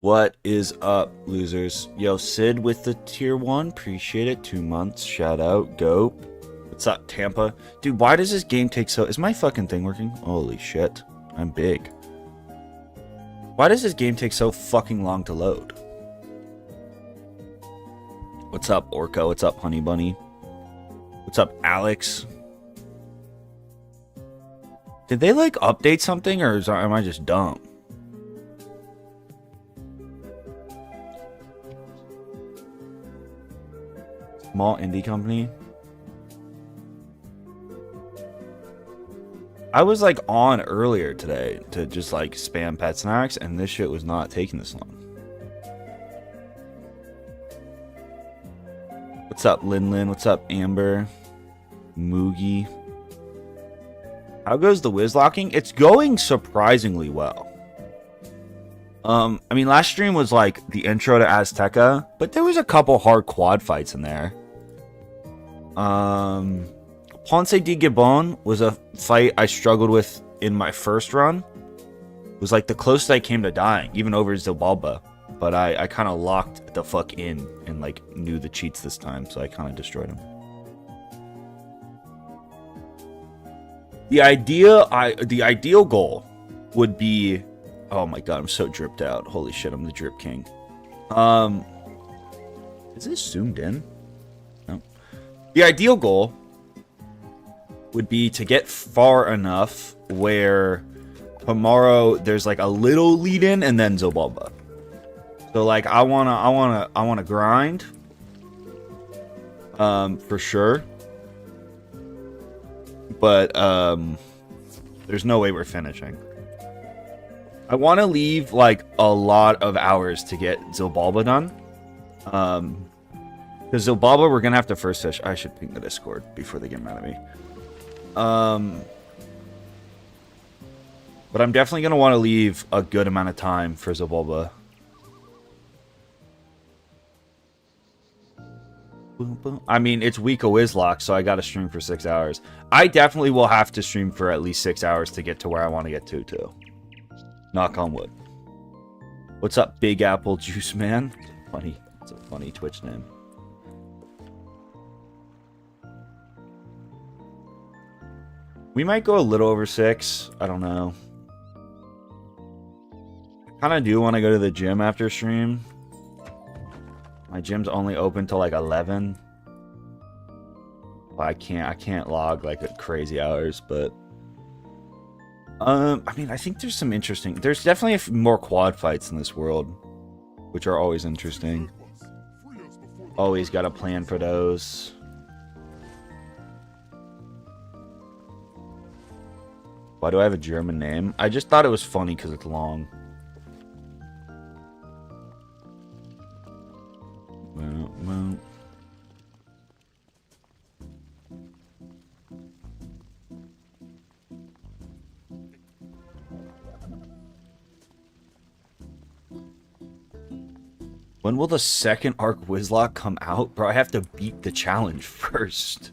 What is up, losers? Yo, Sid with the tier 1. Appreciate it. 2 months. Shout out. Go. What's up, Tampa? Dude, why does this game take so... Is my fucking thing working? Holy shit. I'm big. Why does this game take so fucking long to load? What's up, Orca? What's up, Honey Bunny? What's up, Alex? Did they, like, update something, or am I just dumb? Small indie company. I was like on earlier today to just like spam pet snacks, and this shit was not taking this long. What's up, Lin? What's up, Amber? Moogie. How goes the Wizlocking? It's going surprisingly well. I mean, last stream was like the intro to Azteca, but there was a couple hard quad fights in there. Ponce de Gabon was a fight I struggled with in my first run. It was like the closest I came to dying, even over Zilbalba. But I kind of locked the fuck in and like knew the cheats this time, so I kind of destroyed him. The ideal goal would be... Oh my god, I'm so dripped out. Holy shit, I'm the drip king. Is this zoomed in? No. The ideal goal would be to get far enough where tomorrow there's like a little lead in and then Zobalba. So like I wanna grind. For sure. But there's no way we're finishing. I want to leave, like, a lot of hours to get Zilbalba done. Because Zilbalba, we're going to have to first fish. I should ping the Discord before they get mad at me. But I'm definitely going to want to leave a good amount of time for Zilbalba. I mean, it's week of Wizlocke, so I got to stream for 6 hours. I definitely will have to stream for at least 6 hours to get to where I want to get to, too. Knock on wood. What's up, Big Apple Juice Man? Funny. It's a funny Twitch name. We might go a little over 6. I don't know. I kind of do want to go to the gym after stream. My gym's only open till like 11. Well, I can't log like crazy hours, but I mean, I think there's some interesting... There's definitely more quad fights in this world, which are always interesting. Always got a plan for those. Why do I have a German name? I just thought it was funny because it's long. Well. When will the second arc Wizlocke come out? Bro, I have to beat the challenge first.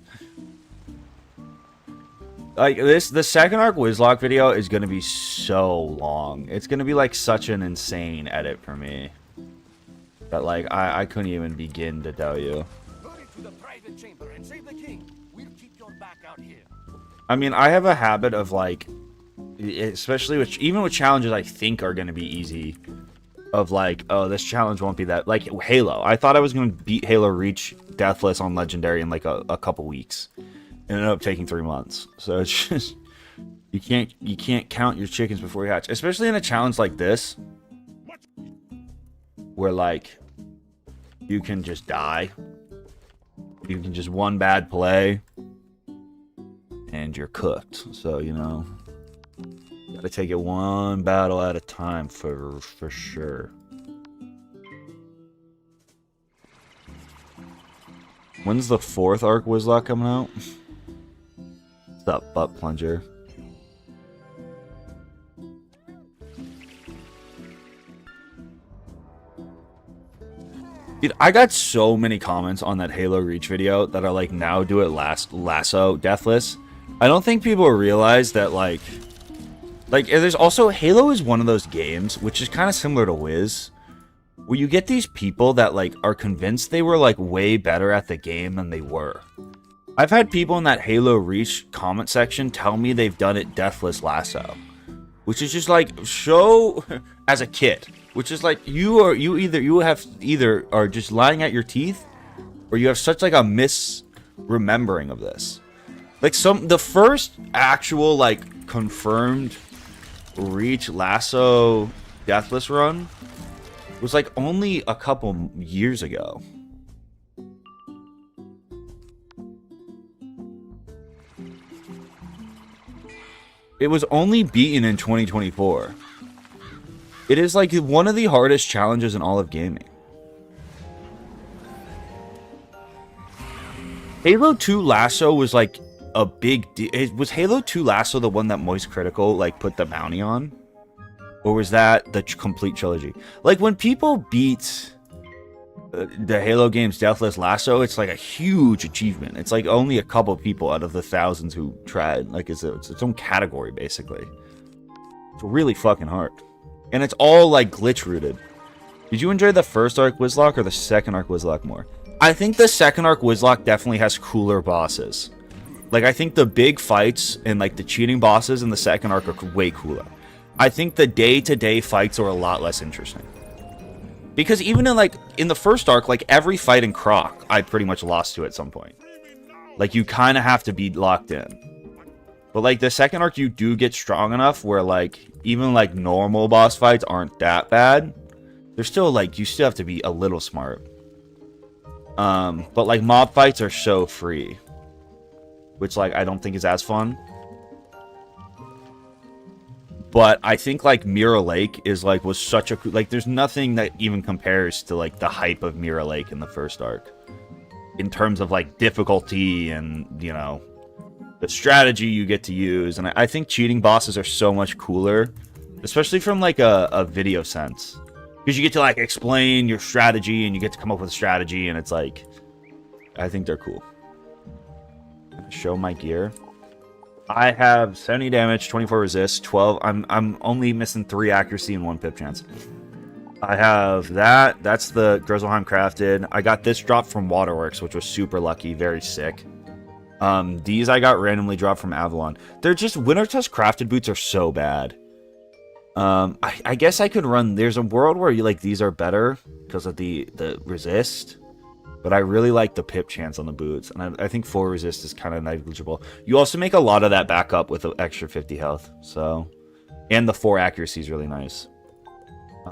Like, the second arc Wizlocke video is going to be so long. It's going to be, like, such an insane edit for me. That, like, I couldn't even begin to tell you. I mean, I have a habit of, like, especially with, even with challenges I think are going to be easy, of like, oh, this challenge won't be that, like Halo. I thought I was going to beat Halo Reach Deathless on Legendary in like a couple weeks. It ended up taking 3 months. So it's just, you can't count your chickens before you hatch, especially in a challenge like this, where like you can just die. You can just one bad play and you're cooked. So, you know, gotta take it one battle at a time for sure. When's the 4th arc Wizlocke coming out? What's up, butt plunger? Dude, I got so many comments on that Halo Reach video that are like, now do it lasso Deathless. I don't think people realize that, like, there's also, Halo is one of those games, which is kind of similar to Wiz, where you get these people that, like, are convinced they were, like, way better at the game than they were. I've had people in that Halo Reach comment section tell me they've done it Deathless Lasso, which is just, like, show, as a kid, which is, like, you either are just lying at your teeth, or you have such, like, a misremembering of this. Like, the first actual, like, confirmed Reach Lasso Deathless run was like only a couple years ago. It was only beaten in 2024. It is like one of the hardest challenges in all of gaming. Halo 2 Lasso was like a big deal. Was Halo 2 Lasso the one that Moist Critical like put the bounty on? Or was that the complete trilogy? Like, when people beat the Halo games Deathless Lasso, it's like a huge achievement. It's like only a couple people out of the thousands who tried. Like, it's its own category, basically. It's really fucking hard. And it's all, like, glitch rooted. Did you enjoy the first arc Wizlocke or the second arc Wizlocke more? I think the second arc Wizlocke definitely has cooler bosses. Like, I think the big fights and, like, the cheating bosses in the second arc are way cooler. I think the day-to-day fights are a lot less interesting. Because even in the first arc, like, every fight in Croc, I pretty much lost to at some point. Like, you kind of have to be locked in. But, like, the second arc, you do get strong enough where, like, even, like, normal boss fights aren't that bad. They're still, like, you still have to be a little smart. But, like, mob fights are so free. Which, like, I don't think is as fun. But I think, like, Mirror Lake is, like, was such a... Like, there's nothing that even compares to, like, the hype of Mirror Lake in the first arc. In terms of, like, difficulty and, you know, the strategy you get to use. And I think cheating bosses are so much cooler. Especially from, like, a video sense. Because you get to, like, explain your strategy and you get to come up with a strategy. And it's, like... I think they're cool. Show my gear. I have 70 damage, 24 resist, 12. I'm only missing 3 accuracy and 1 pip chance. I have that. That's the Grizzleheim crafted. I got this drop from Waterworks, which was super lucky, very sick. These I got randomly dropped from Avalon. They're just Winter Tusk crafted boots are so bad. I guess I could run. There's a world where you like these are better because of the resist. But I really like the pip chance on the boots. And I think 4 resist is kind of negligible. You also make a lot of that back up with an extra 50 health. So, and the 4 accuracy is really nice.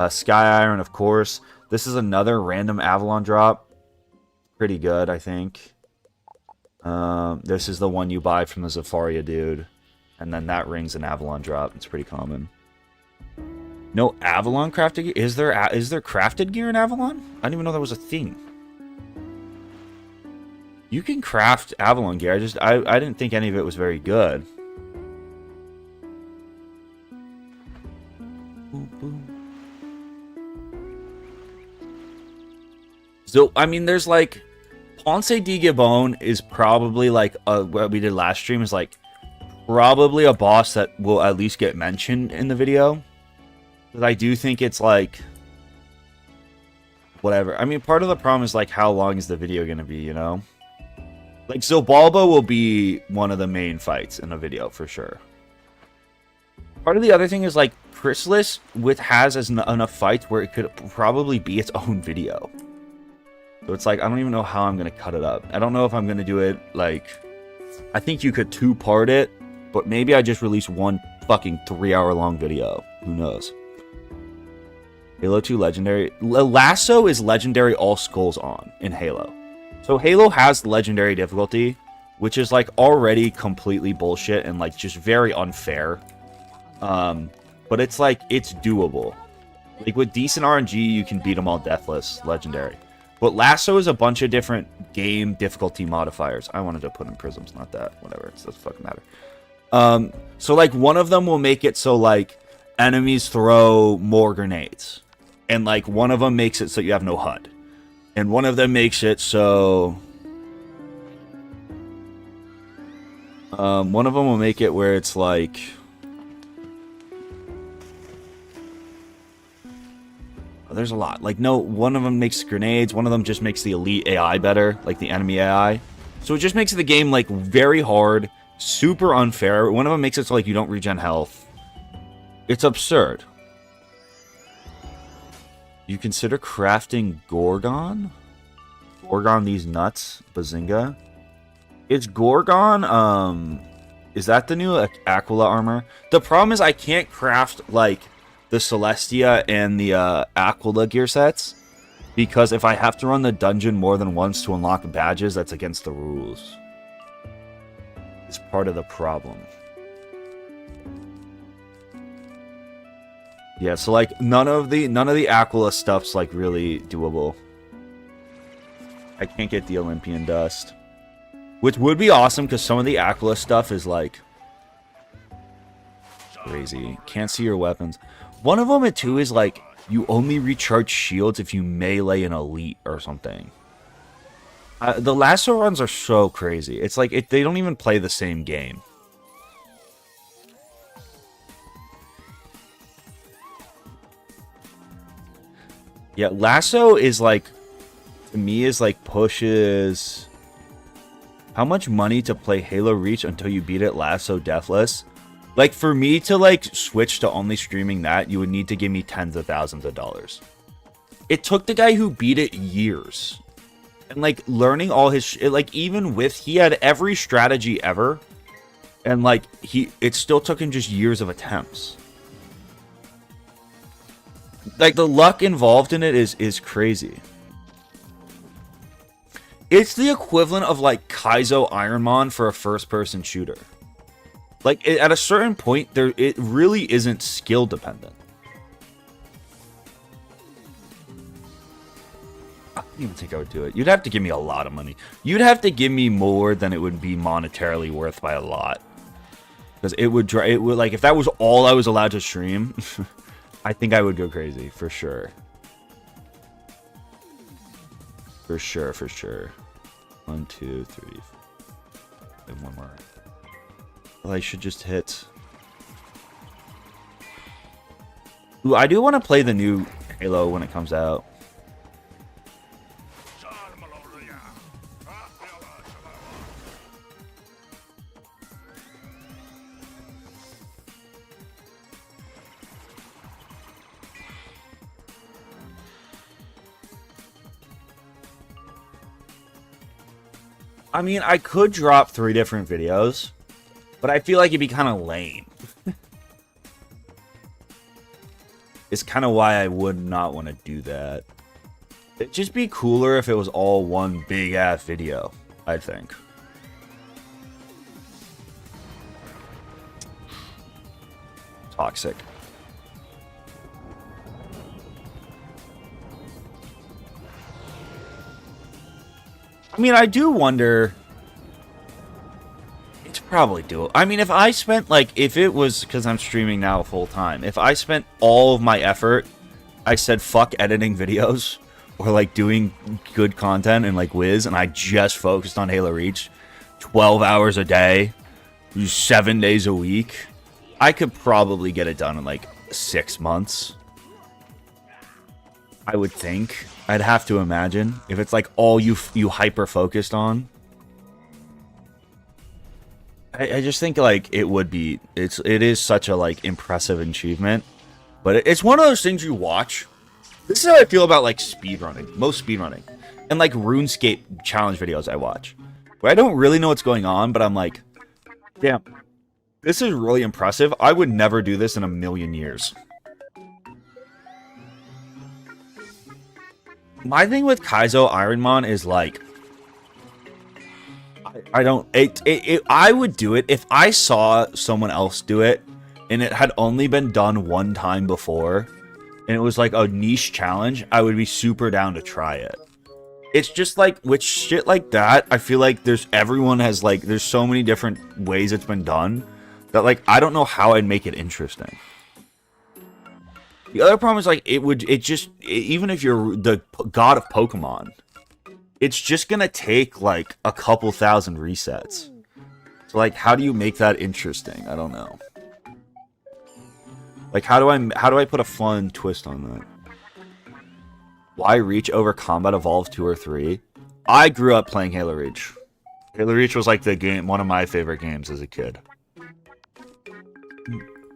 Sky Iron, of course. This is another random Avalon drop. Pretty good, I think. This is the one you buy from the Zafaria dude. And then that ring's an Avalon drop. It's pretty common. No Avalon crafted gear? Is there crafted gear in Avalon? I didn't even know that was a thing. You can craft Avalon gear. I didn't think any of it was very good. So, I mean, there's like... Ponce de Gabon is probably like... what we did last stream is like... Probably a boss that will at least get mentioned in the video. Because I do think it's like... Whatever. I mean, part of the problem is like how long is the video going to be, you know? Like, Zobalba will be one of the main fights in the video, for sure. Part of the other thing is, like, Khrysalis has enough fights where it could probably be its own video. So it's like, I don't even know how I'm going to cut it up. I don't know if I'm going to do it, like... I think you could 2-part it, but maybe I just release one fucking 3-hour-long video. Who knows? Halo 2 Legendary. Lasso is Legendary all skulls on in Halo. So Halo has legendary difficulty, which is like already completely bullshit and like just very unfair. But it's like, it's doable. Like with decent RNG, you can beat them all deathless, legendary. But Lasso is a bunch of different game difficulty modifiers. I wanted to put in prisms, not that. Whatever, it doesn't fucking matter. So like one of them will make it so like enemies throw more grenades. And like one of them makes it so you have no HUD. And one of them makes it so... One of them will make it where it's like... Oh, there's a lot. Like, no, one of them makes grenades. One of them just makes the elite AI better, like the enemy AI. So it just makes the game, like, very hard, super unfair. One of them makes it so, like, you don't regen health. It's absurd. You consider crafting Gorgon? Gorgon these nuts? Bazinga? Is Gorgon, is that the new Aquila armor? The problem is I can't craft, like, the Celestia and the Aquila gear sets, because if I have to run the dungeon more than once to unlock badges, that's against the rules. It's part of the problem. Yeah, so like none of the Aquila stuff's like really doable. I can't get the Olympian dust, which would be awesome because some of the Aquila stuff is like crazy. Can't see your weapons. One of them too is like you only recharge shields if you melee an elite or something. The lasso runs are so crazy. It's like they don't even play the same game. Yeah, lasso is like, to me, is like pushes how much money to play Halo Reach until you beat it lasso deathless. Like, for me to like switch to only streaming that, you would need to give me tens of thousands of dollars. It took the guy who beat it years. And like learning all his like, even with, he had every strategy ever, and like it still took him just years of attempts. Like, the luck involved in it is crazy. It's the equivalent of, like, Kaizo Ironmon for a first-person shooter. Like, at a certain point, it really isn't skill-dependent. I don't even think I would do it. You'd have to give me a lot of money. You'd have to give me more than it would be monetarily worth by a lot. Because it would, like, if that was all I was allowed to stream... I think I would go crazy, for sure. For sure, for sure. 1, 2, 3. And one more. Well, I should just hit. Ooh, I do want to play the new Halo when it comes out. I mean, I could drop 3 different videos, but I feel like it'd be kind of lame. It's kind of why I would not want to do that. It'd just be cooler if it was all one big-ass video, I think. Toxic. I mean, I do wonder. It's probably doable. I mean, if I spent, like, if it was, because I'm streaming now full time, if I spent all of my effort, I said fuck editing videos, or like doing good content and like Wiz, and I just focused on Halo Reach 12 hours a day, 7 days a week, I could probably get it done in like 6 months. I would think. I'd have to imagine if it's like all you hyper focused on. I just think like it would be. It is such a like impressive achievement, but it's one of those things you watch. This is how I feel about like speedrunning, most speedrunning, and like RuneScape challenge videos I watch, where I don't really know what's going on, but I'm like, damn, this is really impressive. I would never do this in a million years. My thing with Kaizo Ironmon is like, I don't. I would do it if I saw someone else do it, and it had only been done one time before, and it was like a niche challenge. I would be super down to try it. It's just like with shit like that, I feel like there's so many different ways it's been done that like I don't know how I'd make it interesting. The other problem is, like, even if you're the god of Pokemon, it's just gonna take, like, a couple thousand resets. So, like, how do you make that interesting? I don't know. Like, how do I put a fun twist on that? Why Reach over Combat Evolved 2 or 3? I grew up playing Halo Reach. Halo Reach was like the game, one of my favorite games as a kid.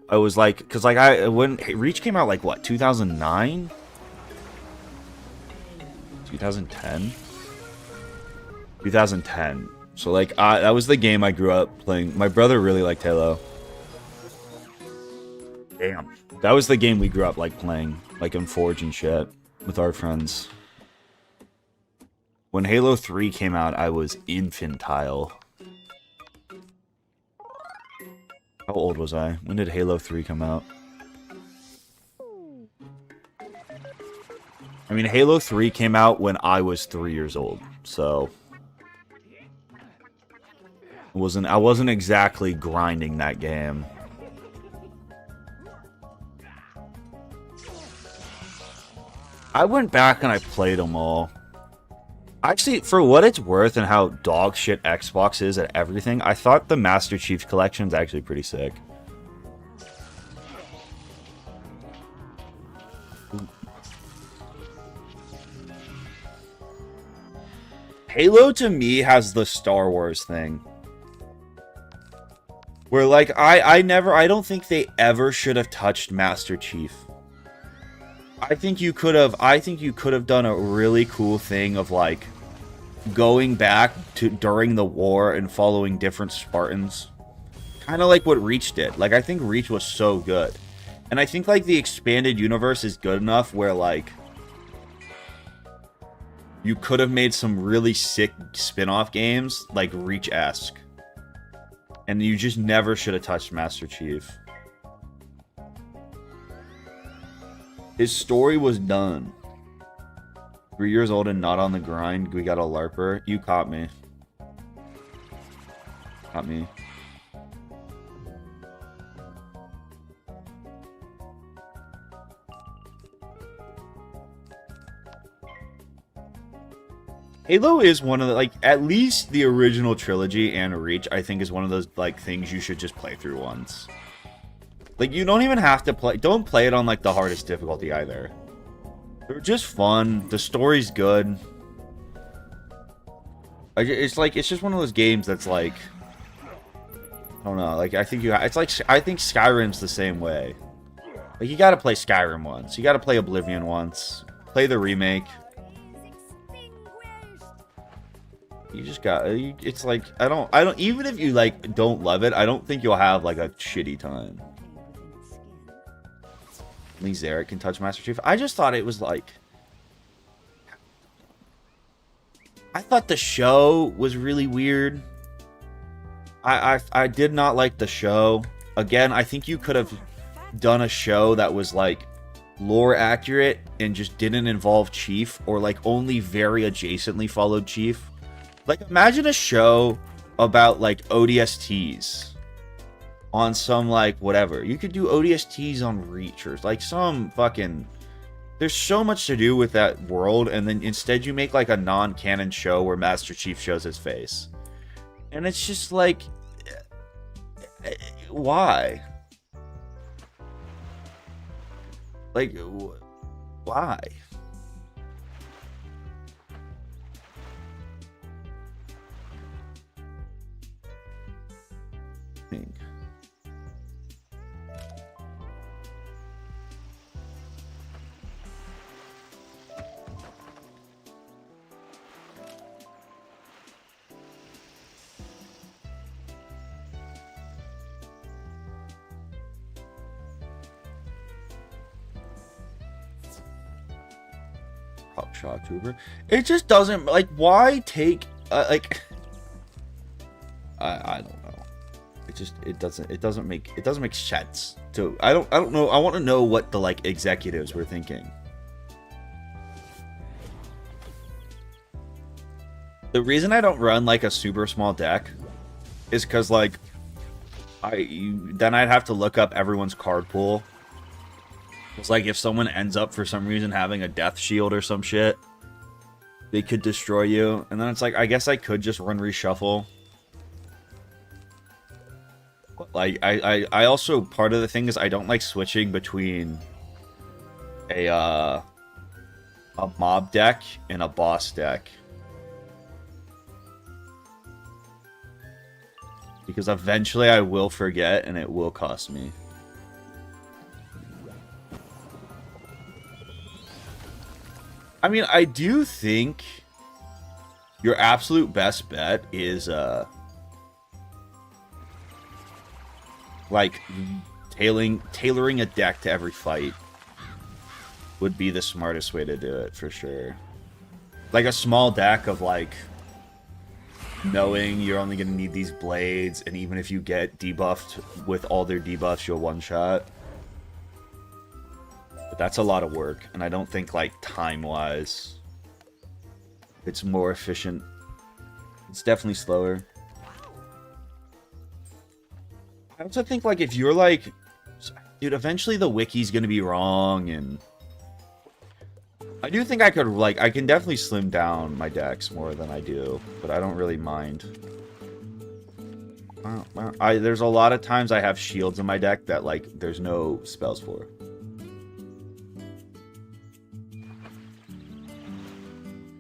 I was like, because like when Reach came out, like what, 2009, 2010, 2010. So like that was the game I grew up playing. My brother really liked Halo. Damn, that was the game we grew up like playing, like in Forge and shit with our friends. When Halo 3 came out, I was infantile. How old was I? When did Halo 3 come out? I mean, Halo 3 came out when I was 3 years old, so I wasn't exactly grinding that game. I went back and I played them all. Actually, for what it's worth and how dog shit Xbox is at everything, I thought the Master Chief Collection is actually pretty sick. Halo to me has the Star Wars thing. Where like I don't think they ever should have touched Master Chief. I think you could have done a really cool thing of like going back to during the war and following different Spartans. Kind of like what Reach did. Like I think Reach was so good. And I think like the expanded universe is good enough where like you could have made some really sick spin-off games like Reach-esque. And you just never should have touched Master Chief. His story was done. 3 years old and not on the grind. We got a LARPer. You caught me. Caught me. Halo is one of the, like, at least the original trilogy and Reach, I think, is one of those, like, things you should just play through once. Like, you don't even have to play... Don't play it on, like, the hardest difficulty, either. They're just fun. The story's good. It's just one of those games that's, like... I don't know. Like, I think you... It's like... I think Skyrim's the same way. Like, you gotta play Skyrim once. You gotta play Oblivion once. Play the remake. You just got... It's like... I don't... Even if you, like, don't love it, I don't think you'll have, like, a shitty time. Lee Zarek can touch Master Chief. I just thought it was like... I thought the show was really weird. I did not like the show. Again, I think you could have done a show that was like lore accurate and just didn't involve Chief, or like only very adjacently followed Chief. Like imagine a show about like ODSTs. On some, like, whatever. You could do ODSTs on Reach, or, like, some fucking... There's so much to do with that world, and then instead you make, like, a non-canon show where Master Chief shows his face. And it's just, like... Why? Like, why? Shot Trooper. It just doesn't, like, why take like I don't know. It doesn't make sense. So I don't know. I want to know what the like executives were thinking. The reason I don't run like a super small deck is because like then I'd have to look up everyone's card pool. It's like if someone ends up for some reason having a death shield or some shit, they could destroy you. And then it's like, I guess I could just run reshuffle. Like I also, part of the thing is I don't like switching between a mob deck and a boss deck. Because eventually I will forget and it will cost me. I mean, I do think your absolute best bet is like tailoring a deck to every fight would be the smartest way to do it for sure. Like a small deck of like knowing you're only going to need these blades, and even if you get debuffed with all their debuffs, you'll one-shot. But that's a lot of work, and I don't think, like, time-wise, it's more efficient. It's definitely slower. I also think, like, if you're like, dude, eventually the wiki's going to be wrong, and I do think I could, like, I can definitely slim down my decks more than I do, but I don't really mind. There's a lot of times I have shields in my deck that, like, there's no spells for.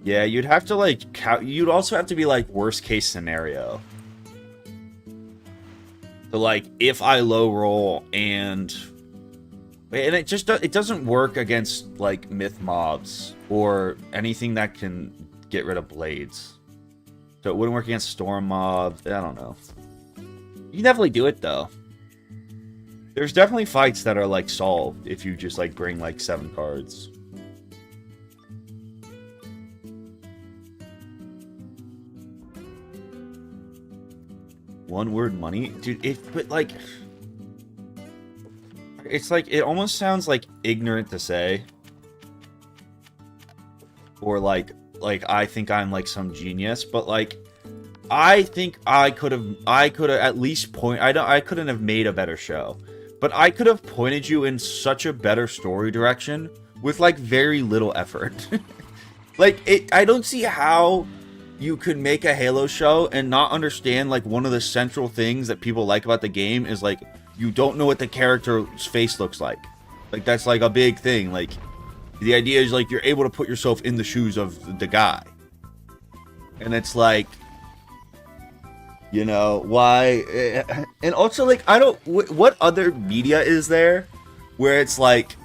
Yeah, you'd have to, like, you'd also have to be, like, worst case scenario. So, like, if I low roll and it just it doesn't work against like myth mobs or anything that can get rid of blades. So it wouldn't work against storm mobs. I don't know. You can definitely do it though. There's definitely fights that are like solved if you just like bring like 7 cards. One word money, dude. But like. It's like, it almost sounds like ignorant to say. Or like I think I'm like some genius, but like I think I could have at least I couldn't have made a better show. But I could have pointed you in such a better story direction with like very little effort. Like I don't see how you could make a Halo show and not understand like one of the central things that people like about the game is like you don't know what the character's face looks like. Like, that's, like, a big thing. Like, the idea is, like, you're able to put yourself in the shoes of the guy. And it's like, you know, why? And also, like, what other media is there where it's like,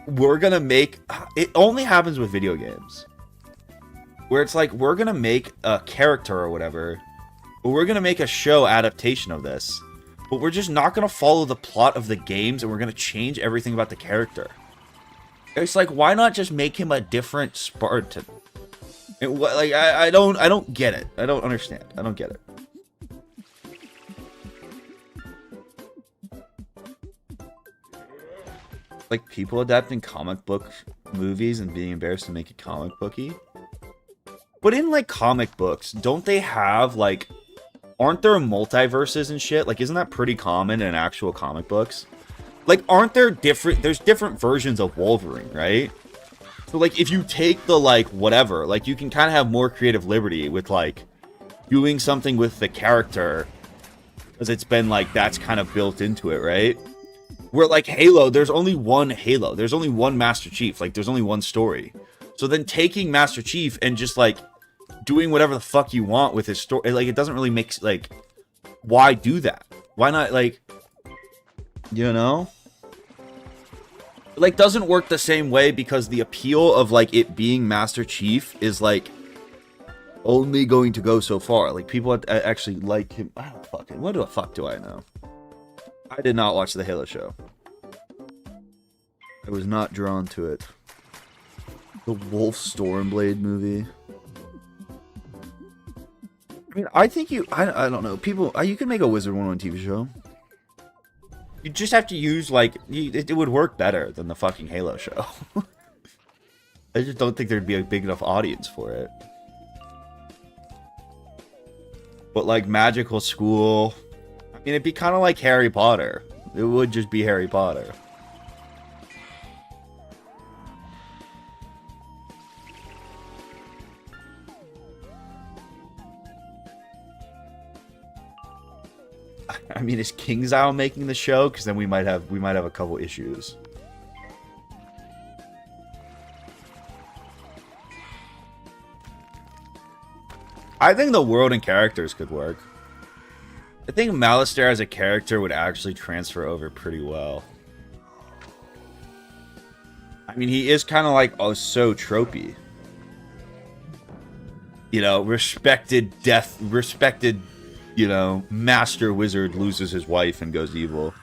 we're gonna make... It only happens with video games. Where it's like, we're gonna make a character or whatever, but we're gonna make a show adaptation of this. But we're just not going to follow the plot of the games, and we're going to change everything about the character. It's like, why not just make him a different Spartan? And what, like, I don't get it. I don't understand. I don't get it. Like, people adapting comic book movies and being embarrassed to make it comic booky. But in, like, comic books, don't they have, like... Aren't there multiverses and shit? Like, isn't that pretty common in actual comic books? Like, aren't there there's different versions of Wolverine, right? So, like, if you take the, like, whatever, like, you can kind of have more creative liberty with, like, doing something with the character. Because it's been, like, that's kind of built into it, right? Where, like, Halo, there's only one Halo. There's only one Master Chief. Like, there's only one story. So then taking Master Chief and just, like... doing whatever the fuck you want with his story, like, it doesn't really make, like, why do that? Why not, like, you know? It, like, doesn't work the same way because the appeal of, like, it being Master Chief is, like, only going to go so far. Like, people actually like him. I don't fucking, what the fuck do I know? I did not watch the Halo show. I was not drawn to it. The Wolf Stormblade movie. I mean, I think I don't know. People, you can make a Wizard 101 TV show. You just have to use, like, it would work better than the fucking Halo show. I just don't think there'd be a big enough audience for it. But, like, Magical School, I mean, it'd be kind of like Harry Potter. It would just be Harry Potter. I mean, is KingsIsle making the show? Because then we might have a couple issues. I think the world and characters could work. I think Malistaire as a character would actually transfer over pretty well. I mean, he is kind of like, oh, so tropey. You know, respected, you know, master wizard loses his wife and goes evil.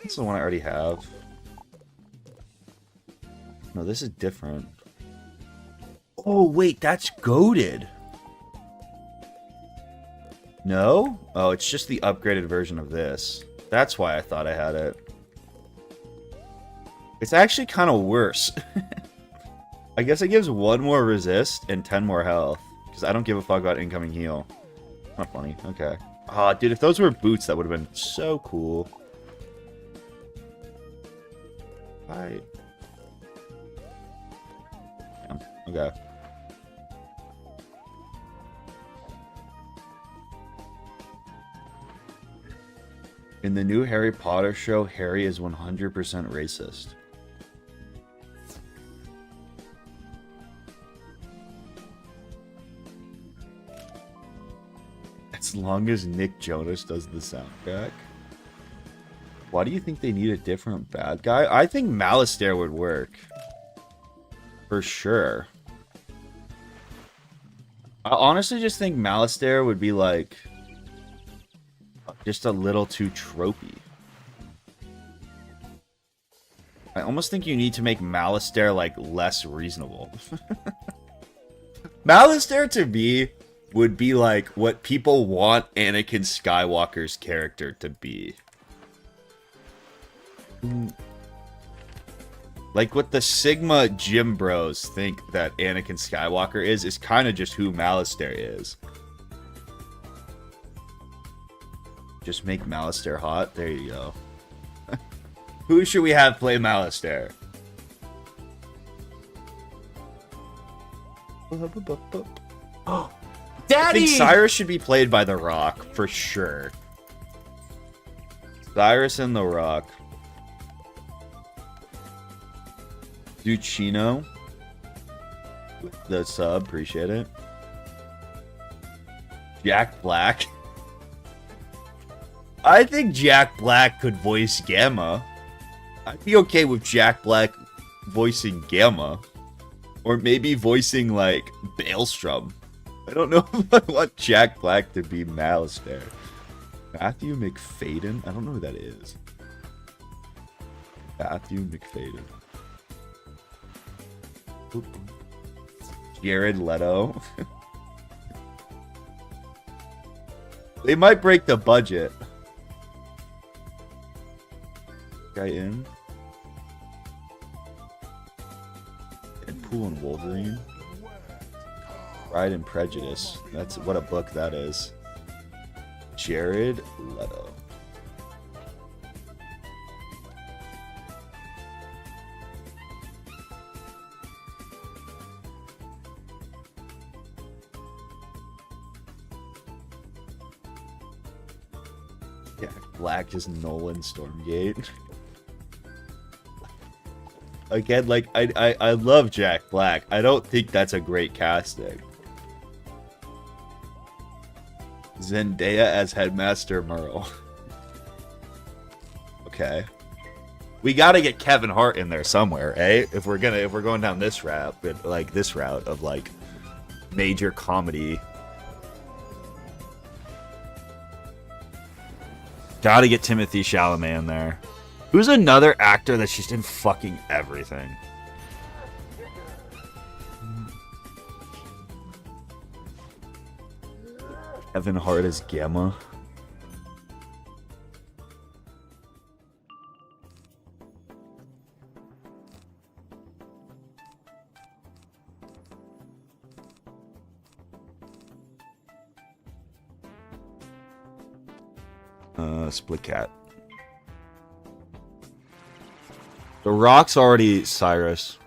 That's the one I already have. No, this is different. Oh, wait, that's goated. No? Oh, it's just the upgraded version of this. That's why I thought I had it. It's actually kind of worse. I guess it gives 1 more resist and 10 more health. Because I don't give a fuck about incoming heal. Not funny. Okay. Ah, dude, if those were boots, that would have been so cool. Right. Okay. In the new Harry Potter show, Harry is 100% racist. As long as Nick Jonas does the soundtrack. Why do you think they need a different bad guy? I think Malistaire would work. For sure. I honestly just think Malistaire would be like... just a little too tropey. I almost think you need to make Malistaire like less reasonable. Malistaire to me would be like what people want Anakin Skywalker's character to be. Like what the Sigma gym bros think that Anakin Skywalker is kind of just who Malistaire is. Just make Malistaire hot. There you go. Who should we have play Malistaire? Oh, Daddy! I think Cyrus should be played by The Rock for sure. Cyrus and The Rock. Duchino. The sub, appreciate it. Jack Black. I think Jack Black could voice Gamma. I'd be okay with Jack Black voicing Gamma. Or maybe voicing, like, Baelstrom. I don't know if I want Jack Black to be Malistaire. Matthew McFadden? I don't know who that is. Matthew McFadden. Jared Leto. They might break the budget. Guy in. Deadpool and Wolverine. Pride and Prejudice. That's what a book that is. Jared Leto. Yeah, Black is Nolan Stormgate. Again, like, I love Jack Black. I don't think that's a great casting. Zendaya as Headmaster Merle. Okay. We gotta get Kevin Hart in there somewhere, eh? If we're going down this route, like this route of like major comedy. Gotta get Timothée Chalamet in there. Who's another actor that's just in fucking everything? Kevin Hart as Gamma. Split Cat. The Rock's already Cyrus.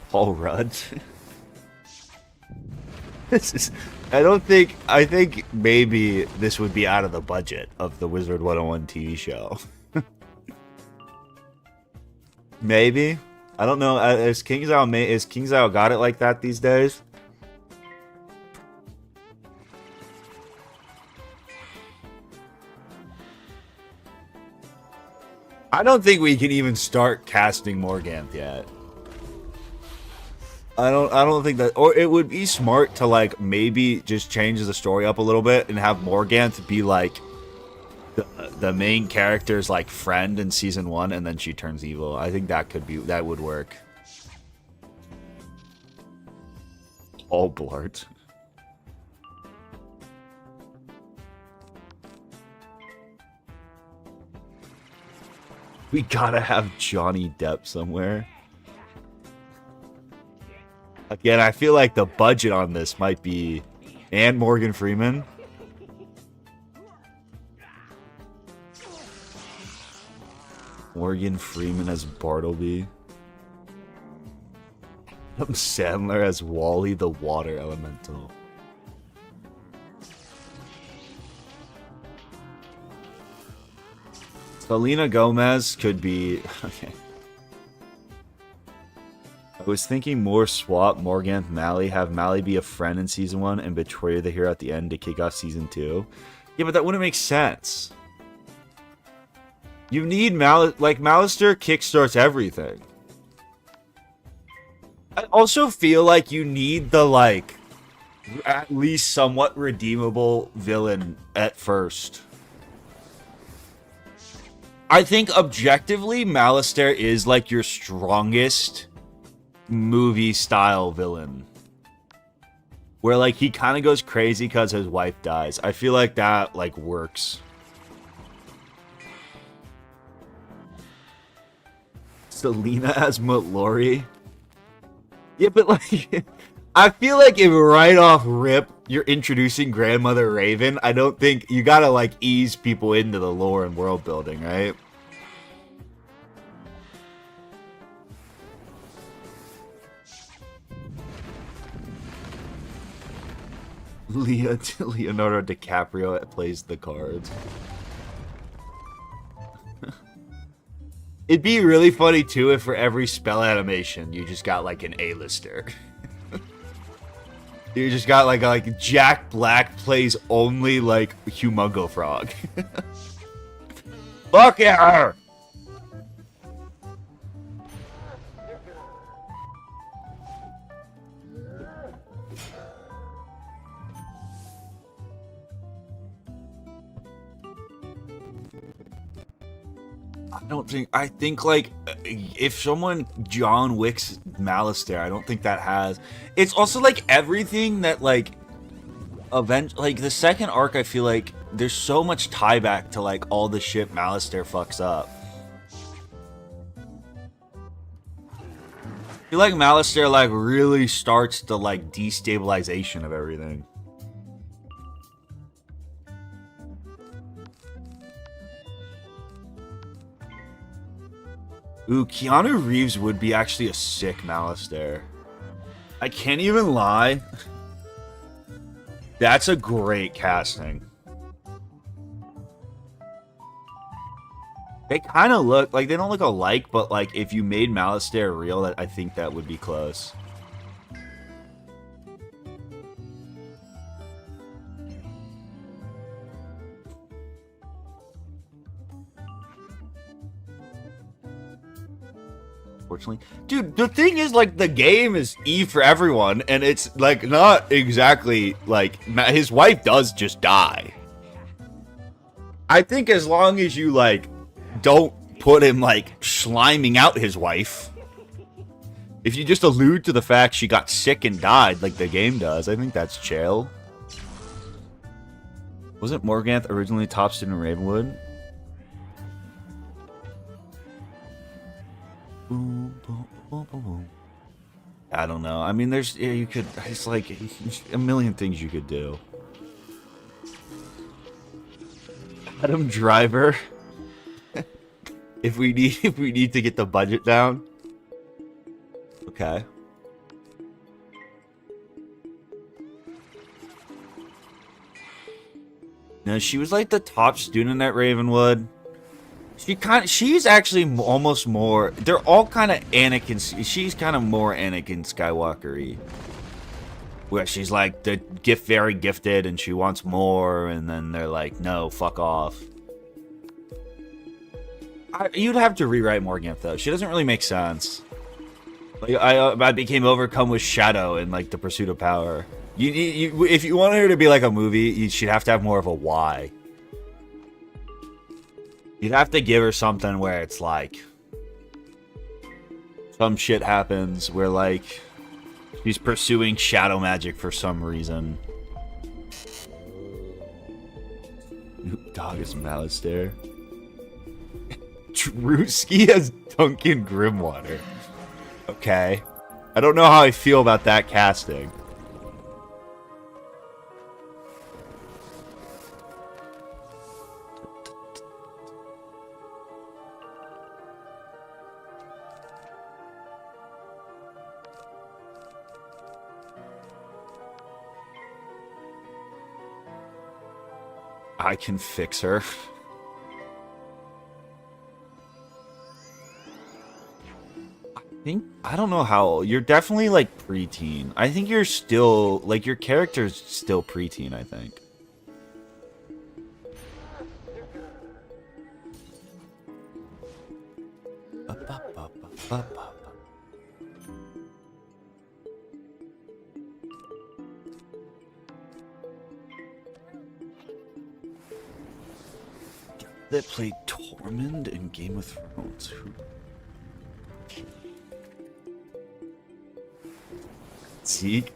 Paul Rudd. This is. I think maybe this would be out of the budget of the Wizard 101 TV show. Maybe. I don't know. Is King Zhao got it like that these days? I don't think we can even start casting Morganth yet. I don't think that, or it would be smart to like maybe just change the story up a little bit and have Morganth be like the main character's like friend in season 1, and then she turns evil. I think that would work. All Blart. We gotta have Johnny Depp somewhere. Again, I feel like the budget on this might be... And Morgan Freeman. Morgan Freeman as Bartleby. Adam Sandler as Wally the Water Elemental. Selena Gomez could be... Okay. I was thinking more swap Morganth Mally, have Mally be a friend in season 1 and betray the hero at the end to kick off season 2. Yeah, but that wouldn't make sense. You need Malister kickstarts everything. I also feel like you need the like at least somewhat redeemable villain at first. I think objectively Malister is like your strongest movie style villain, where like he kind of goes crazy because his wife dies. I feel like that like works. Selena as Mallory. Yeah, but like I feel like if right off rip you're introducing Grandmother Raven, I don't think you gotta like ease people into the lore and world building, right? Leonardo DiCaprio plays the cards. It'd be really funny too if for every spell animation you just got like an A-lister. You just got like Jack Black plays only like Humongo Frog. Fuck yeah! I think like if someone John Wick's Malister, I don't think that has. It's also like everything that like like the second arc, I feel like there's so much tie back to like all the shit Malister fucks up. I feel like Malister like really starts the like destabilization of everything. Ooh, Keanu Reeves would be actually a sick Malister. I can't even lie. That's a great casting. They kind of look like they don't look alike, but like if you made Malister real, I think that would be close. Dude, the thing is, like, the game is E for everyone, and it's, like, not exactly, like, his wife does just die. I think as long as you, like, don't put him, like, sliming out his wife, if you just allude to the fact she got sick and died, like the game does, I think that's chill. Wasn't Morganth originally top student in Ravenwood? I don't know. I mean, there's you could. It's like a million things you could do. Adam Driver. if we need to get the budget down. Okay. No, she was like the top student at Ravenwood. She's actually almost more. They're all kind of Anakin. She's kind of more Anakin Skywalker-y. Where she's like the very gifted and she wants more, and then they're like, no, fuck off. You'd have to rewrite Morganth though. She doesn't really make sense. Like I became overcome with shadow and like the pursuit of power. If you want her to be like a movie, she'd have to have more of a why. You'd have to give her something where it's like some shit happens where like she's pursuing shadow magic for some reason. Dog is Malistaire. Drewski as Duncan Grimwater. Okay. I don't know how I feel about that casting. I can fix her. I don't know how old. You're definitely like preteen. I think you're still like your character's still preteen, I think. That played Tormund in Game of Thrones. Zeke?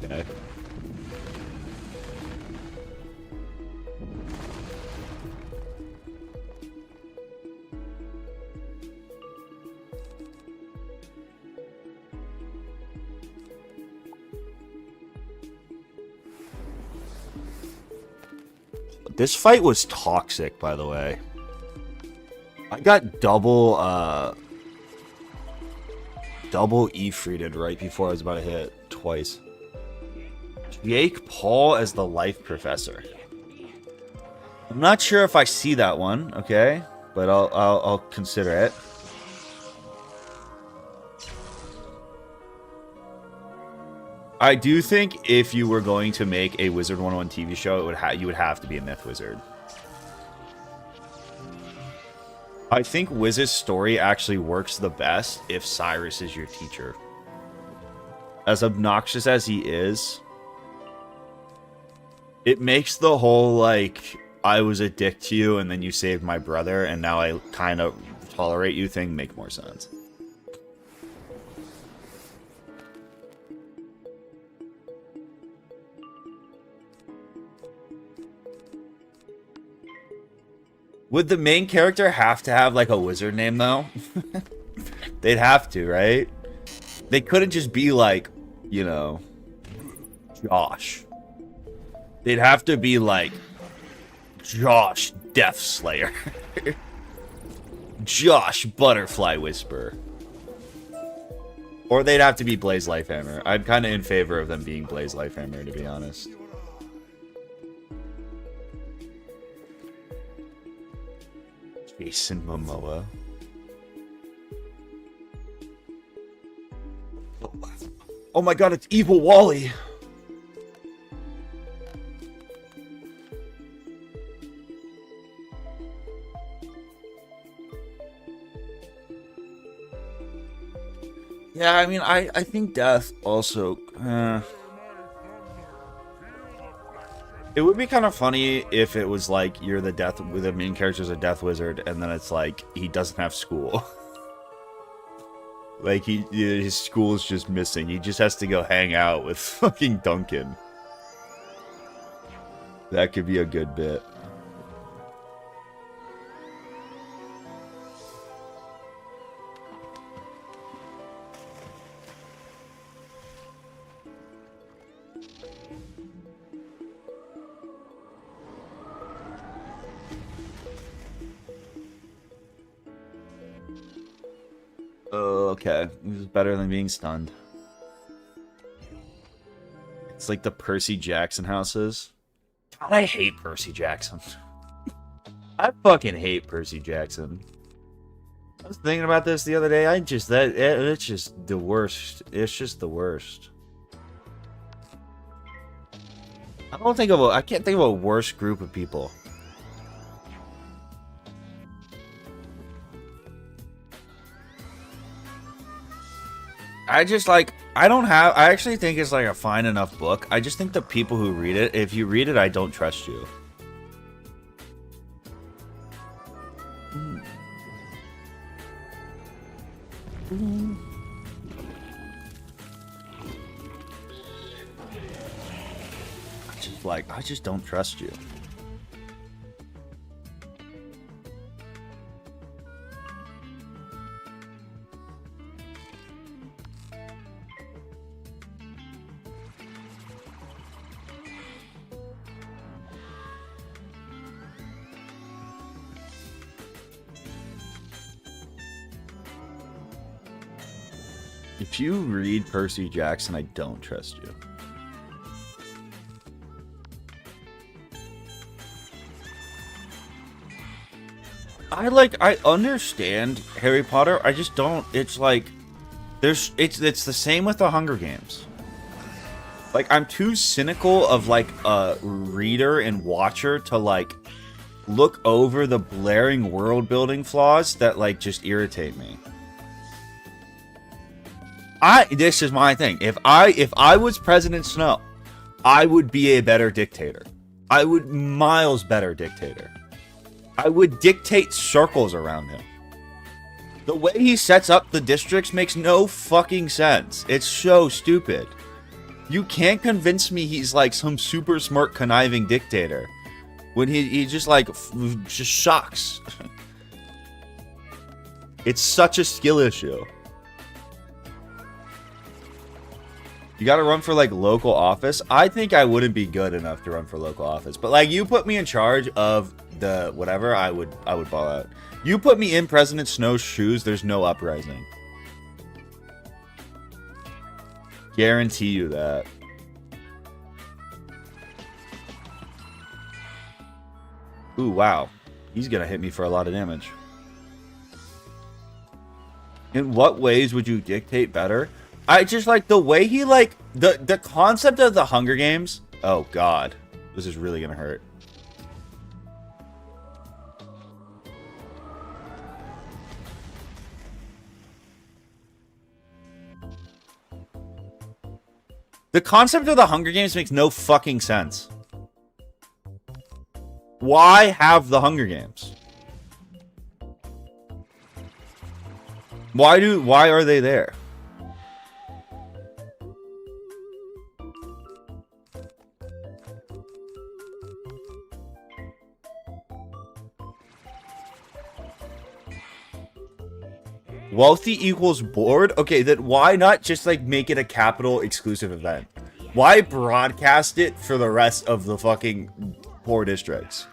Okay. This fight was toxic, by the way. I got double E-freeded right before I was about to hit twice. Jake Paul as the life professor. I'm not sure if I see that one, okay, but I'll consider it. I do think if you were going to make a Wizard 101 TV show, you would have to be a myth wizard. I think Wiz's story actually works the best if Cyrus is your teacher. As obnoxious as he is, it makes the whole, like, I was a dick to you and then you saved my brother and now I kind of tolerate you thing make more sense. Would the main character have to have, like, a wizard name, though? They'd have to, right? They couldn't just be, like, you know, Josh. They'd have to be, like, Josh Death Slayer. Josh Butterfly Whisperer. Or they'd have to be Blaze Lifehammer. I'm kind of in favor of them being Blaze Lifehammer, to be honest. Jason Momoa. Oh my god, it's Evil Wally. Yeah, I mean, I think Death also... It would be kind of funny if it was like you're the main character's a death wizard, and then it's like he doesn't have school. Like his school is just missing. He just has to go hang out with fucking Duncan. That could be a good bit. Oh, okay. This is better than being stunned. It's like the Percy Jackson houses. God, I hate Percy Jackson. I fucking hate Percy Jackson. I was thinking about this the other day. It's just the worst. It's just the worst. I can't think of a worse group of people. I actually think it's like a fine enough book. I just think the people who read it, if you read it, I don't trust you. I just don't trust you. If you read Percy Jackson, I don't trust you. I understand Harry Potter. I just don't. It's like it's the same with the Hunger Games. Like, I'm too cynical of like a reader and watcher to like look over the blaring world building flaws that like just irritate me. This is my thing. If I was President Snow, I would be a better dictator. I would miles better dictator. I would dictate circles around him. The way he sets up the districts makes no fucking sense. It's so stupid. You can't convince me he's like some super smart conniving dictator when he just like just shocks. It's such a skill issue. You gotta run for like local office. I think I wouldn't be good enough to run for local office, but like you put me in charge of the whatever, I would ball out. You put me in President Snow's shoes, there's no uprising. Guarantee you that. Ooh, wow. He's gonna hit me for a lot of damage. In what ways would you dictate better? I just like the way he like the concept of the Hunger Games. Oh god, this is really gonna hurt. The concept of the Hunger Games makes no fucking sense. Why have the Hunger Games? Why are they there? Wealthy equals bored? Okay, then why not just like make it a capital exclusive event? Why broadcast it for the rest of the fucking poor districts?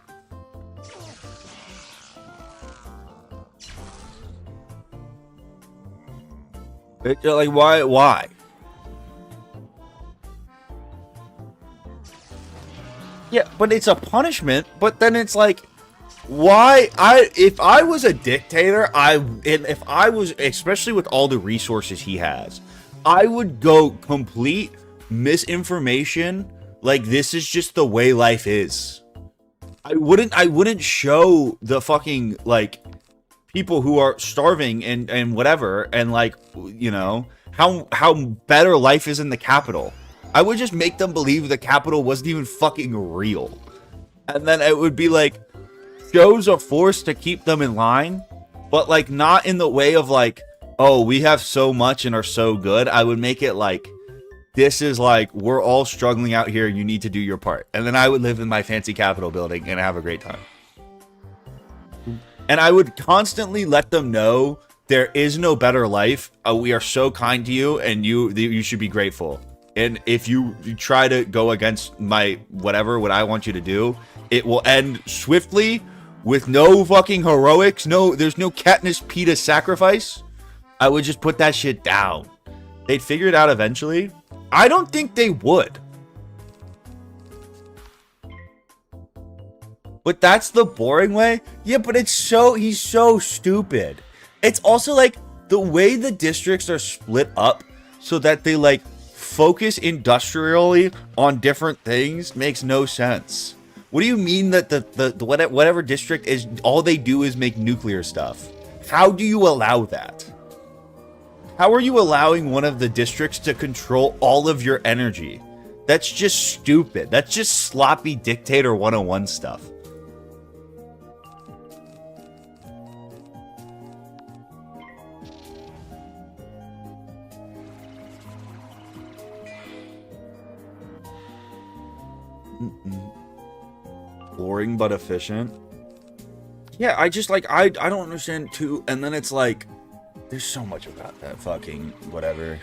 Like why? Yeah, but it's a punishment, but then it's like why if I was a dictator, if I was, especially with all the resources he has, I would go complete misinformation, like this is just the way life is. I wouldn't show the fucking like people who are starving and whatever, and like, you know, how better life is in the capital. I would just make them believe the capital wasn't even fucking real. And then it would be like shows are forced to keep them in line, but like not in the way of like, oh, we have so much and are so good. I would make it like, this is like, we're all struggling out here. You need to do your part. And then I would live in my fancy Capitol building and have a great time. And I would constantly let them know there is no better life. We are so kind to you, and you should be grateful. And if you try to go against my what I want you to do, it will end swiftly with no fucking heroics. No, there's no Katniss Peta sacrifice. I would just put that shit down. They'd figure it out eventually. I don't think they would. But that's the boring way? Yeah, but he's so stupid. It's also like the way the districts are split up so that they like focus industrially on different things makes no sense. What do you mean that the whatever district is, all they do is make nuclear stuff? How do you allow that? How are you allowing one of the districts to control all of your energy? That's just stupid. That's just sloppy dictator 101 stuff. Boring but efficient. Yeah, I just like I don't understand too. And then it's like there's so much about that fucking whatever.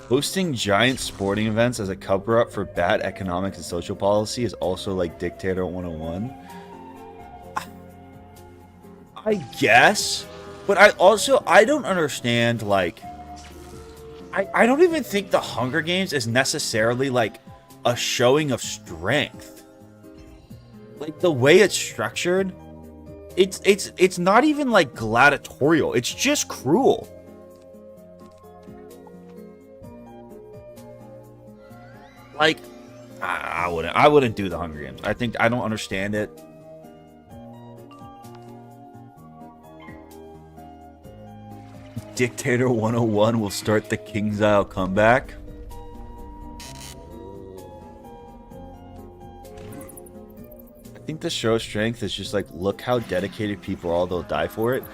Hosting giant sporting events as a cover-up for bad economic and social policy is also like Dictator 101. I guess, but I don't understand, like, I don't even think the Hunger Games is necessarily like a showing of strength. Like the way it's structured, it's not even like gladiatorial. It's just cruel. Like, I wouldn't do the Hunger Games. I don't understand it. Dictator 101 will start the King's Isle comeback. I think the show of strength is just like, look how dedicated people are, they'll die for it.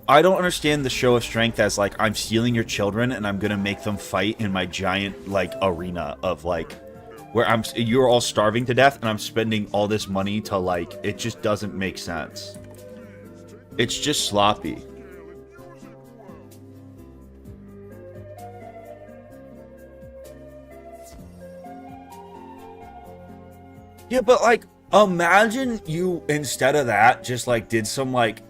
I don't understand the show of strength as like, I'm stealing your children and I'm gonna make them fight in my giant like arena of like, where you're all starving to death and I'm spending all this money to like, it just doesn't make sense. It's just sloppy. Yeah, but like, imagine you, instead of that, just like did some like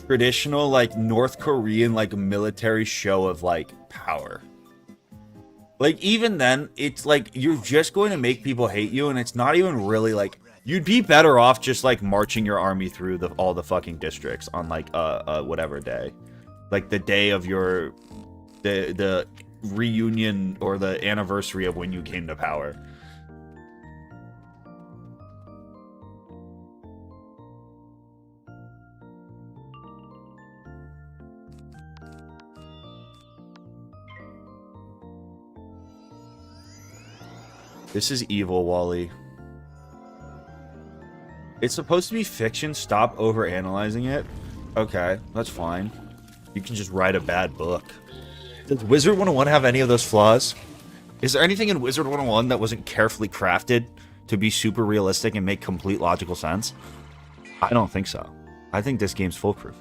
traditional like North Korean like military show of like power. Like, even then, it's like you're just going to make people hate you, and it's not even really like, you'd be better off just like marching your army through all the fucking districts on like whatever day, like the day of your the reunion or the anniversary of when you came to power. This is evil, Wally. It's supposed to be fiction. Stop overanalyzing it. Okay, that's fine. You can just write a bad book. Does Wizard 101 have any of those flaws? Is there anything in Wizard 101 that wasn't carefully crafted to be super realistic and make complete logical sense? I don't think so. I think this game's foolproof.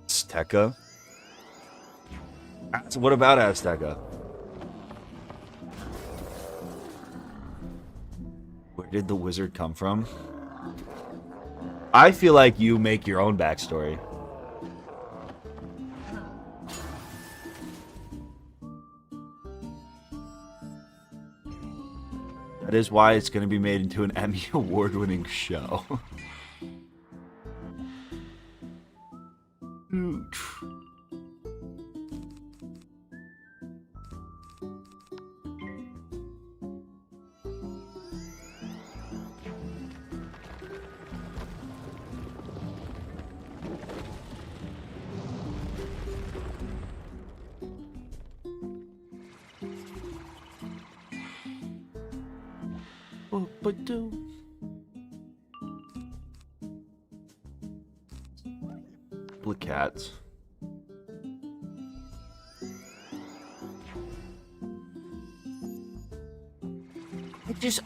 Azteca? What about Azteca? Where did the wizard come from? I feel like you make your own backstory. That is why it's going to be made into an Emmy award-winning show. Cats.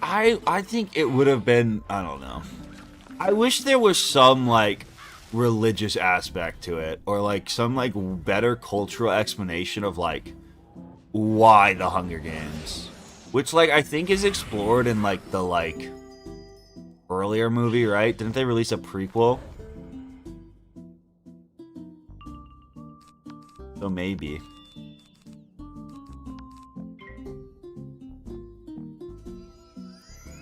I think it would have been, I don't know. I wish there was some like religious aspect to it, or like some like better cultural explanation of like why the Hunger Games, which like I think is explored in like the like earlier movie, right? Didn't they release a prequel? So maybe.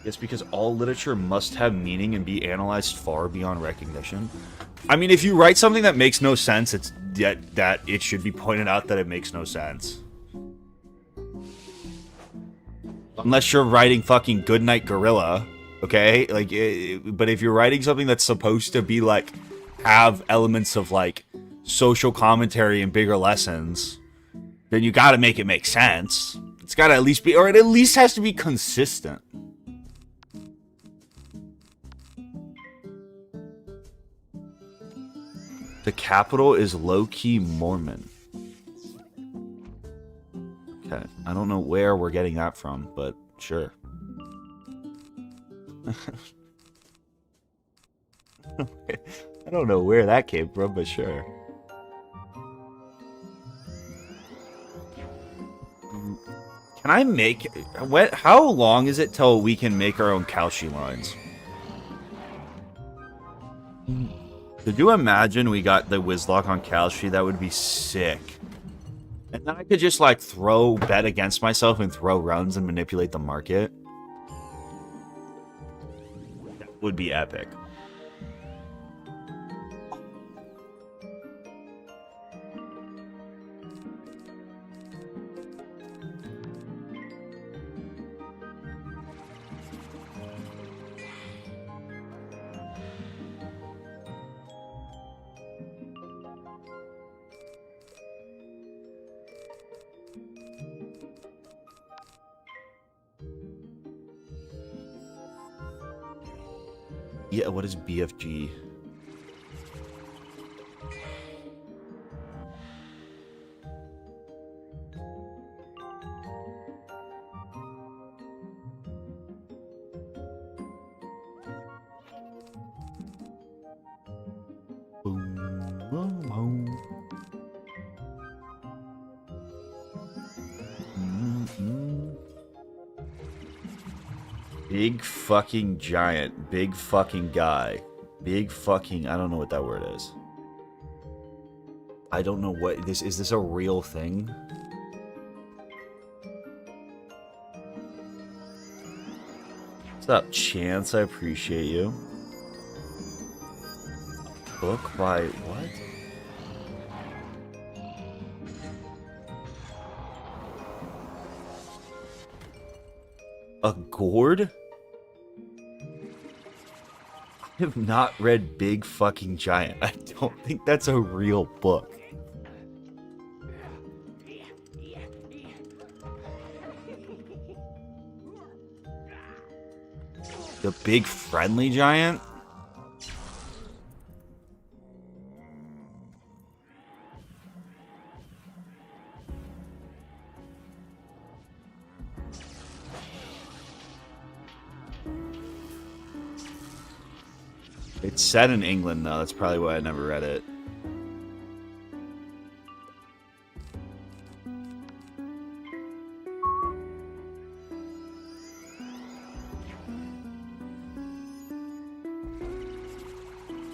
It's because all literature must have meaning and be analyzed far beyond recognition. I mean, if you write something that makes no sense, it's that it should be pointed out that it makes no sense. Unless you're writing fucking Goodnight Gorilla, okay? Like, but if you're writing something that's supposed to be like have elements of like social commentary and bigger lessons, then you got to make it make sense. It's got to at least be, or it at least has to be consistent. The capital is low-key Mormon. Okay, I don't know where we're getting that from, but sure. I don't know where that came from, but sure. Can I make... How long is it till we can make our own Kalshi lines? Could you imagine we got the Wizlocke on Kalshi? That would be sick. And then I could just, like, bet against myself and throw runs and manipulate the market. That would be epic. Yeah, what is BFG? Boom, boom, boom. Big fucking giant. Big fucking guy. Big fucking... I don't know what that word is. I don't know what... Is this a real thing? What's up, Chance? I appreciate you. Book by... What? A gourd? I have not read Big Fucking Giant. I don't think that's a real book. The Big Friendly Giant? It's set in England, though. That's probably why I never read it.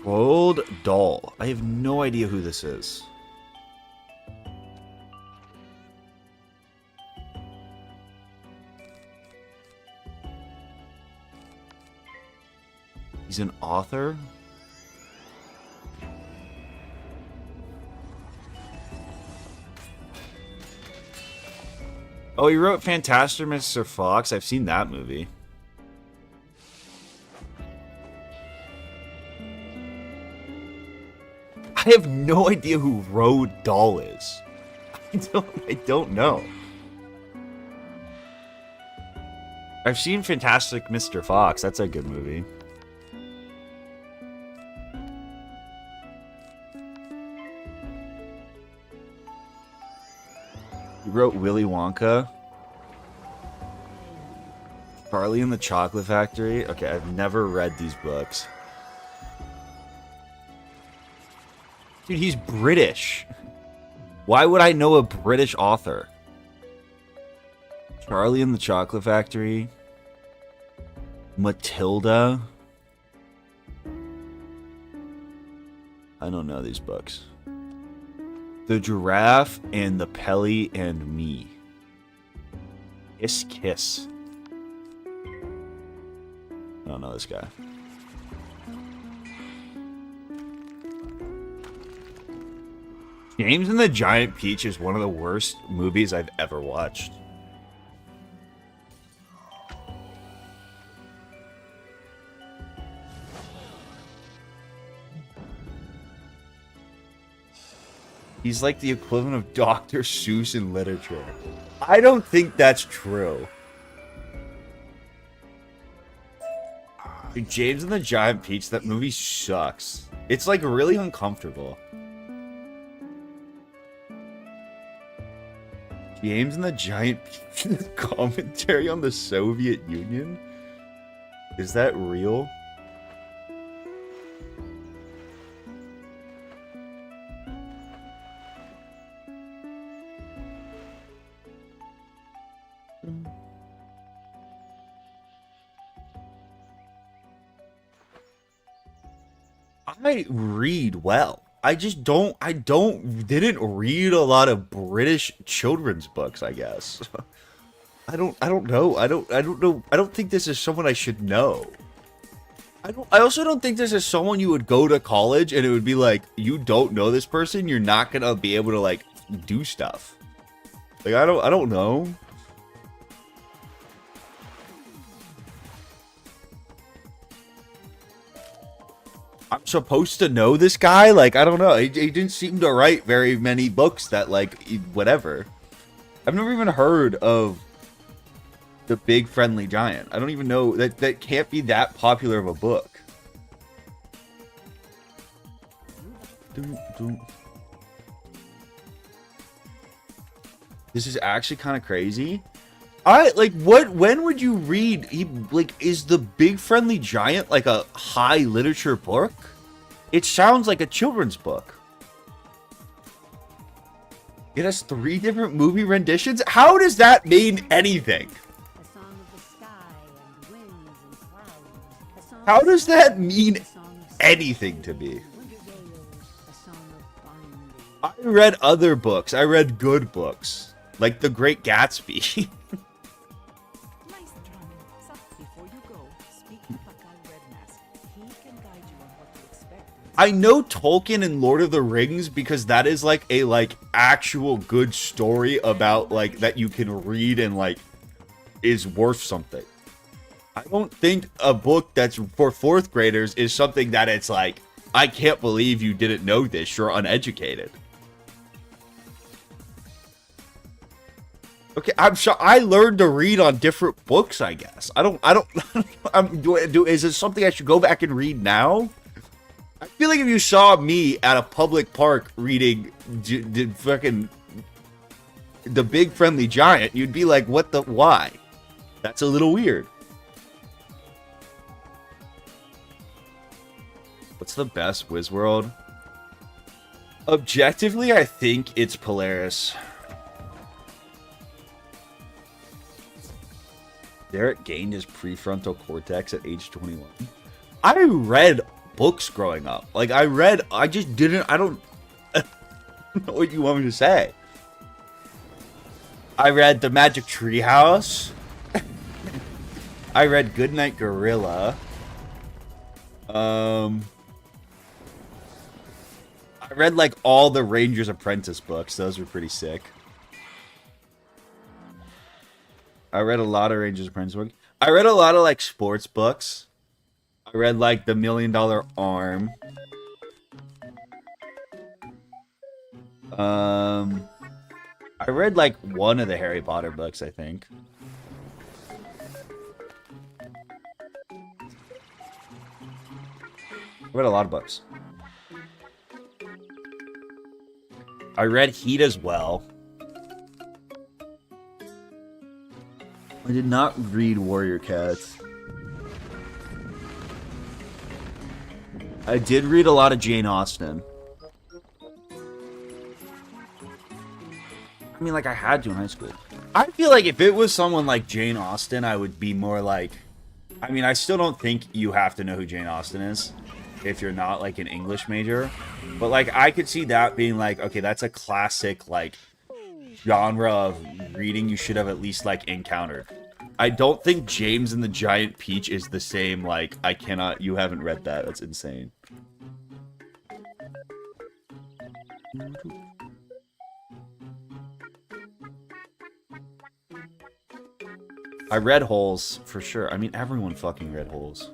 Roald Dahl. I have no idea who this is. He's an author? Oh, he wrote Fantastic Mr. Fox. I've seen that movie. I have no idea who Roald Dahl is. I don't know. I've seen Fantastic Mr. Fox. That's a good movie. He wrote Willy Wonka. Charlie and the Chocolate Factory. Okay, I've never read these books. Dude, he's British. Why would I know a British author? Charlie and the Chocolate Factory. Matilda. I don't know these books. The Giraffe and the Pelly and Me. Kiss Kiss. I don't know this guy. James and the Giant Peach is one of the worst movies I've ever watched. He's like the equivalent of Dr. Seuss in literature. I don't think that's true. Dude, James and the Giant Peach, that movie sucks. It's like really uncomfortable. James and the Giant Peach commentary on the Soviet Union? Is that real? I read well. I just didn't read a lot of British children's books, I guess. I don't know. I don't think this is someone I should know. I also don't think this is someone you would go to college and it would be like, you don't know this person, you're not gonna be able to like do stuff. Like I don't know. I'm supposed to know this guy? Like, I don't know. He didn't seem to write very many books that, like, whatever. I've never even heard of The Big Friendly Giant. I don't even know. That can't be that popular of a book. This is actually kind of crazy. When would you read, is The Big Friendly Giant like a high literature book? It sounds like a children's book. It has 3 different movie renditions? How does that mean anything? How does that mean anything to me? I read other books. I read good books. Like The Great Gatsby. I know Tolkien and Lord of the Rings because that is like a actual good story about like that you can read and like is worth something. I don't think a book that's for 4th graders is something that it's like, I can't believe you didn't know this, you're uneducated. Okay, I'm sure I learned to read on different books, I guess. Is it something I should go back and read now? I feel like if you saw me at a public park reading fucking The Big Friendly Giant, you'd be like, why? That's a little weird. What's the best Wizworld? Objectively, I think it's Polaris. Derek gained his prefrontal cortex at age 21. I read books growing up. Like, I don't know what you want me to say. I read The Magic Treehouse. I read Goodnight Gorilla. I read, like, all the Ranger's Apprentice books. Those were pretty sick. I read a lot of Ranger's Apprentice books. I read a lot of, like, sports books. I read, like, The $1 Million Arm. I read, like, one of the Harry Potter books, I think. I read a lot of books. I read Heat as well. I did not read Warrior Cats. I did read a lot of Jane Austen. I mean, like, I had to in high school. I feel like if it was someone like Jane Austen, I would be more like... I mean, I still don't think you have to know who Jane Austen is if you're not, like, an English major. But, like, I could see that being like, okay, that's a classic, like, genre of reading you should have at least, like, encountered. I don't think James and the Giant Peach is the same, like, I cannot... You haven't read that. That's insane. I read Holes, for sure. I mean, everyone fucking read Holes.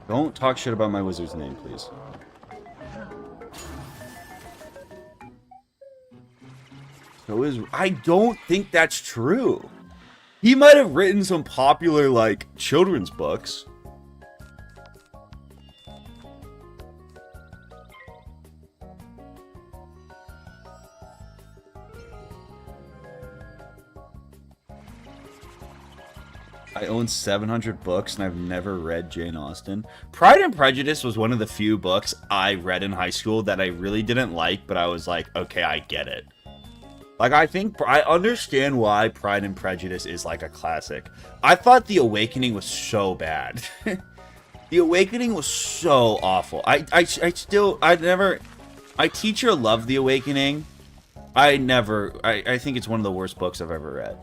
Don't talk shit about my wizard's name, please. So is... I don't think that's true. He might have written some popular, like, children's books. I own 700 books and I've never read Jane Austen. Pride and Prejudice was one of the few books I read in high school that I really didn't like, but I was like, okay, I get it. Like, I think I understand why Pride and Prejudice is like a classic. I thought The Awakening was so bad. The Awakening was so awful. My teacher loved The Awakening. I think it's one of the worst books I've ever read.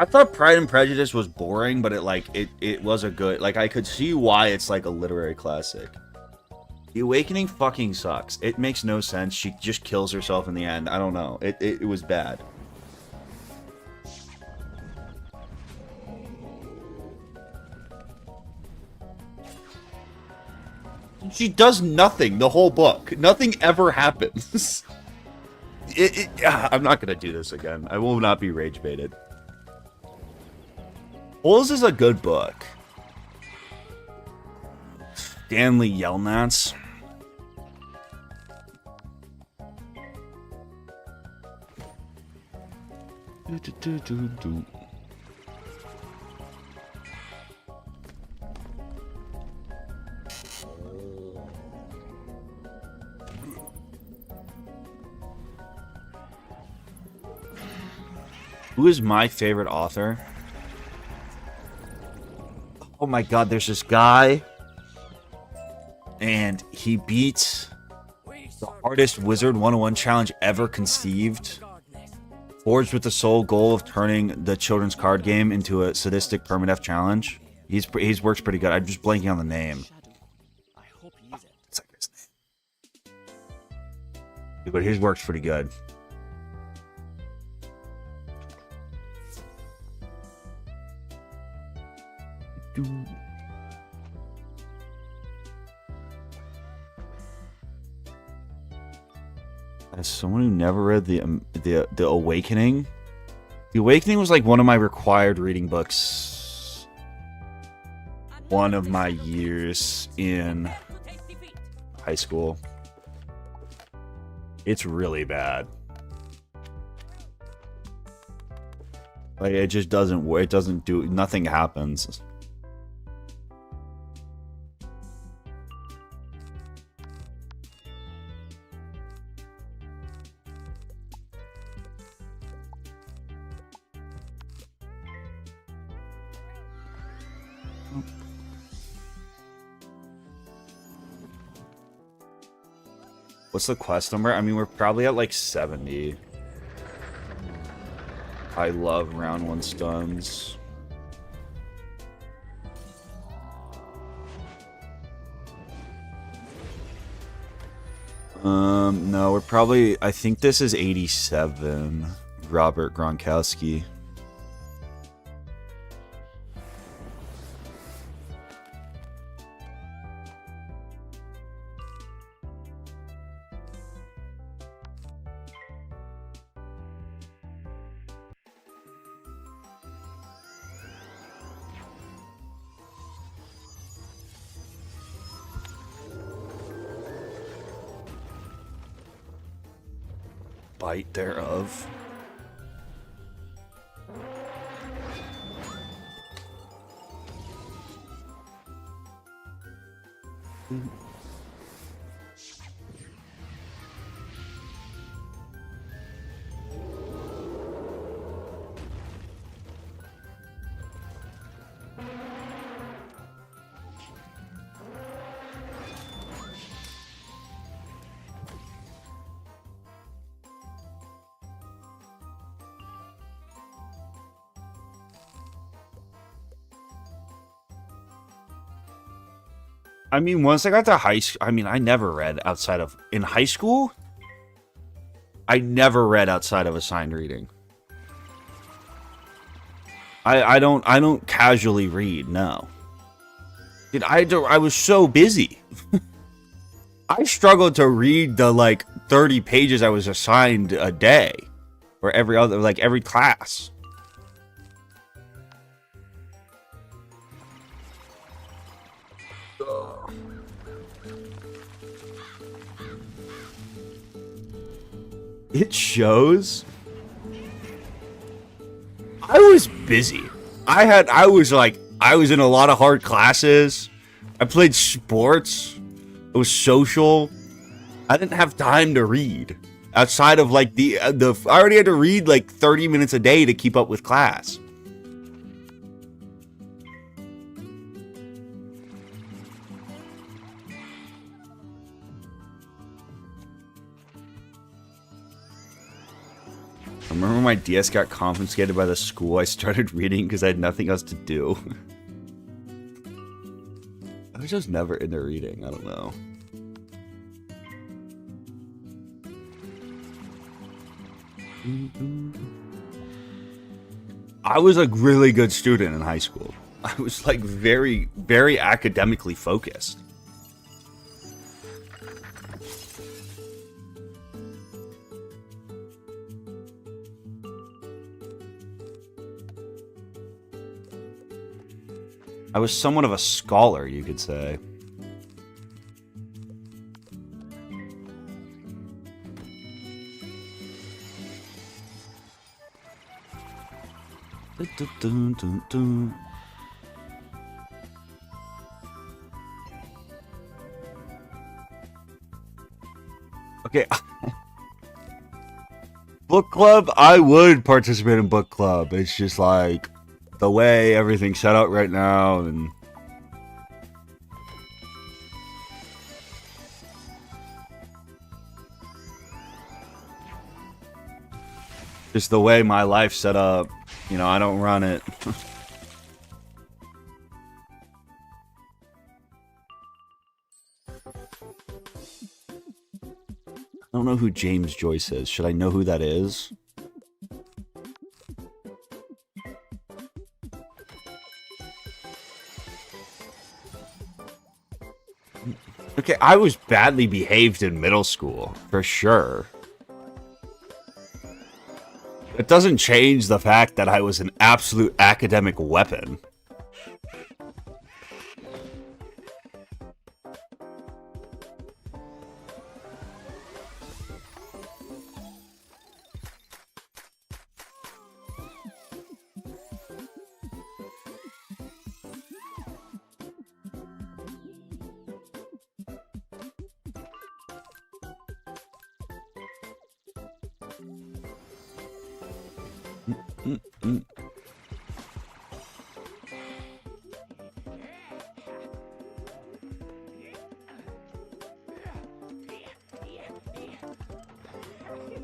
I thought Pride and Prejudice was boring, but it was a good... Like, I could see why it's, like, a literary classic. The Awakening fucking sucks. It makes no sense. She just kills herself in the end. I don't know. It was bad. She does nothing the whole book. Nothing ever happens. I'm not gonna do this again. I will not be rage baited. Holes is a good book. Stanley Yelnats. Who is my favorite author? Oh my god, there's this guy, and he beats the hardest Wizard 101 challenge ever conceived, forged with the sole goal of turning the children's card game into a sadistic permadeath challenge. He's works pretty good. I'm just blanking on the name. It's like his name. But his work's pretty good. As someone who never read the Awakening, The Awakening was like one of my required reading books. One of my years in high school. It's really bad. Like, it just doesn't work. It doesn't do... Nothing happens. What's the quest number? I mean, we're probably at like 70. I love round 1 stuns. No, we're probably... I think this is 87. Robert Gronkowski. bite thereof. I mean, once I got to high school, I mean, I never read outside of, in high school, I never read outside of assigned reading. I don't casually read, no. Dude, I was so busy. I struggled to read the, like, 30 pages I was assigned a day. Or every class. It shows. I was busy. I was in a lot of hard classes. I played sports. I was social. I didn't have time to read outside of like I already had to read like 30 minutes a day to keep up with class. I remember when my DS got confiscated by the school, I started reading because I had nothing else to do. I was just never into reading. I don't know. I was a really good student in high school. I was like very, very academically focused. I was somewhat of a scholar, you could say. Okay. Book club? I would participate in book club. It's just like the way everything's set out right now, and just the way my life's set up. You know, I don't run it. I don't know who James Joyce is. Should I know who that is? Okay, I was badly behaved in middle school, for sure. It doesn't change the fact that I was an absolute academic weapon.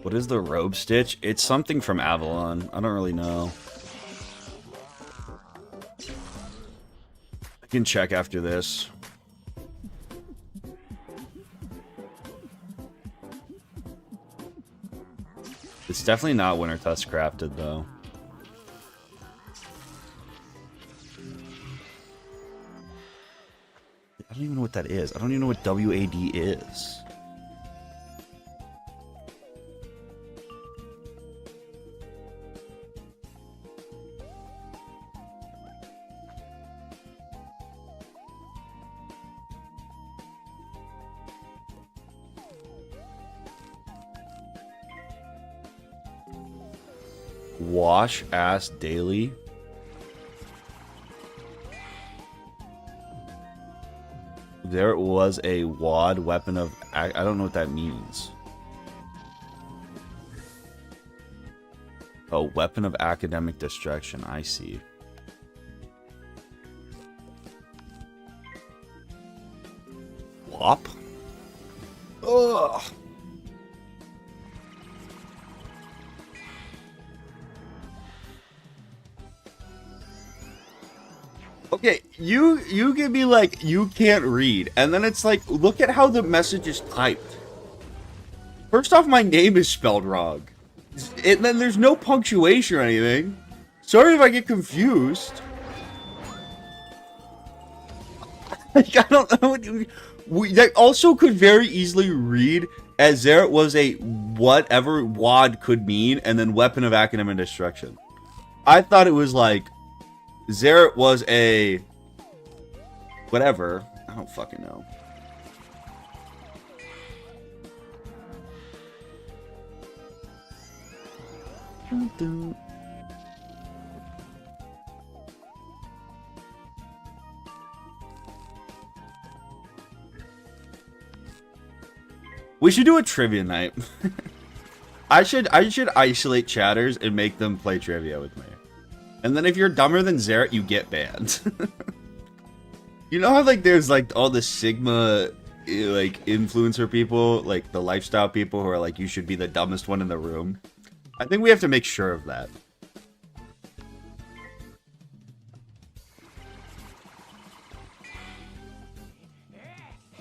What is the robe stitch? It's something from Avalon. I don't really know. I can check after this. It's definitely not Winter Tusk crafted, though. I don't even know what that is. I don't even know what WAD is. Wash ass daily. There was a WAD weapon of... I don't know what that means. Oh, weapon of academic distraction. I see. Wop? Ugh. Okay, you can be like, you can't read, and then it's like, look at how the message is typed. First off, my name is spelled wrong. And then there's no punctuation or anything. Sorry if I get confused. Like, I don't know. That also could very easily read as there was a whatever WAD could mean, and then weapon of academic destruction. I thought it was like, there was a whatever. I don't fucking know. We should do a trivia night. I should isolate chatters and make them play trivia with me. And then if you're dumber than Zeret, you get banned. You know how like there's like all the Sigma like influencer people, like the lifestyle people who are like, you should be the dumbest one in the room? I think we have to make sure of that.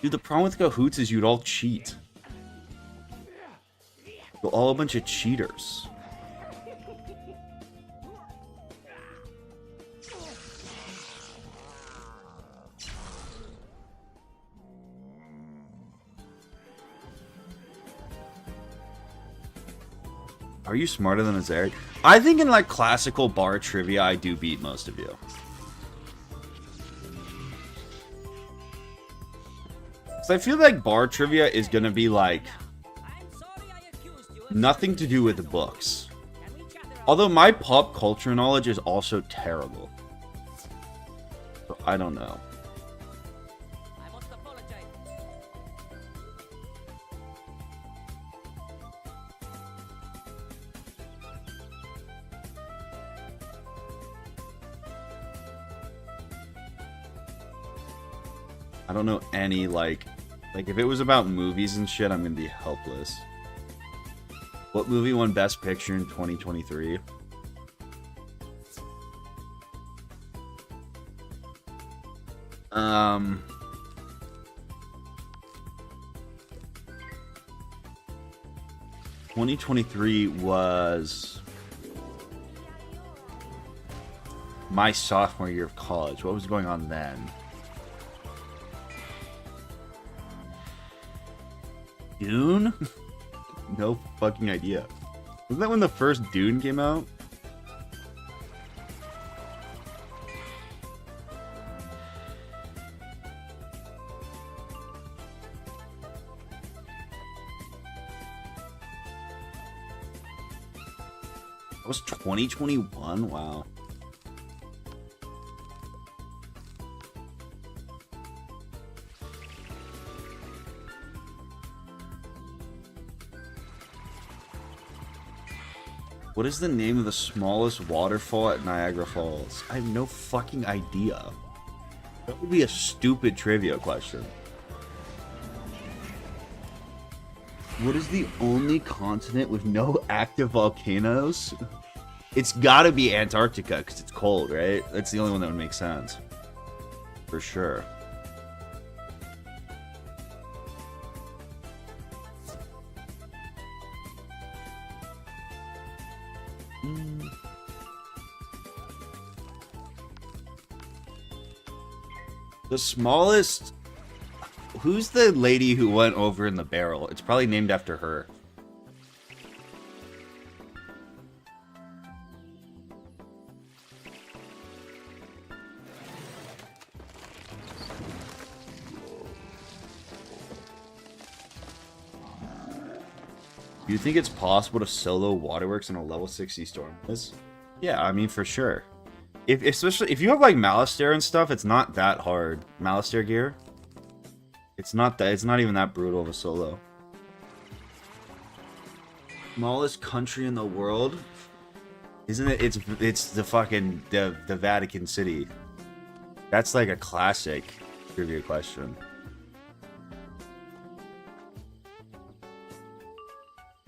Dude, the problem with Cahoots is you'd all cheat. You're all a bunch of cheaters. Are you smarter than a Zeret? I think in like classical bar trivia, I do beat most of you. So I feel like bar trivia is gonna be like nothing to do with the books. Although my pop culture knowledge is also terrible. So I don't know. I don't know any, like if it was about movies and shit, I'm gonna be helpless. What movie won Best Picture in 2023? Um... 2023 was my sophomore year of college. What was going on then? Dune? No fucking idea. Wasn't that when the first Dune came out? That was 2021? Wow. What is the name of the smallest waterfall at Niagara Falls? I have no fucking idea. That would be a stupid trivia question. What is the only continent with no active volcanoes? It's gotta be Antarctica, because it's cold, right? That's the only one that would make sense. For sure. The smallest... Who's the lady who went over in the barrel? It's probably named after her. Do you think it's possible to solo waterworks in a level 60 storm? Yeah, I mean, for sure. Especially if you have like Malistaire and stuff, it's not that hard. Malistaire gear. It's not even that brutal of a solo. Smallest country in the world? Isn't it? It's the fucking the Vatican City. That's like a classic trivia question.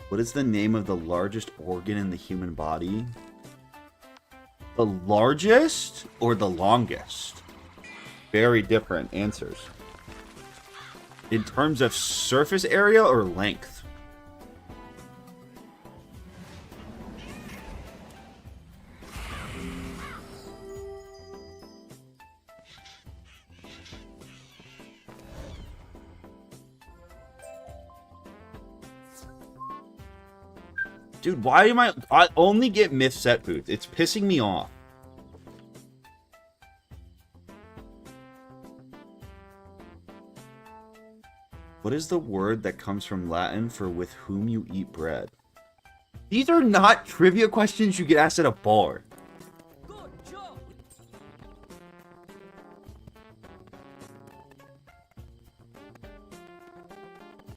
What is the name of the largest organ in the human body? The largest or the longest? Very different answers. In terms of surface area or length? Dude, why am I only get myth set booth? It's pissing me off. What is the word that comes from Latin for with whom you eat bread? These are not trivia questions you get asked at a bar.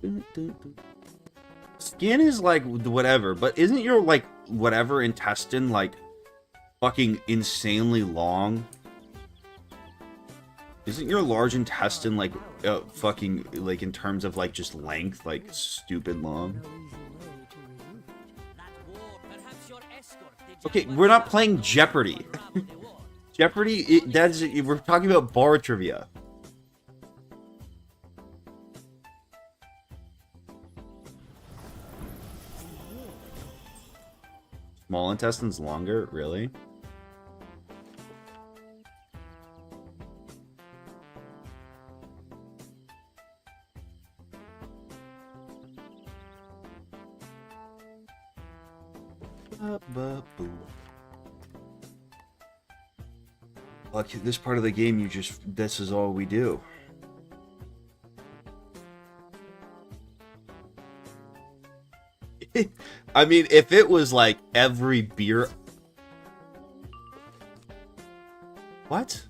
Good job. Skin is like whatever, but isn't your like whatever intestine like fucking insanely long? Isn't your large intestine like fucking like in terms of like just length like stupid long? Okay, we're not playing Jeopardy. Jeopardy, we're talking about bar trivia. Small intestine's longer? Really? Like this part of the game, this is all we do. I mean, if it was like every beer... What?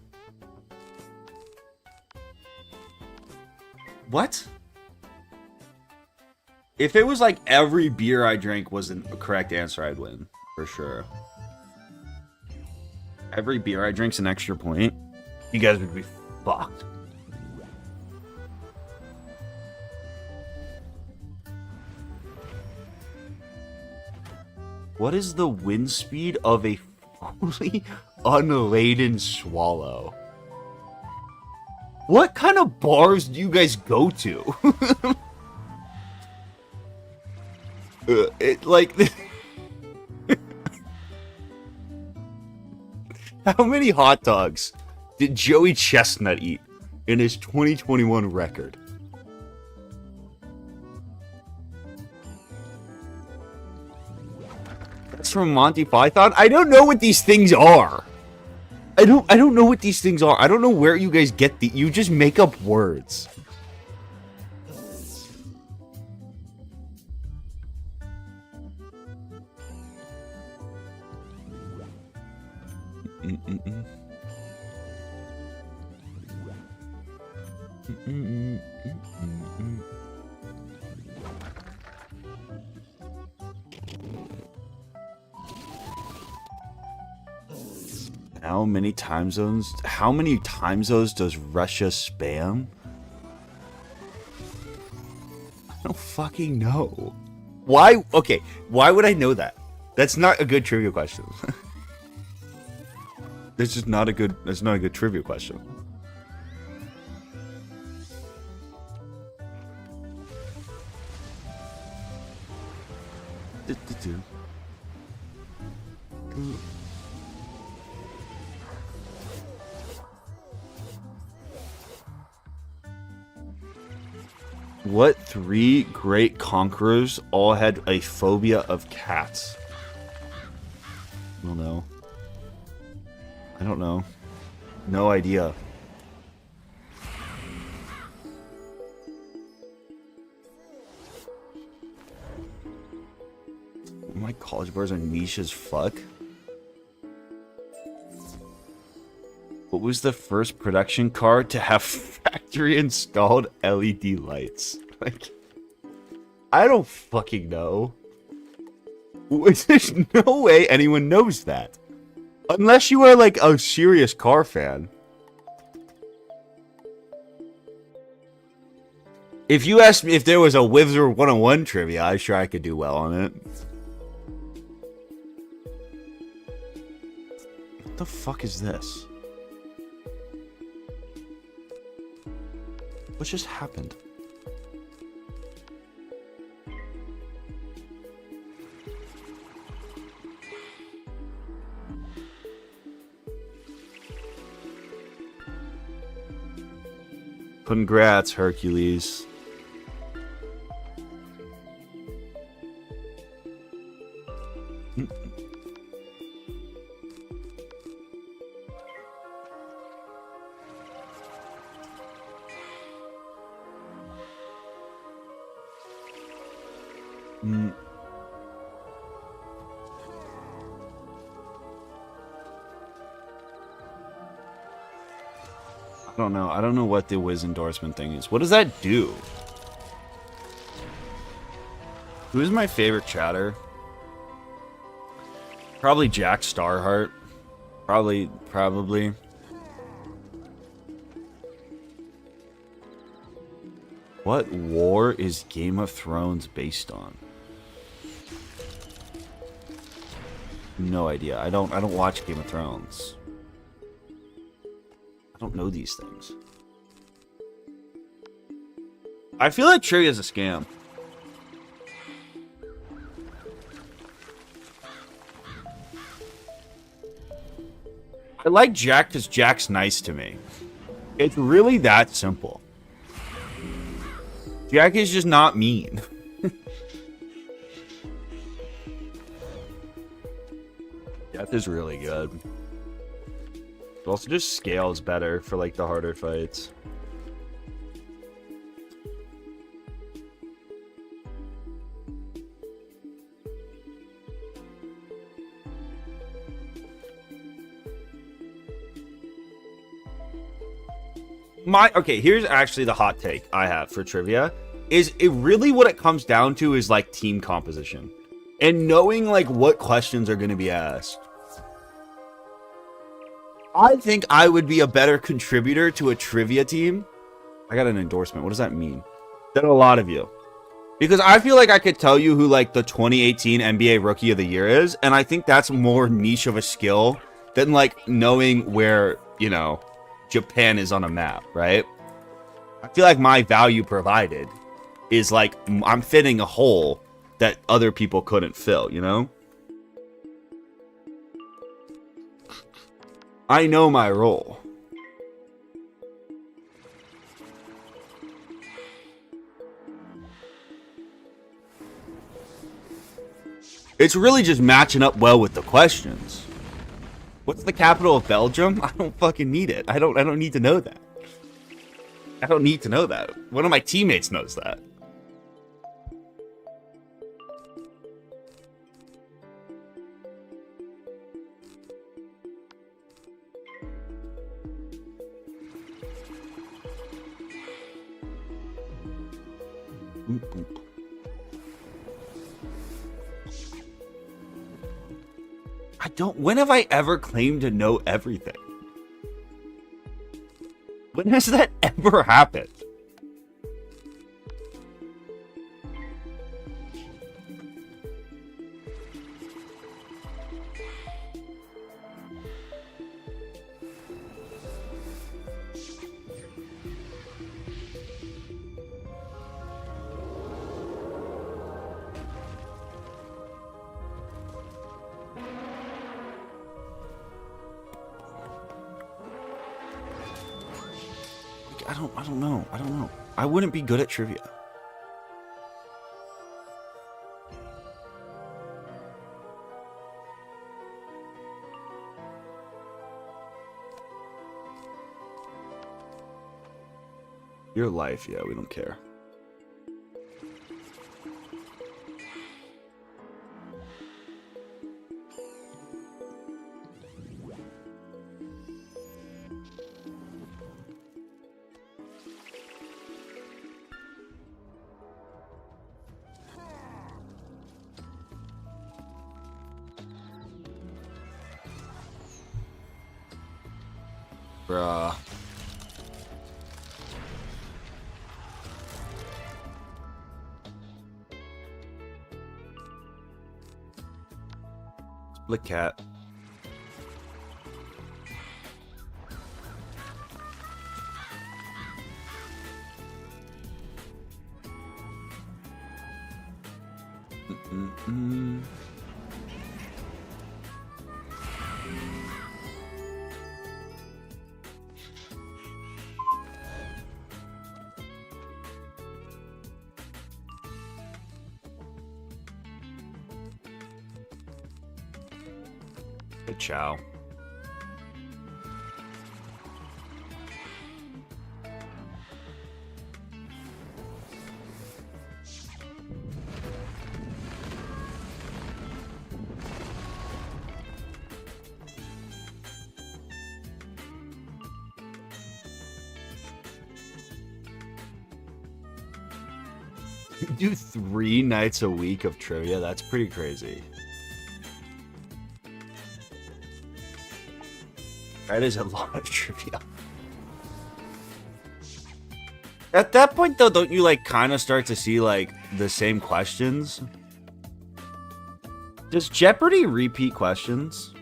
What? If it was like every beer I drank wasn't a correct answer, I'd win. For sure. Every beer I drink's an extra point. You guys would be fucked. What is the wind speed of a fully unladen swallow? What kind of bars do you guys go to? How many hot dogs did Joey Chestnut eat in his 2021 record? That's from Monty Python? I don't know what these things are. I don't know what these things are. I don't know where you guys get you just make up words. How many time zones? How many time zones does Russia spam? I don't fucking know. Why? Okay, why would I know that? That's not a good trivia question. That's just not a good. That's not a good trivia question. What three great conquerors all had a phobia of cats? I don't know. I don't know. No idea. college bars are niche as fuck. What was the first production car to have factory installed LED lights? Like, I don't fucking know. There's no way anyone knows that. Unless you are like a serious car fan. If you asked me if there was a Wizard 101 trivia, I'm sure I could do well on it. What the fuck is this? What just happened? Congrats, Hercules. I don't know. I don't know what the Wiz endorsement thing is. What does that do? Who's my favorite chatter? Probably Jack Starheart. Probably. What war is Game of Thrones based on? No idea. I don't watch Game of Thrones. I don't know these things. I feel like trivia is a scam. I like Jack because Jack's nice to me. It's really that simple. Jack is just not mean. Death is really good. It also just scales better for like the harder fights. Okay, here's actually the hot take I have for trivia. Is it really what it comes down to is like team composition and knowing like what questions are going to be asked. I think I would be a better contributor to a trivia team. I got an endorsement. What does that mean? Than a lot of you. Because I feel like I could tell you who like the 2018 NBA Rookie of the Year is, and I think that's more niche of a skill than like knowing where, you know, Japan is on a map, right? I feel like my value provided is like I'm fitting a hole that other people couldn't fill, you know? I know my role. It's really just matching up well with the questions. What's the capital of Belgium? I don't fucking need it. I don't need to know that. I don't need to know that. One of my teammates knows that. Boop, boop. When have I ever claimed to know everything? When has that ever happened? I don't know. I wouldn't be good at trivia. Your life, yeah, we don't care. Bruh. Split cat. Good chow. Do 3 nights a week of trivia? That's pretty crazy. That is a lot of trivia. At that point, though, don't you, like, kind of start to see, like, the same questions? Does Jeopardy repeat questions?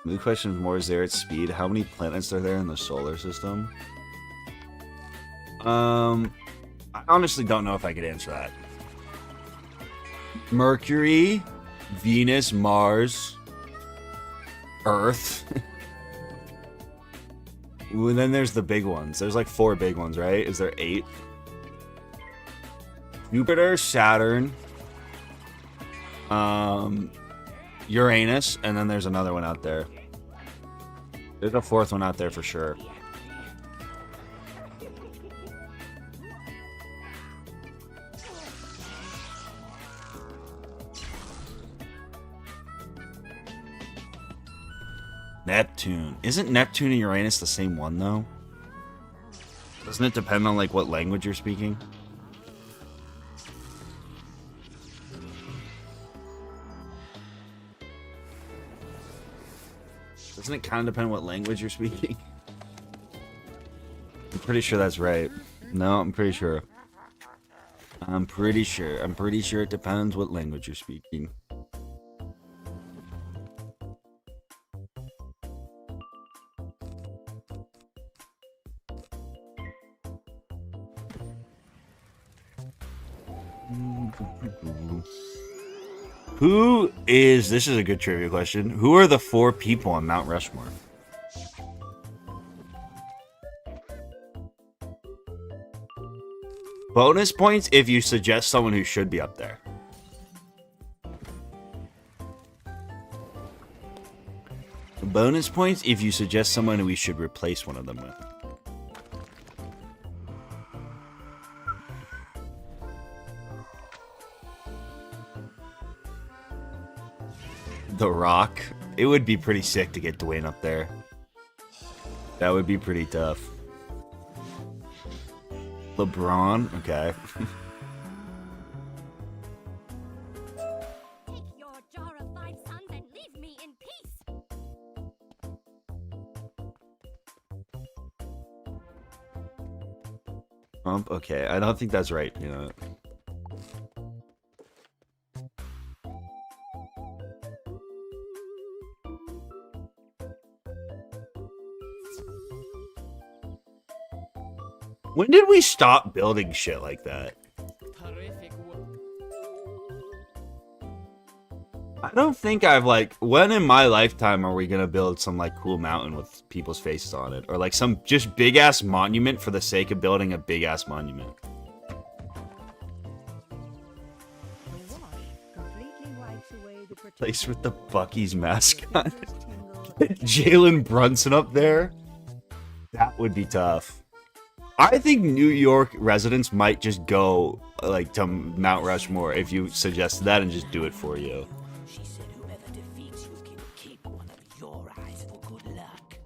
The question is more, is there at speed? How many planets are there in the solar system? I honestly don't know if I could answer that. Mercury, Venus, Mars, Earth. And then there's the big ones. There's like 4 big ones, right? Is there 8? Jupiter, Saturn, Uranus, and then there's another one out there. There's a 4th one out there for sure. Neptune. Isn't Neptune and Uranus the same one, though? Doesn't it depend on, like, what language you're speaking? Doesn't it kind of depend on what language you're speaking? I'm pretty sure that's right. No, I'm pretty sure. I'm pretty sure it depends what language you're speaking. Who is... This is a good trivia question. Who are the 4 people on Mount Rushmore? Bonus points if you suggest someone who should be up there. Bonus points if you suggest someone who we should replace one of them with. The Rock. It would be pretty sick to get Dwayne up there. That would be pretty tough. LeBron? Okay. Take your jar of 5 suns and leave me in peace. Trump? Okay, I don't think that's right, you know. When did we stop building shit like that? I don't think I've, like, when in my lifetime are we gonna build some, like, cool mountain with people's faces on it? Or, like, some just big-ass monument for the sake of building a big-ass monument? Place with the Buc-ee's mascot. Jalen Brunson up there? That would be tough. I think New York residents might just go, like, to Mount Rushmore if you suggest that and just do it for you. She said whoever defeats you can keep one of your eyes for good luck.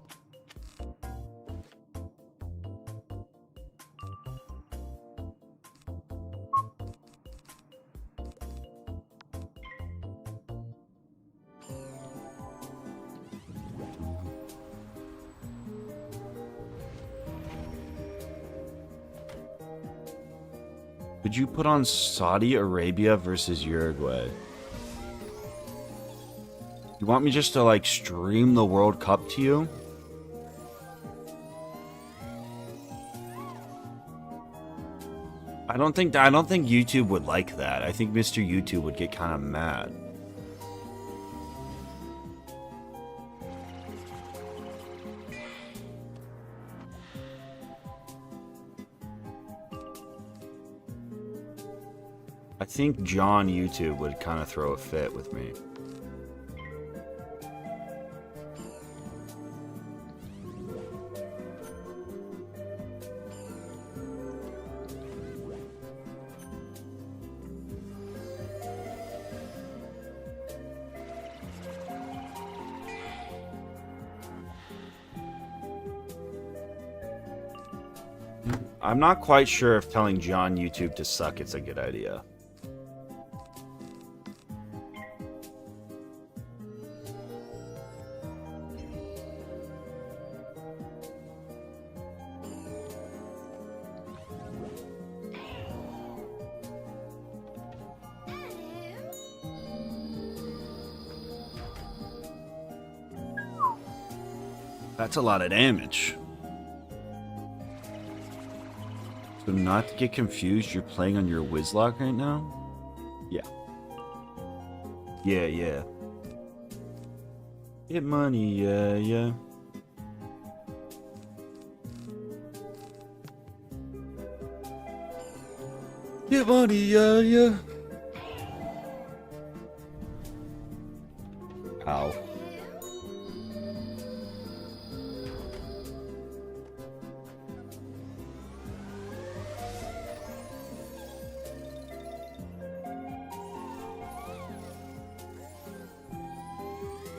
Could you put on Saudi Arabia versus Uruguay? You want me just to like stream the World Cup to you? I don't think YouTube would like that. I think Mr. YouTube would get kind of mad. I think John YouTube would kind of throw a fit with me. I'm not quite sure if telling John YouTube to suck it's a good idea. That's a lot of damage. So not to get confused, you're playing on your Wizlocke right now? Yeah. Yeah. Get money, yeah. Get money, yeah. Ow.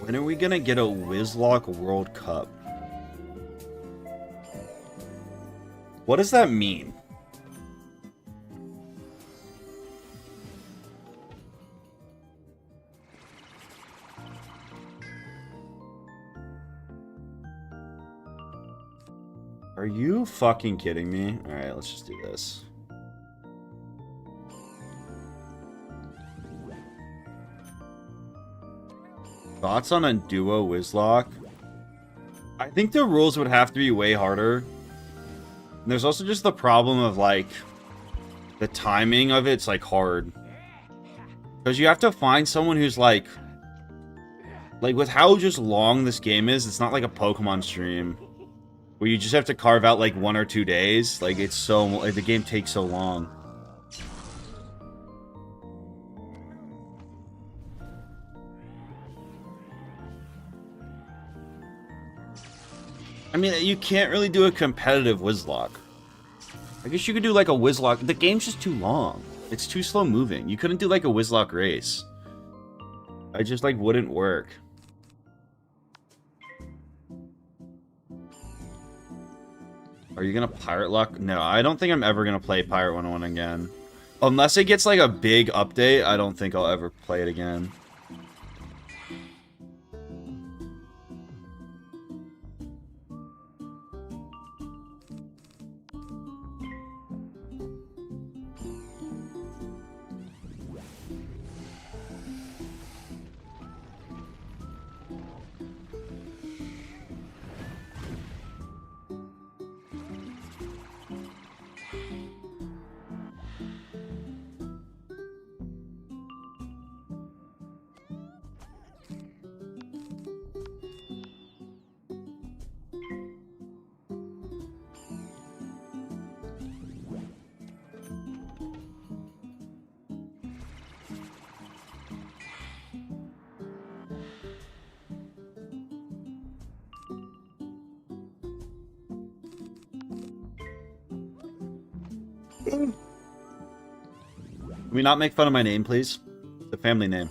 When are we gonna get a Wizlocke World Cup? What does that mean? Are you fucking kidding me? Alright, let's just do this. Thoughts on a duo Wizlocke? I think the rules would have to be way harder. And there's also just the problem of, like, the timing of it's, like, hard. Because you have to find someone who's, like, with how just long this game is, it's not like a Pokemon stream. Where you just have to carve out, like, 1 or 2 days. Like, it's so, like, the game takes so long. I mean, you can't really do a competitive Wizlocke. I guess you could do like a Wizlocke. The game's just too long. It's too slow moving. You couldn't do like a Wizlocke race. I just like wouldn't work. Are you gonna Pirate Lock? No, I don't think I'm ever gonna play Pirate 101 again. Unless it gets like a big update, I don't think I'll ever play it again. Can we not make fun of my name, please? The family name.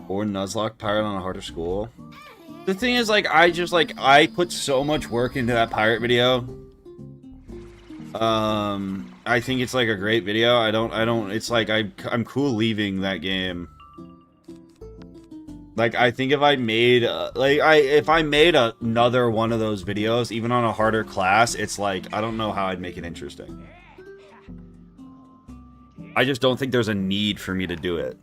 Or Nuzlocke pirate on a harder school. The thing is, like, I put so much work into that pirate video. I think it's like a great video. I don't, it's like, I'm cool leaving that game. Like, I think if I made, if I made another one of those videos, even on a harder class, it's like, I don't know how I'd make it interesting. I just don't think there's a need for me to do it.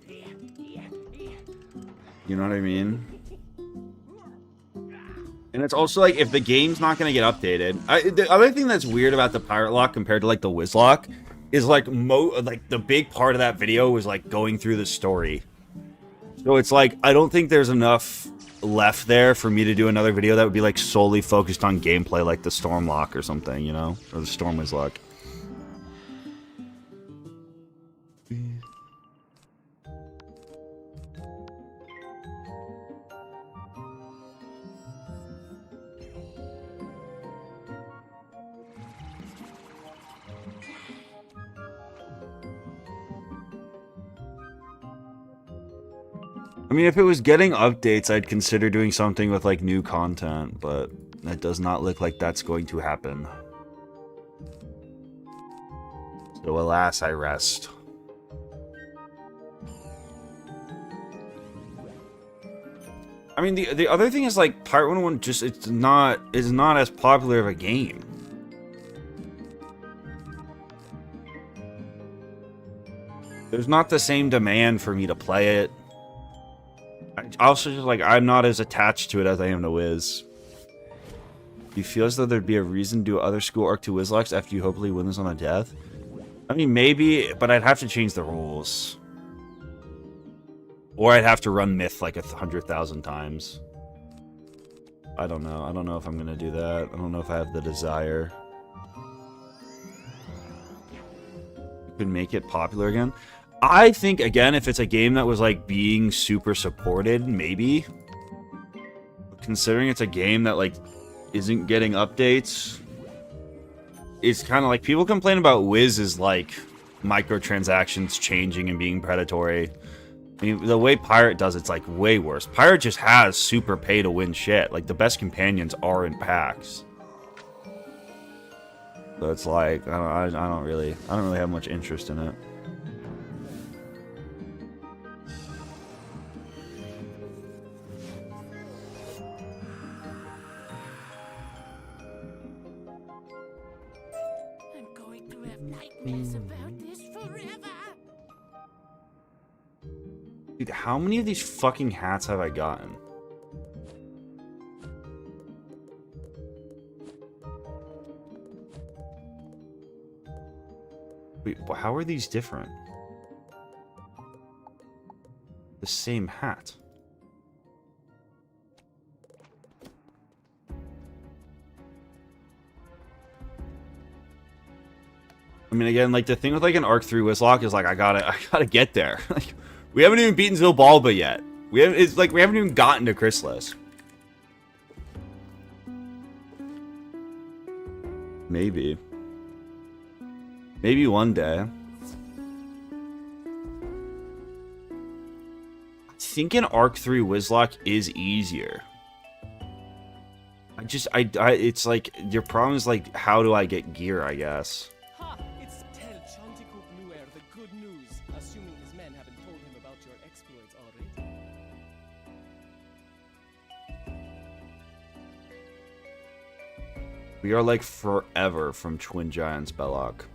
You know what I mean? And it's also like, if the game's not going to get updated... the other thing that's weird about the Pirate Lock compared to, like, the Wizlocke is, like, the big part of that video was, like, going through the story. So it's like, I don't think there's enough left there for me to do another video that would be, like, solely focused on gameplay, like the Storm Lock or something, you know? Or the Storm Wizlocke. I mean, if it was getting updates, I'd consider doing something with, like, new content, but it does not look like that's going to happen. So, alas, I rest. I mean, the other thing is, like, Pirate 101 just, is not as popular of a game. There's not the same demand for me to play it. Also, just like, I'm not as attached to it as I am to Wiz. Do you feel as though there'd be a reason to do other school Arc 2 Wizlocks after you hopefully win this on a death? I mean, maybe, but I'd have to change the rules. Or I'd have to run Myth like 100,000 times. I don't know. I don't know if I'm gonna do that. I don't know if I have the desire. You could make it popular again. I think, again, if it's a game that was, like, being super supported, maybe. Considering it's a game that, like, isn't getting updates, it's kind of like, people complain about Wiz is, like, microtransactions changing and being predatory. I mean, the way Pirate does it's, like, way worse. Pirate just has super pay-to-win shit. Like, the best companions are in packs. So it's like, I don't really have much interest in it. Nightmares about this forever. Dude, how many of these fucking hats have I gotten? Wait, how are these different? The same hat. I mean, again, like, the thing with, like, an Arc 3 Wizlocke is, like, I gotta get there. Like, we haven't even beaten Zilbalba yet. It's like, we haven't even gotten to Khrysalis. Maybe. Maybe one day. I think an Arc 3 Wizlocke is easier. It's like, your problem is, like, how do I get gear, I guess. We are like forever from Twin Giants Belloc.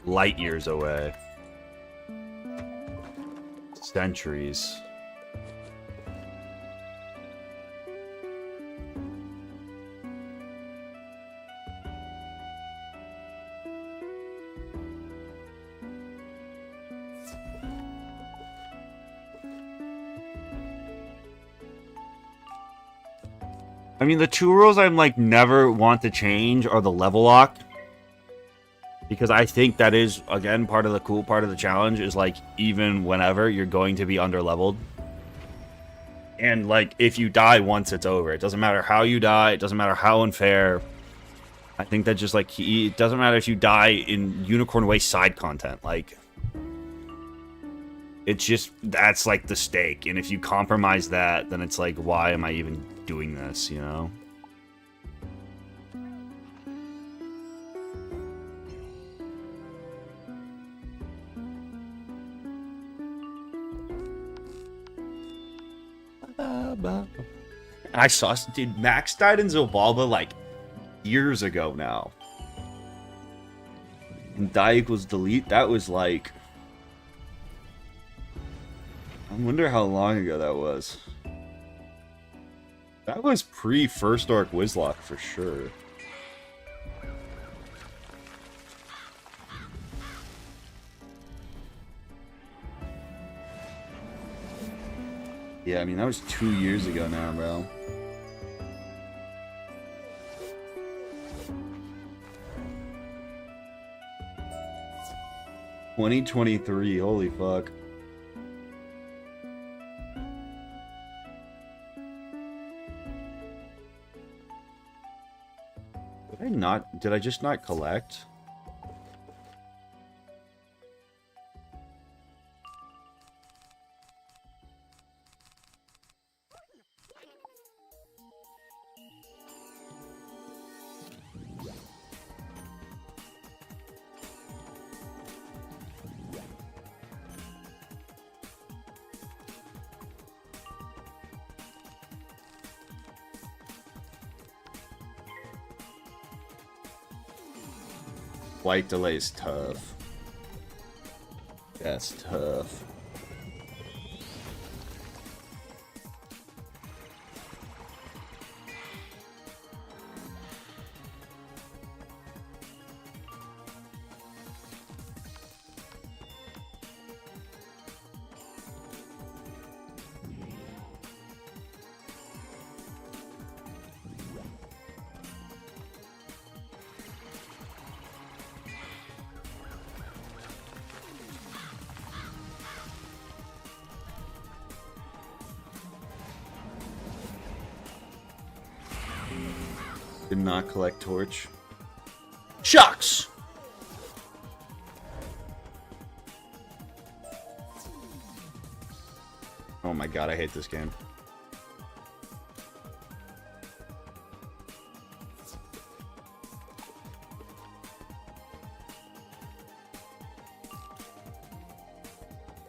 Light years away. Centuries. I mean, the two rules I'm, like, never want to change are the level lock. Because I think that is, again, part of the cool part of the challenge is, like, even whenever you're going to be under-leveled. And, like, if you die once, it's over. It doesn't matter how you die. It doesn't matter how unfair. I think that just, like, it doesn't matter if you die in Unicorn Way side content. Like, it's just, that's, like, the stake. And if you compromise that, then it's like, why am I even doing this, you know? I saw, dude, Max died in Zobalba like years ago now. And die equals delete, that was like... I wonder how long ago that was. That was pre-first arc Wizlocke for sure. Yeah, I mean, that was 2 years ago now, bro. $2023, holy fuck. Did I just not collect? Flight delay is tough. That's tough. Did not collect torch. Shucks! Oh my god, I hate this game.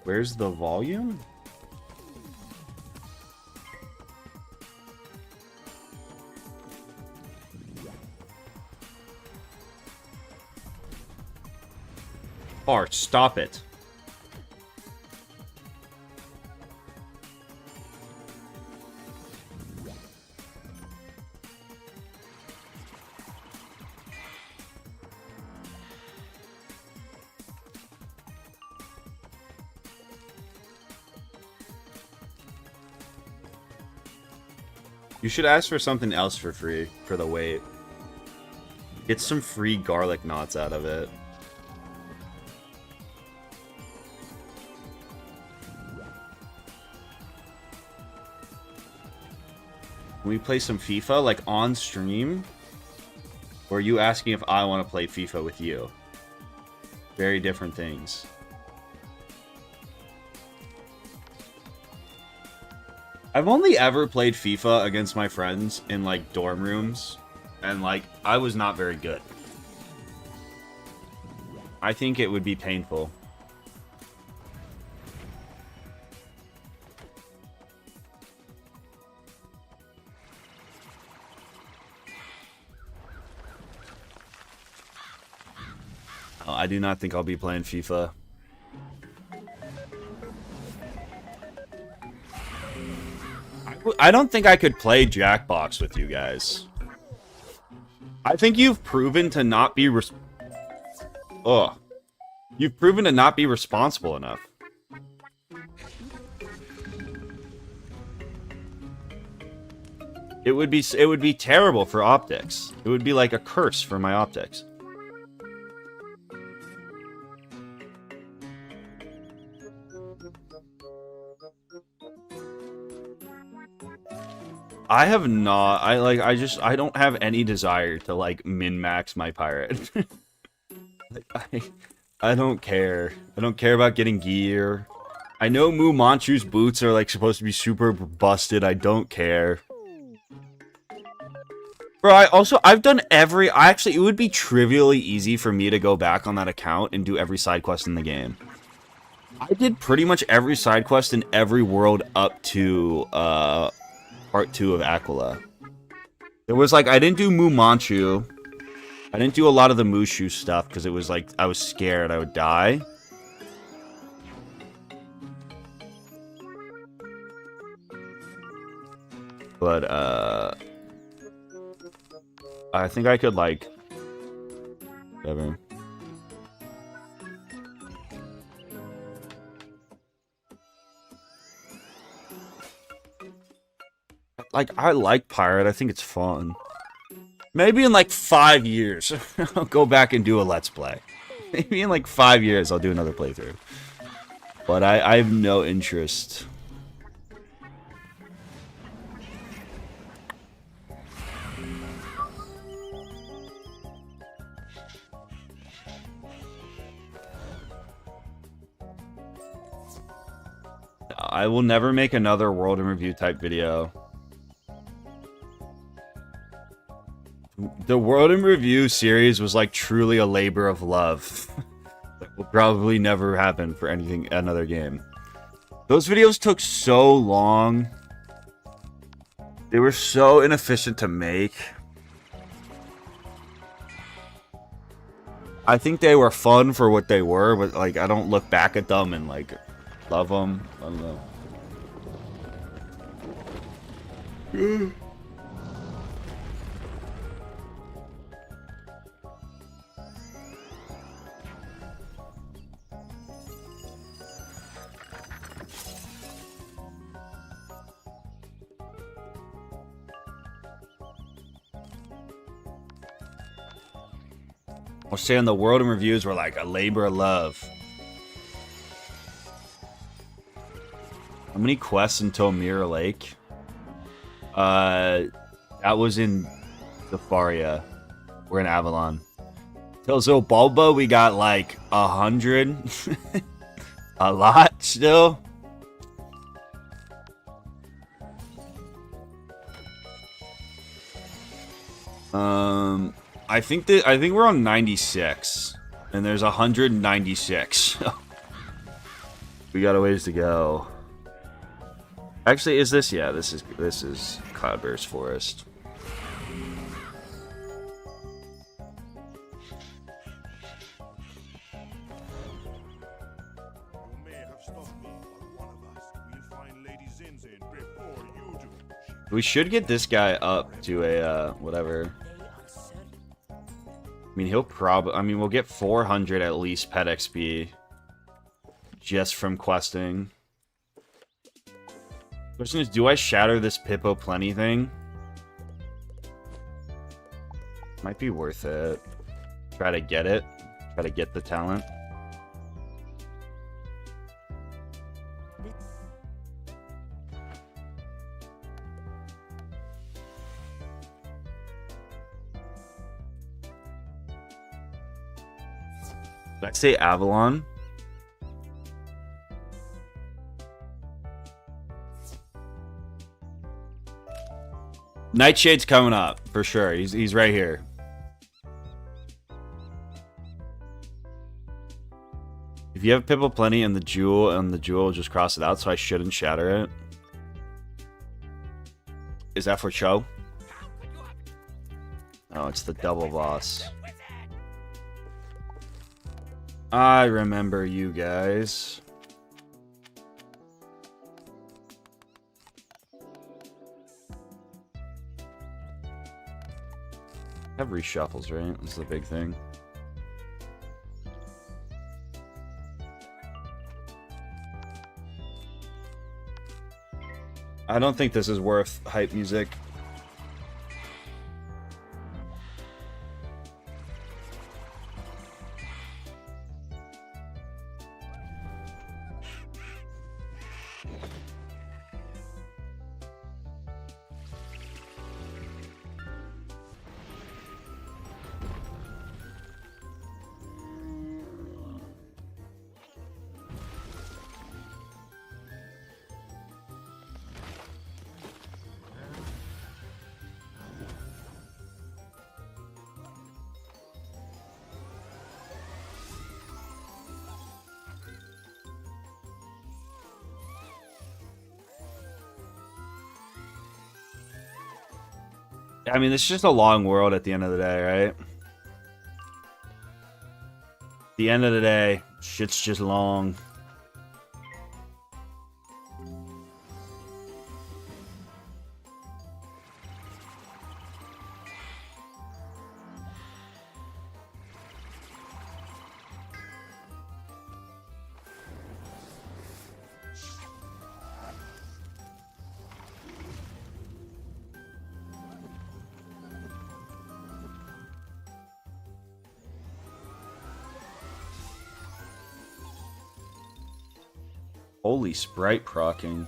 Where's the volume? Art, stop it. You should ask for something else for free for the wait. Get some free garlic knots out of it. Can we play some FIFA, like, on stream? Or are you asking if I want to play FIFA with you? Very different things. I've only ever played FIFA against my friends in, like, dorm rooms. And, like, I was not very good. I think it would be painful. I do not think I'll be playing FIFA. I don't think I could play Jackbox with you guys. I think you've proven to not be You've proven to not be responsible enough. It would be terrible for optics. It would be like a curse for my optics. I have not. I don't have any desire to like min-max my pirate. I don't care. I don't care about getting gear. I know Mu Manchu's boots are like supposed to be super busted. I don't care. Bro, I've done actually, it would be trivially easy for me to go back on that account and do every side quest in the game. I did pretty much every side quest in every world up to part 2 of Aquila. It was like, I didn't do Mu Manchu. I didn't do a lot of the Mushu stuff because it was like, I was scared I would die. But, I think I could, like, whatever. Like, I like Pirate. I think it's fun. Maybe in, like, 5 years, I'll go back and do a Let's Play. Maybe in, like, 5 years, I'll do another playthrough. But I have no interest. I will never make another World in Review type video. The World in Review series was like truly a labor of love. That will probably never happen for another game. Those videos took so long. They were so inefficient to make. I think they were fun for what they were, but like I don't look back at them and like love them. I don't know. I was saying the World in Reviews were like a labor of love. How many quests until Mirror Lake? That was in Zafaria. We're in Avalon. Till Zobulba, we got like 100. A lot still. I think we're on 96, and there's 196. We got a ways to go. Actually, is this? Yeah, this is Cloudburst Forest. We should get this guy up to a whatever. I mean, he'll probably. I mean, we'll get 400 at least pet XP just from questing. Question is, do I shatter this Pippo Plenty thing? Might be worth it. Try to get it. Try to get the talent. Did I say Avalon? Nightshade's coming up, for sure. He's right here. If you have Pippo Plenty and the jewel just cross it out, so I shouldn't shatter it. Is that for show? Oh, it's the double boss. I remember you guys. Have reshuffles, right? That's the big thing. I don't think this is worth hype music. I mean, it's just a long world at the end of the day, right? The end of the day, shit's just long. Holy sprite procking.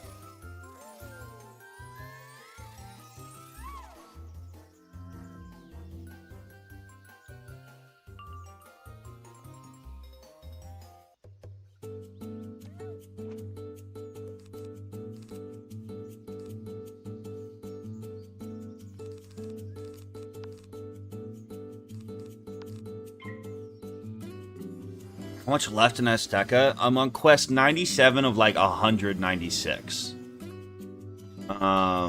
How much left in Azteca? I'm on quest 97 of like 196. I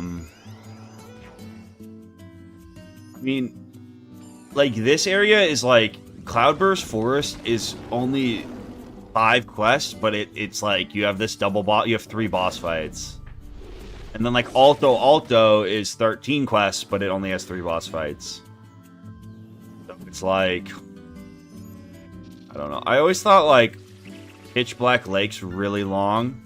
mean, like this area is like Cloudburst Forest is only 5 quests, but it's like you have this double boss, you have 3 boss fights. And then like Alto is 13 quests, but it only has 3 boss fights. So it's like, I don't know. I always thought, like, Pitch Black Lake's really long.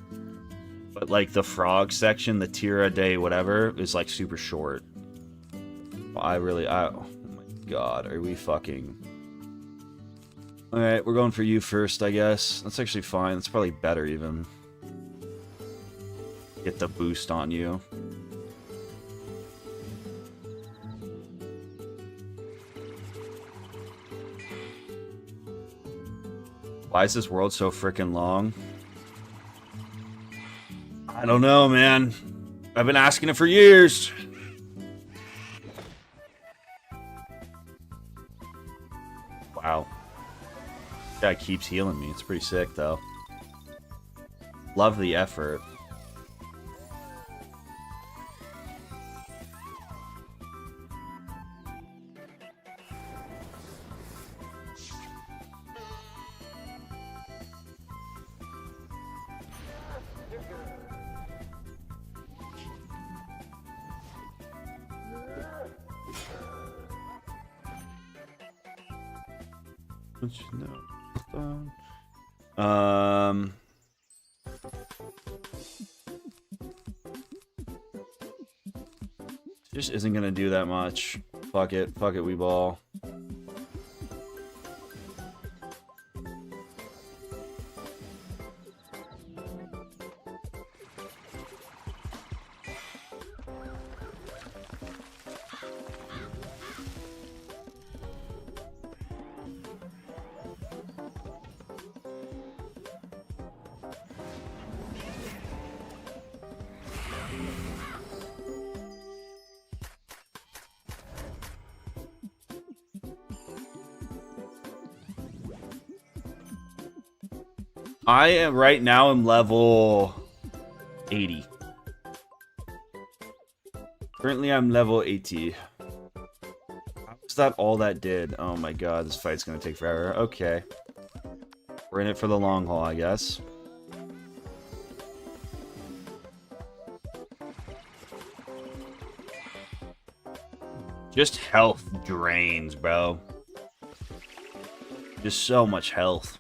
But, like, the frog section, the Tira Day whatever, is, like, super short. Oh my god, are we fucking... Alright, we're going for you first, I guess. That's actually fine. That's probably better, even. Get the boost on you. Why is this world so freaking long? I don't know, man. I've been asking it for years. Wow. Guy keeps healing me. It's pretty sick, though. Love the effort. Just isn't gonna do that much. Fuck it, we ball. I am right now I'm level 80. Currently I'm level 80. How was that all that did? Oh my god, this fight's gonna take forever. Okay. We're in it for the long haul, I guess. Just health drains, bro. Just so much health.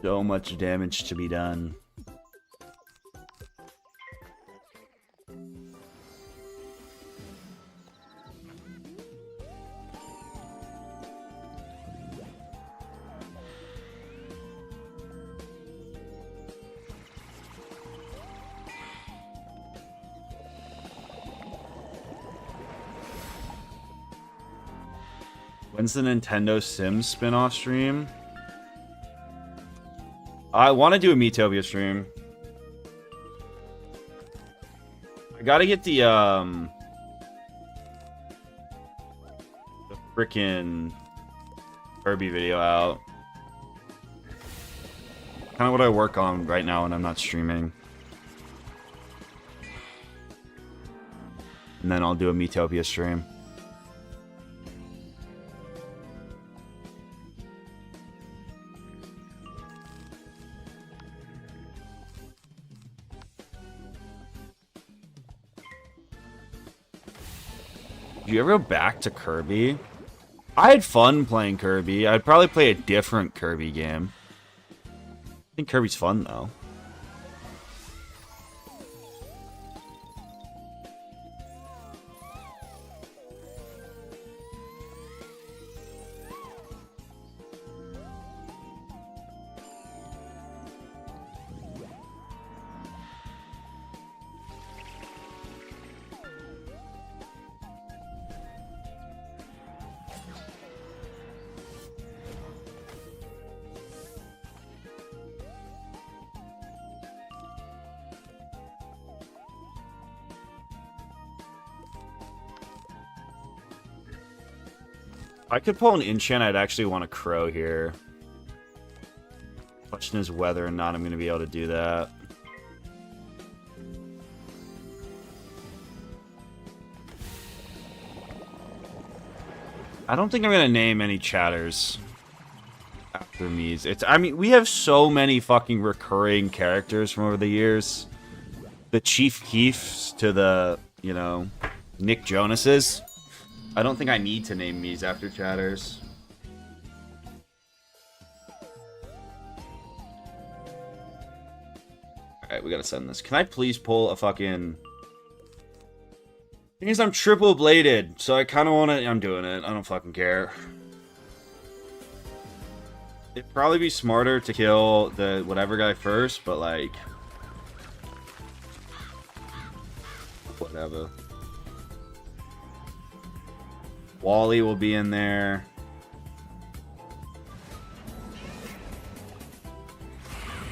So much damage to be done. When's the Nintendo Sims spin-off stream? I want to do a Miitopia stream. I gotta get the frickin' Kirby video out. Kind of what I work on right now when I'm not streaming. And then I'll do a Metopia stream. Do you ever go back to Kirby? I had fun playing Kirby. I'd probably play a different Kirby game. I think Kirby's fun, though. If I could pull an enchant, I'd actually want a crow here. Question is whether or not I'm going to be able to do that. I don't think I'm going to name any chatters after Mies. I mean, we have so many fucking recurring characters from over the years. The Chief Keefs to the, you know, Nick Jonases. I don't think I need to name Mies after chatters. Alright, we gotta send this. Can I please pull a fucking... Thing is, I'm triple bladed, so I kinda wanna... I'm doing it. I don't fucking care. It'd probably be smarter to kill the whatever guy first, but like... Whatever. Wally will be in there.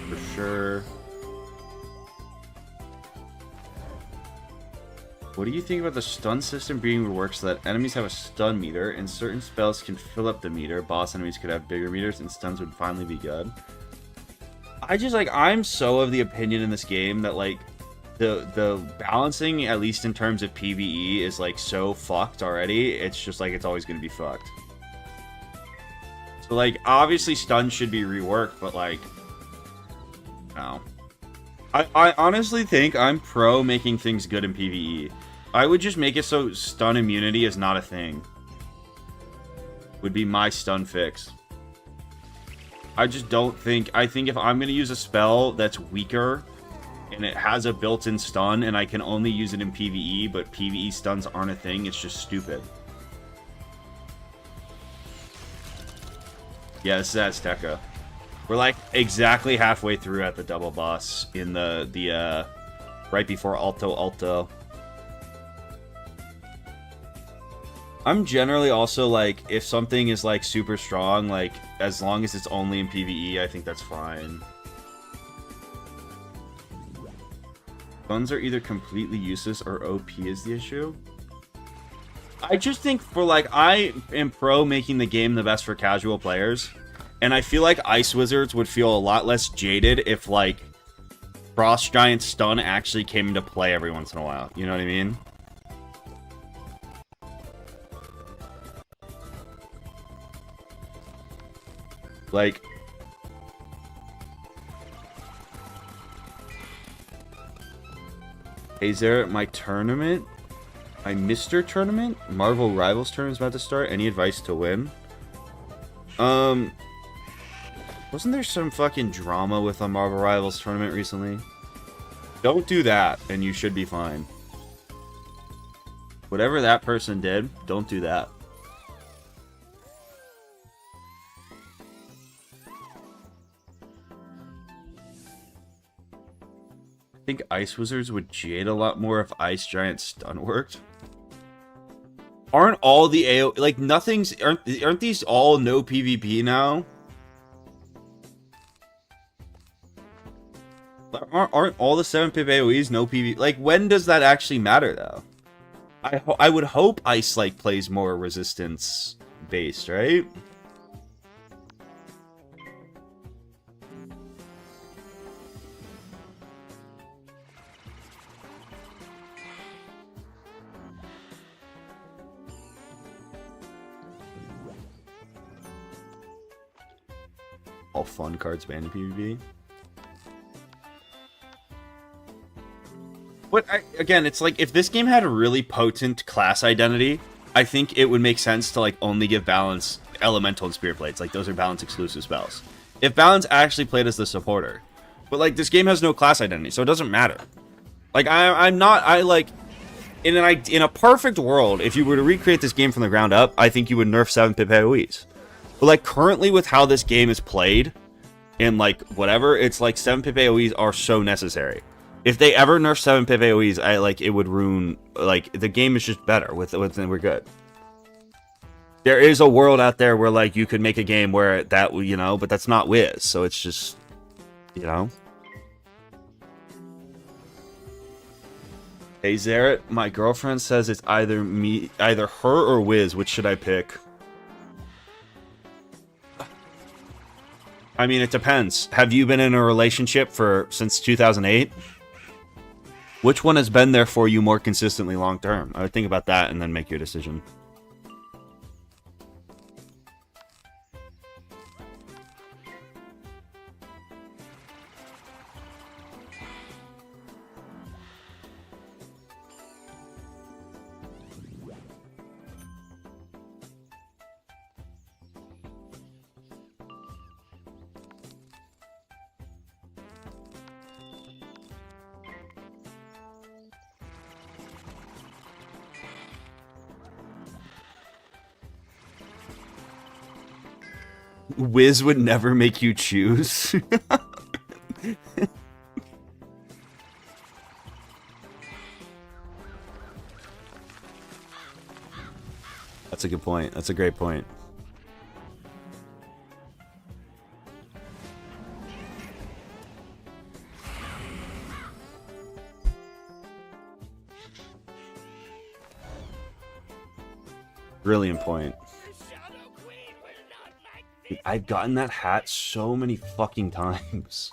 For sure. What do you think about the stun system being reworked so that enemies have a stun meter and certain spells can fill up the meter? Boss enemies could have bigger meters and stuns would finally be good. I'm so of the opinion in this game that like the balancing, at least in terms of PvE, is like so fucked already. It's just like it's always going to be fucked. So like obviously stun should be reworked, but like no. I honestly think I'm pro making things good in PvE. I would just make it so stun immunity is not a thing. Would be my stun fix. I just don't think... I think if I'm going to use a spell that's weaker and it has a built-in stun and I can only use it in PvE, but PvE stuns aren't a thing, it's just stupid. Yeah, this is Azteca. We're like exactly halfway through at the double boss in the right before Alto. I'm generally also like, if something is like super strong, like as long as it's only in PvE, I think that's fine. Guns are either completely useless or OP is the issue. I just think for like, I am pro making the game the best for casual players. And I feel like Ice Wizards would feel a lot less jaded if like Frost Giant Stun actually came into play every once in a while. You know what I mean? Like... Hey there, my tournament? My Mr. Tournament? Marvel Rivals tournament's about to start. Any advice to win? Wasn't there some fucking drama with a Marvel Rivals tournament recently? Don't do that, and you should be fine. Whatever that person did, don't do that. I think Ice Wizards would jade a lot more if Ice Giant Stun worked. Aren't all the AO... Like, nothing's... Aren't these all no PvP now? Aren't all the 7-pip AoEs no PvP? Like, when does that actually matter, though? I would hope Ice, like, plays more resistance-based, right? All fun cards banned in PvP. But again, it's like if this game had a really potent class identity, I think it would make sense to like only give balance elemental and spirit blades. Like those are balance exclusive spells. If balance actually played as the supporter, but like this game has no class identity, so it doesn't matter. Like in a perfect world, if you were to recreate this game from the ground up, I think you would nerf 7-pip AoEs. But like currently with how this game is played, and like whatever, it's like 7-pip AoEs are so necessary. If they ever nerf 7-pip AoEs, it would ruin, like, the game is just better with we're good. There is a world out there where, like, you could make a game where that, you know, but that's not Wiz, so it's just, you know. Hey, Zaret, my girlfriend says it's either her or Wiz. Which should I pick? I mean, it depends. Have you been in a relationship since 2008? Which one has been there for you more consistently long term? I would think about that and then make your decision. Wiz would never make you choose. That's a good point. That's a great point. Brilliant point. Dude, I've gotten that hat so many fucking times.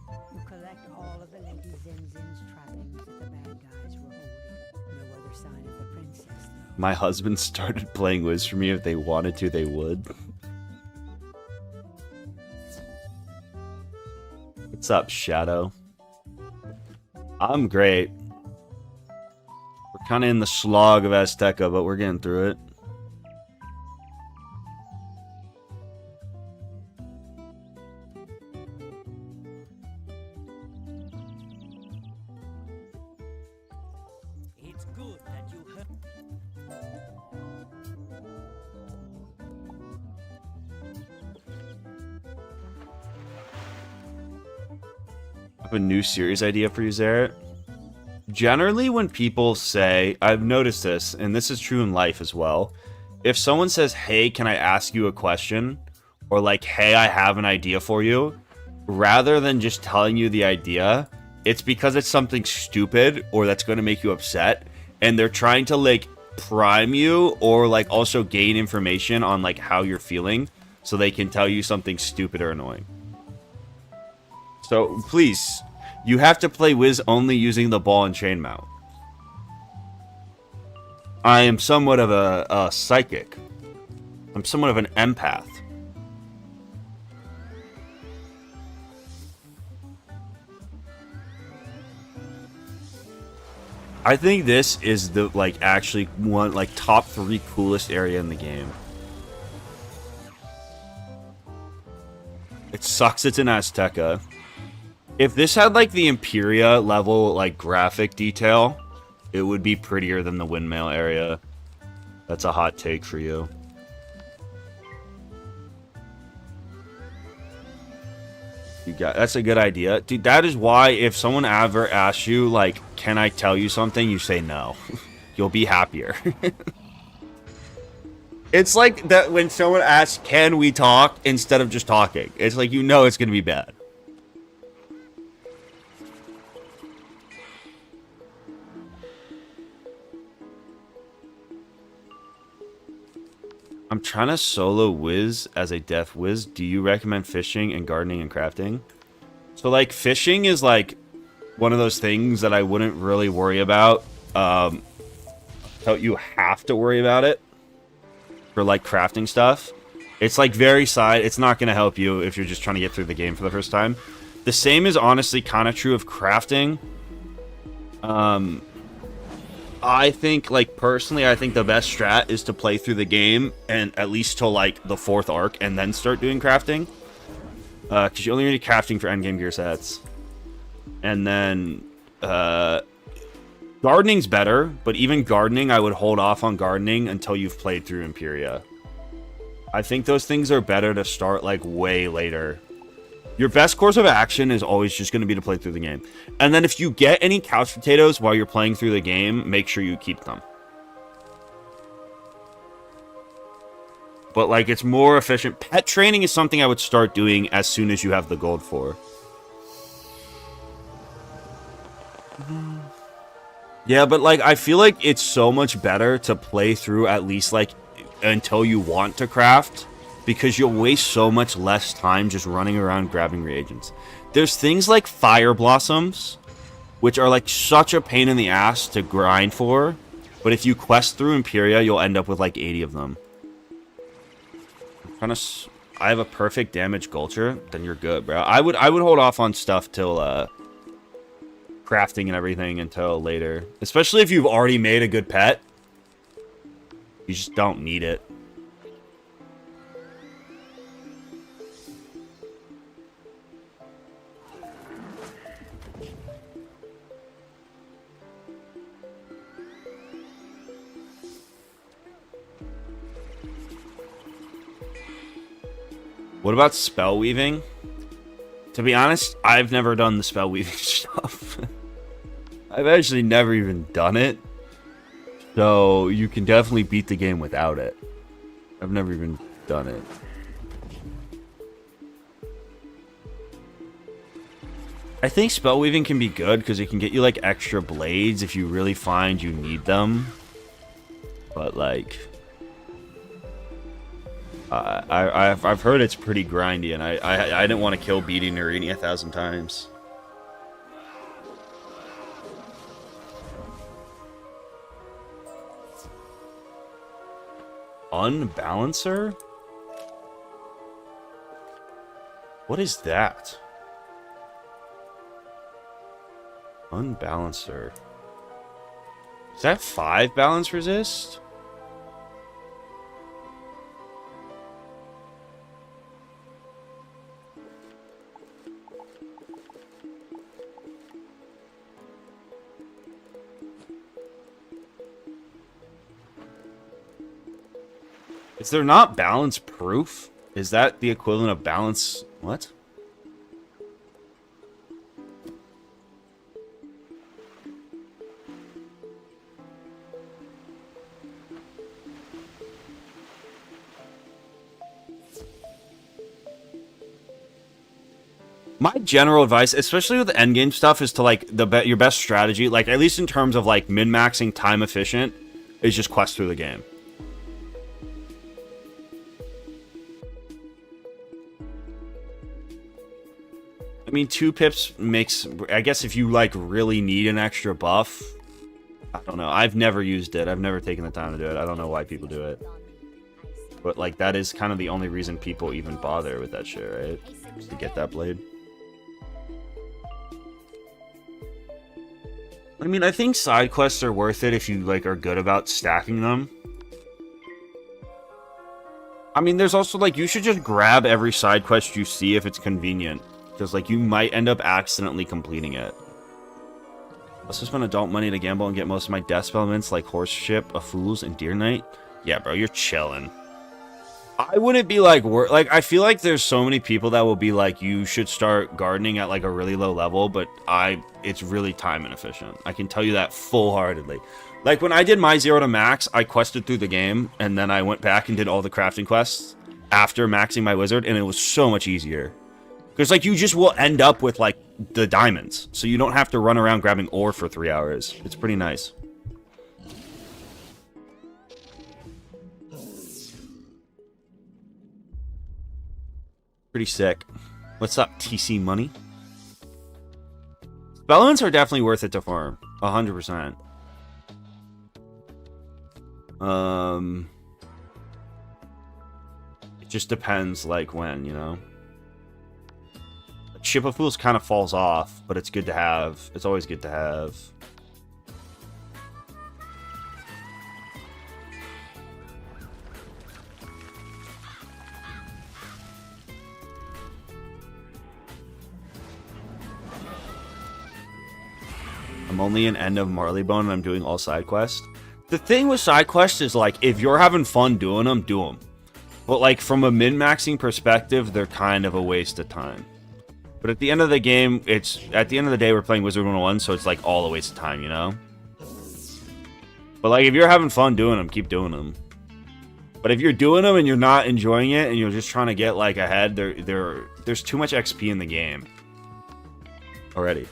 You collect all of the Lady Zinzin's trappings that the bad guys were holding. No other sign of the princess, though. My husband started playing Wiz for me. If they wanted to, they would. What's up, Shadow? I'm great. We're kind of in the slog of Azteca, but we're getting through it. It's good that you heard. I have a new series idea for you, Zaret. Generally, when people say, I've noticed this, and this is true in life as well, if someone says, hey, can I ask you a question? Or like, hey, I have an idea for you, rather than just telling you the idea, it's because it's something stupid or that's going to make you upset, and they're trying to like prime you or like also gain information on like how you're feeling so they can tell you something stupid or annoying. So please, you have to play Wiz only using the ball and chain mount. I am somewhat of a psychic. I'm somewhat of an empath. I think this is the like actually one like top 3 coolest area in the game. It sucks it's in Azteca. If this had like the Imperia level like graphic detail, it would be prettier than the windmill area. That's a hot take for you. That's a good idea. Dude, that is why if someone ever asks you, like, can I tell you something? You say no. You'll be happier. It's like that when someone asks, can we talk? Instead of just talking. It's like, you know it's going to be bad. I'm trying to solo Wiz as a death Wiz. Do you recommend fishing and gardening and crafting? So, like, fishing is, like, one of those things that I wouldn't really worry about. So you have to worry about it for, like, crafting stuff. It's like very side. It's not going to help you if you're just trying to get through the game for the first time. The same is honestly kind of true of crafting. I think, like, personally, I think the best strat is to play through the game and at least till, like, the 4th arc and then start doing crafting. Because you only need crafting for endgame gear sets. And then, gardening's better, but even gardening, I would hold off on gardening until you've played through Imperia. I think those things are better to start, like, way later. Your best course of action is always just going to be to play through the game. And then if you get any couch potatoes while you're playing through the game, make sure you keep them. But, like, it's more efficient. Pet training is something I would start doing as soon as you have the gold for. Yeah, but, like, I feel like it's so much better to play through at least, like, until you want to craft, because you'll waste so much less time just running around grabbing reagents. There's things like fire blossoms, which are like such a pain in the ass to grind for, but if you quest through Imperia, you'll end up with like 80 of them. I have a perfect damage culture, then you're good, bro. I would hold off on stuff till crafting and everything until later, especially if you've already made a good pet. You just don't need it. What about spell weaving? To be honest, I've never done the spell weaving stuff. I've actually never even done it. So you can definitely beat the game without it. I've never even done it. I think spell weaving can be good because it can get you like extra blades if you really find you need them. But like, I've heard it's pretty grindy, and I didn't want to kill beating Narini 1,000 times. Unbalancer? What is that? Unbalancer. Is that 5 balance resist? Is there not balance proof? Is that the equivalent of balance? What? My general advice, especially with the endgame stuff, is to like your best strategy, like at least in terms of like min-maxing time efficient, is just quest through the game. I mean, 2 pips makes... I guess if you, like, really need an extra buff... I don't know. I've never used it. I've never taken the time to do it. I don't know why people do it. But, like, that is kind of the only reason people even bother with that shit, right? Just to get that blade. I mean, I think side quests are worth it if you, like, are good about stacking them. I mean, there's also, like, you should just grab every side quest you see if it's convenient. Because, like, you might end up accidentally completing it. Let's just spend adult money to gamble and get most of my death elements like Horse Ship, A Fool's, and Deer Knight. Yeah, bro, you're chilling. I wouldn't be, like, I feel like there's so many people that will be like, you should start gardening at, like, a really low level, but it's really time inefficient. I can tell you that full-heartedly. Like, when I did my 0 to max, I quested through the game, and then I went back and did all the crafting quests after maxing my wizard, and it was so much easier. Because, like, you just will end up with, like, the diamonds. So you don't have to run around grabbing ore for 3 hours. It's pretty nice. Pretty sick. What's up, TC Money? Spellments are definitely worth it to farm. 100%. It just depends, like, when, you know? Ship of Fools kind of falls off, but it's good to have. It's always good to have. I'm only an end of Marleybone and I'm doing all side quests. The thing with side quests is, like, if you're having fun doing them, do them. But, like, from a min-maxing perspective, they're kind of a waste of time. But at the end of the game, at the end of the day, we're playing Wizard 101, so it's, like, all a waste of time, you know? But, like, if you're having fun doing them, keep doing them. But if you're doing them and you're not enjoying it and you're just trying to get, like, ahead, there's too much XP in the game already.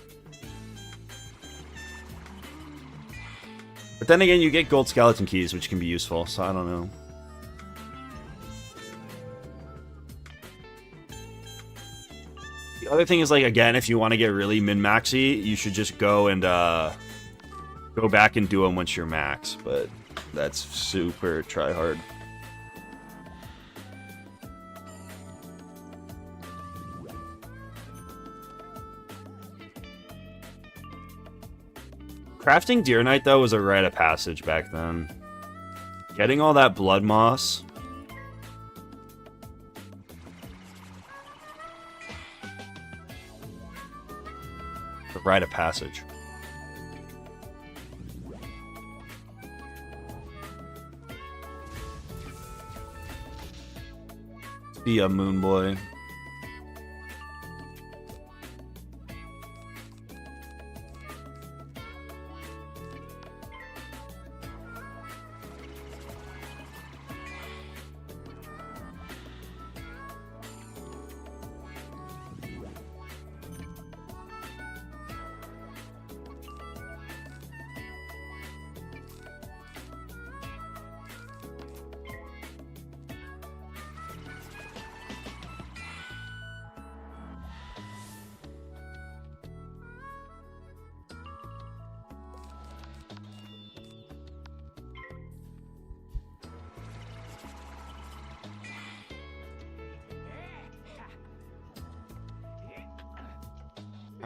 But then again, you get gold skeleton keys, which can be useful, so I don't know. The other thing is, like, again, if you want to get really min-maxy, you should just go and go back and do them once you're max, but that's super try-hard. Crafting Deer Knight, though, was a rite of passage back then. Getting all that blood moss. A rite of passage. Be a moon boy.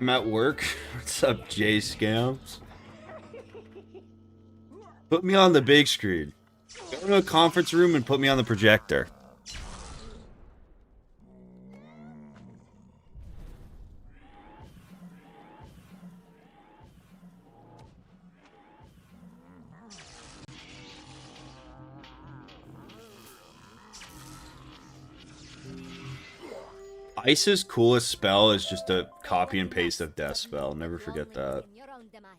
I'm at work. What's up, J Scams? Put me on the big screen. Go to a conference room and put me on the projector. Ice's coolest spell is just a copy and paste of Death spell. Never forget that. In your own demise.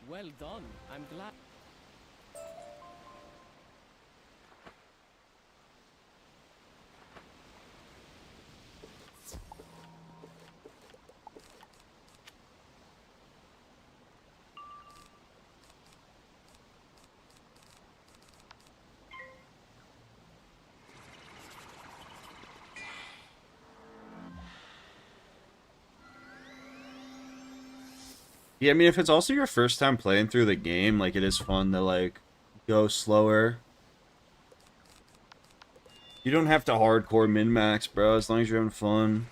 Well done. I'm glad. Yeah, I mean, if it's also your first time playing through the game, like, it is fun to, like, go slower. You don't have to hardcore min-max, bro, as long as you're having fun.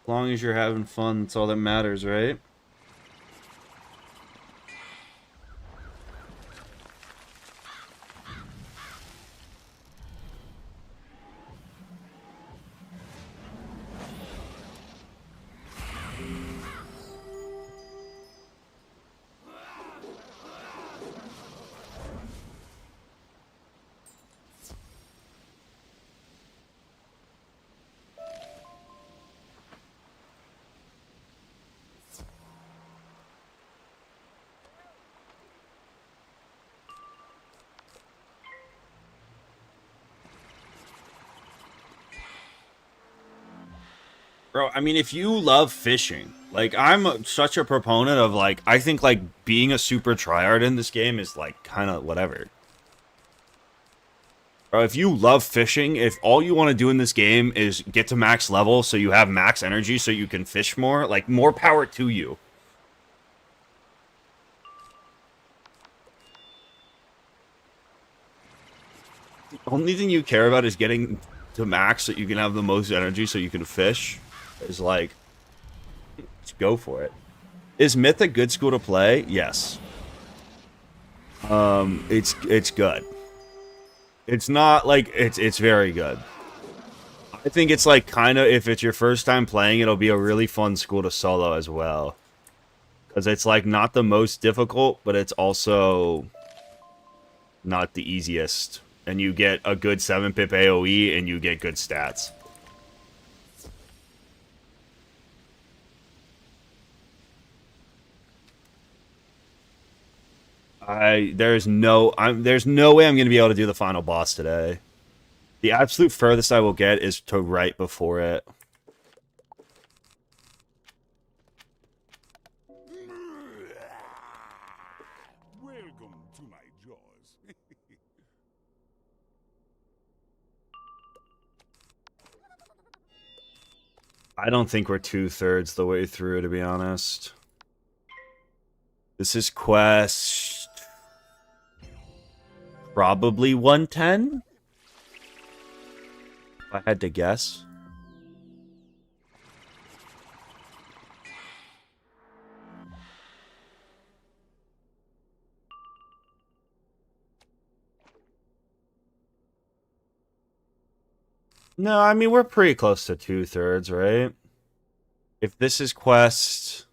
As long as you're having fun, that's all that matters, right? Bro, I mean, if you love fishing, like, I'm such a proponent of, like, I think, like, being a super tryhard in this game is, like, kind of whatever. Bro, if you love fishing, if all you want to do in this game is get to max level so you have max energy so you can fish more, like, more power to you. The only thing you care about is getting to max so you can have the most energy so you can fish. Is like, let's go for it. Is Myth a good school to play? Yes. It's good. It's not like it's very good. I think it's like kind of, if it's your first time playing, it'll be a really fun school to solo as well. Because it's like not the most difficult, but it's also not the easiest. And you get a good 7-pip AoE and you get good stats. There's no way I'm going to be able to do the final boss today. The absolute furthest I will get is to right before it. Welcome to my jaws. I don't think we're 2/3 the way through, to be honest. This is quest probably 110? If I had to guess. No, I mean, we're pretty close to 2/3, right? If this is quest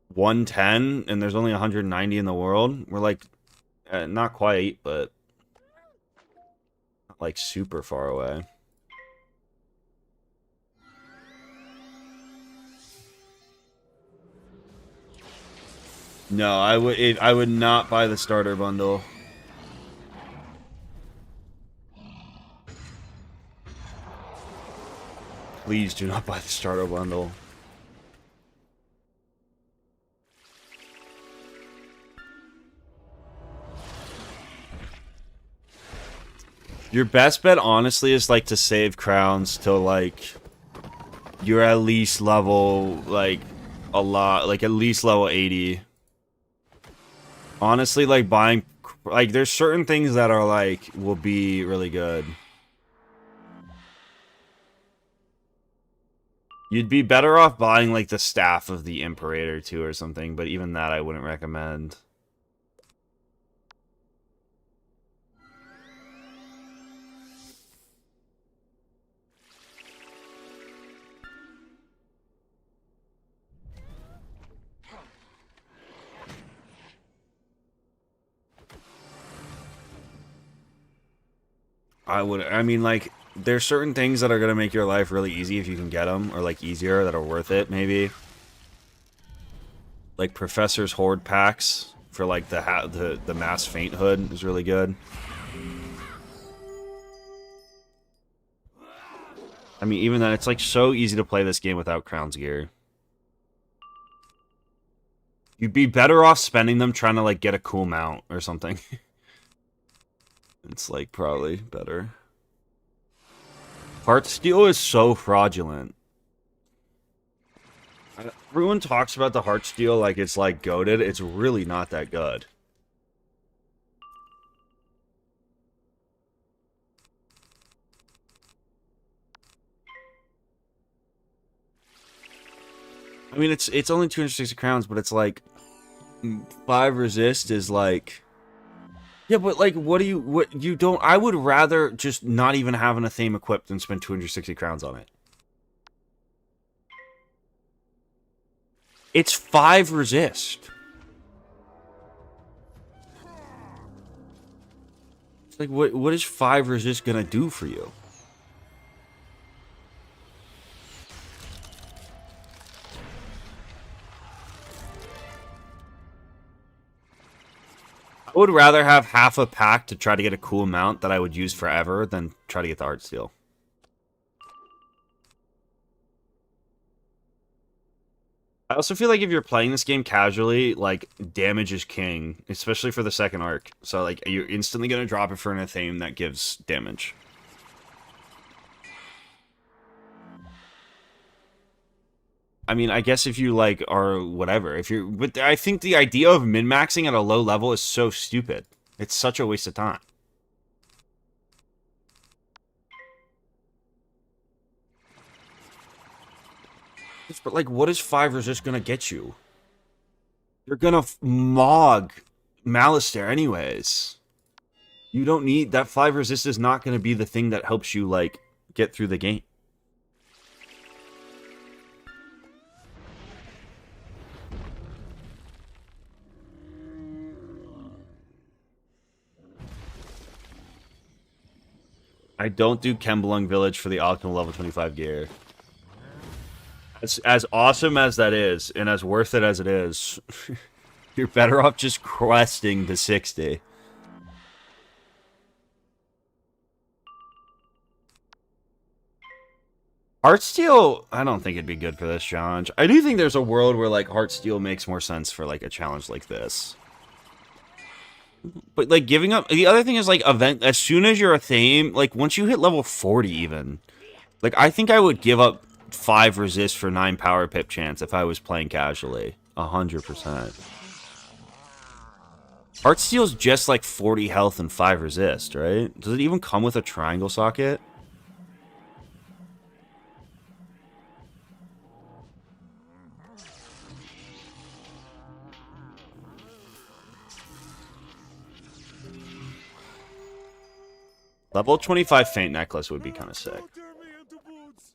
110 and there's only 190 in the world, we're like, not quite, but not like super far away. No, I would not buy the starter bundle. Please do not buy the starter bundle. Your best bet, honestly, is like to save crowns till like you're at least level like a lot, like at least level 80. Honestly, like buying, like there's certain things that are like will be really good. You'd be better off buying like the staff of the Imperator too or something, but even that I wouldn't recommend. I mean, like, there's certain things that are going to make your life really easy if you can get them, or, like, easier, that are worth it, maybe. Like, Professor's Horde packs for, like, the Mass Faint Hood is really good. I mean, even then, it's, like, so easy to play this game without Crown's gear. You'd be better off spending them trying to, like, get a cool mount or something. It's, like, probably better. Heartsteel is so fraudulent. Everyone talks about the Heartsteel like it's, like, goated. It's really not that good. I mean, it's only 260 crowns, but it's, like, 5 resist is, like... Yeah, but, like, you don't... I would rather just not even have an Athame equipped than spend 260 crowns on it. It's 5 resist. It's like, what is 5 resist gonna do for you? I would rather have half a pack to try to get a cool mount that I would use forever than try to get the Heartsteel. I also feel like if you're playing this game casually, like, damage is king, especially for the second arc. So, like, you're instantly gonna drop it for an Athame that gives damage. I mean, I guess if you, like, are whatever. If you're... But I think the idea of min-maxing at a low level is so stupid. It's such a waste of time. But, like, what is 5 resist gonna get you? You're gonna Mog Malistaire anyways. You don't need... That 5 resist is not gonna be the thing that helps you, like, get through the game. I don't do Kembelung Village for the optimal level 25 gear. As awesome as that is, and as worth it as it is, you're better off just questing to 60. Heartsteel, I don't think it'd be good for this challenge. I do think there's a world where, like, Heartsteel makes more sense for, like, a challenge like this. But, like, giving up... The other thing is, like, as soon as you're a Thame, like, once you hit level 40 even, like, I think I would give up 5 resist for 9 power pip chance if I was playing casually. 100%. Heartsteel's just like 40 health and 5 resist, right? Does it even come with a triangle socket? Level 25 Faint Necklace would be kind of sick. Don't turn me into boots.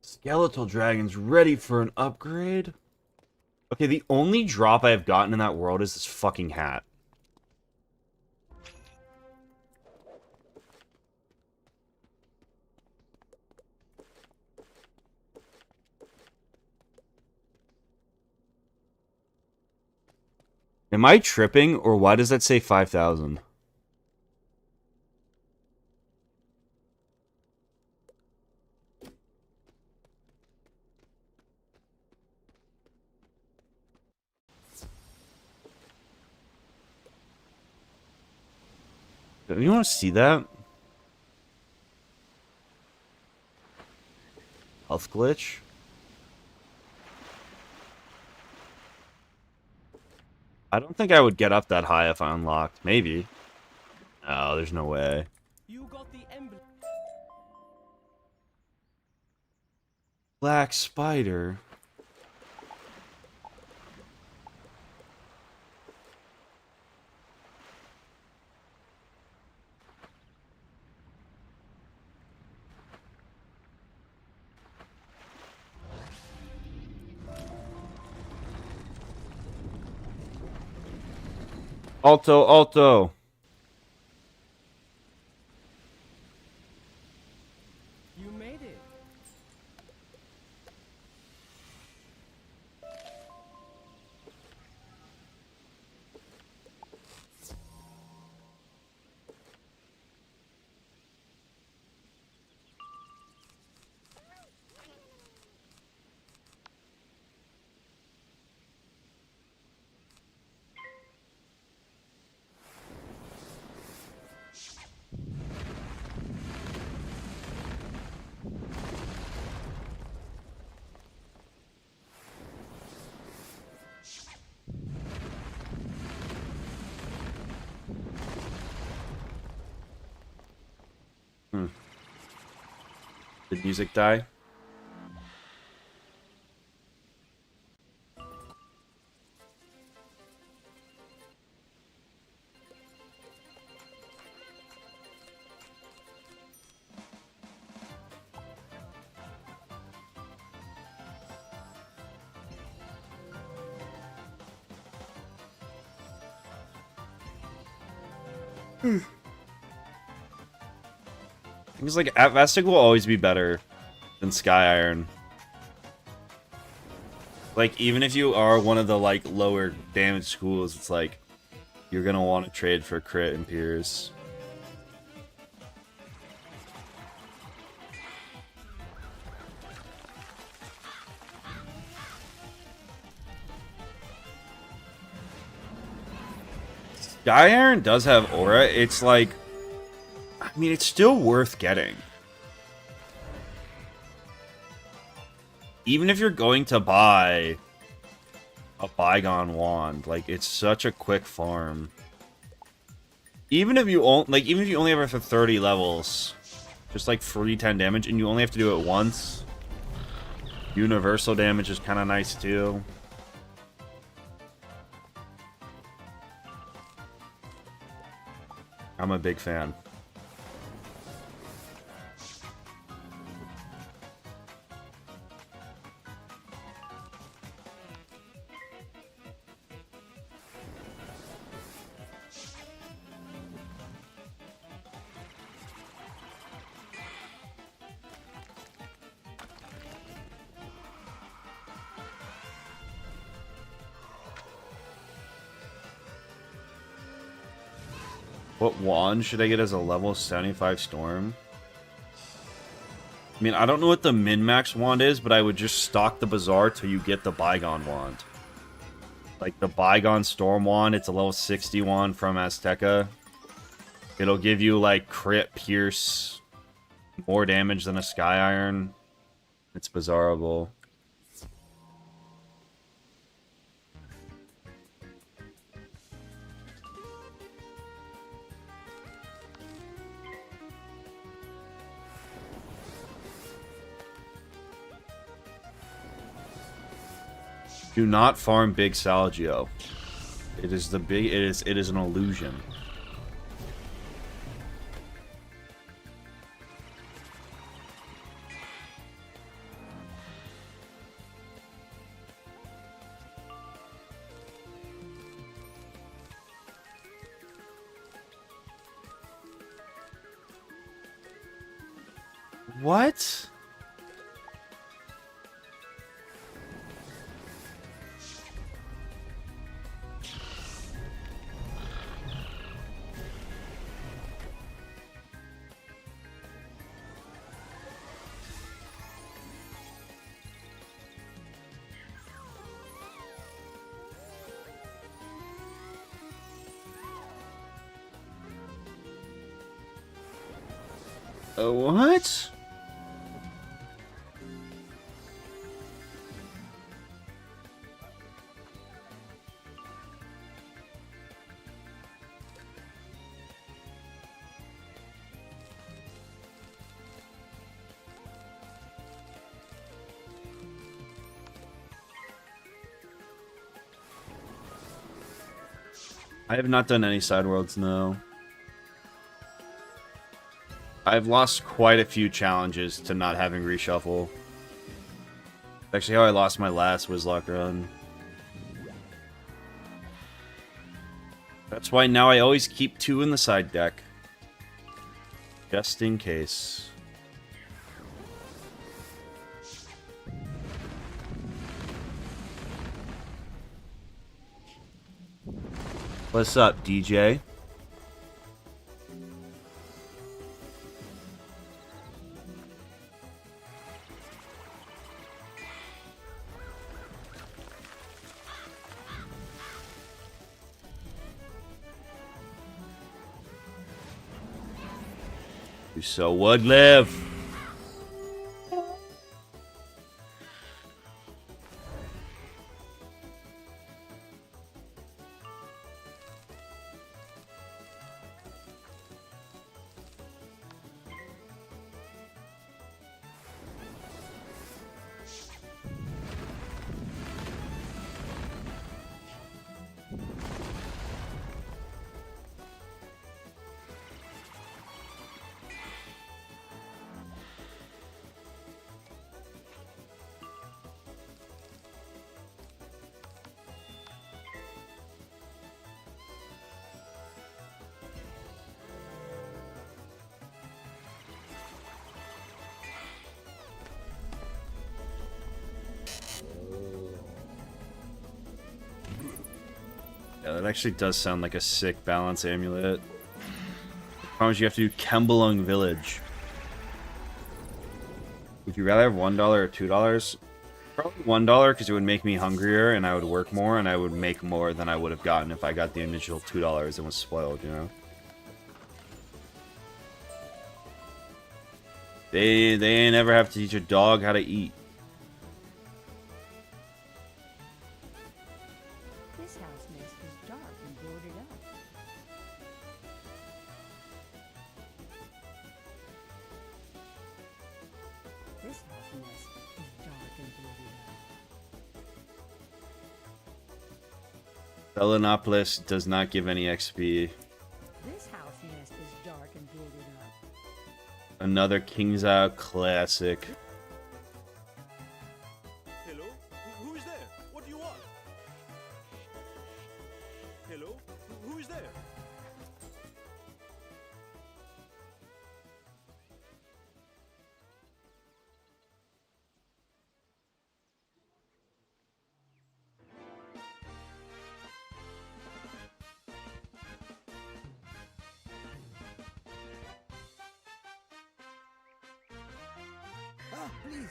Skeletal Dragon's ready for an upgrade? Okay, the only drop I have gotten in that world is this fucking hat. Am I tripping, or why does that say 5,000? Do you want to see that? Health glitch? I don't think I would get up that high if I unlocked. Maybe. No, there's no way. You got the emblem. Black spider. Alto, alto. You made it. Did music die? It's like Vastic will always be better than Sky Iron. Like, even if you are one of the, like, lower damage schools, it's like, you're gonna want to trade for crit and Pierce. Sky Iron does have aura. It's like, I mean, it's still worth getting. Even if you're going to buy a Bygone Wand, like, it's such a quick farm. Even if you only have it for 30 levels, just like free 10 damage, and you only have to do it once. Universal damage is kind of nice too. I'm a big fan. What wand should I get as a level 75 storm? I mean, I don't know what the min-max wand is, but I would just stock the Bazaar till you get the Bygone wand. Like the Bygone Storm wand, it's a level 60 wand from Azteca. It'll give you like crit, pierce, more damage than a Sky Iron. It's Bazaarable. Do not farm Big Salgio. It is an illusion. What? What? I have not done any side worlds, no. I've lost quite a few challenges to not having reshuffle. Actually, how I lost my last Wizlocke run. That's why now I always keep 2 in the side deck. Just in case. What's up, DJ? You so would live. Yeah, that actually does sound like a sick balance amulet. I promise you have to do Kembelung Village. Would you rather have $1 or $2? Probably $1 because it would make me hungrier and I would work more and I would make more than I would have gotten if I got the initial $2 and was spoiled, you know? They ain't ever have to teach a dog how to eat. This house nest is dark and boarded up. This house nest is dark and boarded up. Selenopolis does not give any XP. This house nest is dark and boarded up. Another King's Out classic. Hello? Who is there? What do you want? Hello? Who is there? Ah, please.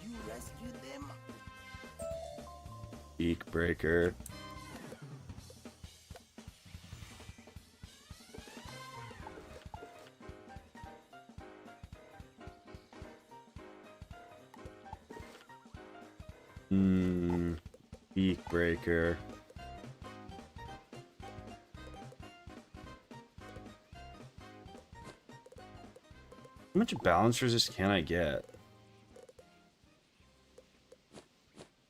You rescued them? Beak breaker. Beak breaker. How much balance resist can I get?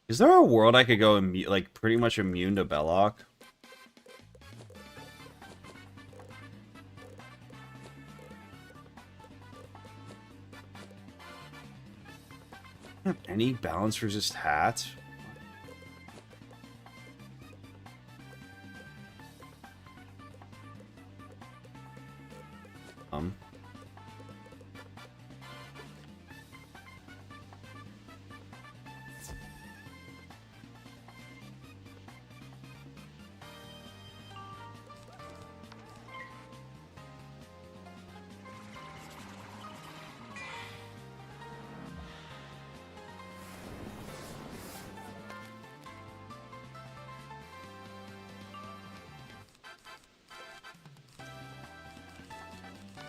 Is there a world I could go like pretty much immune to Belloc? Any balance resist hats?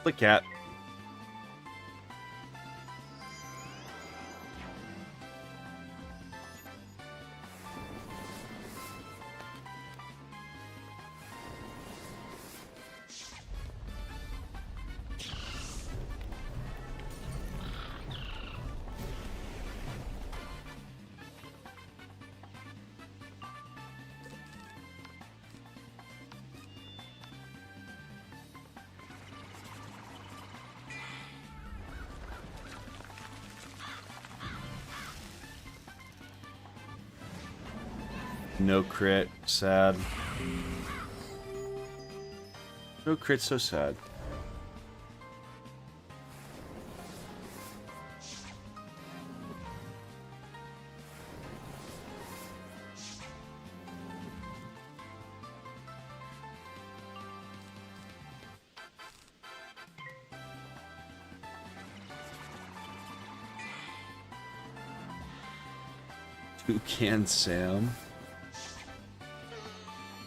The cat. No crit, sad. No crit, so sad. Toucan Sam.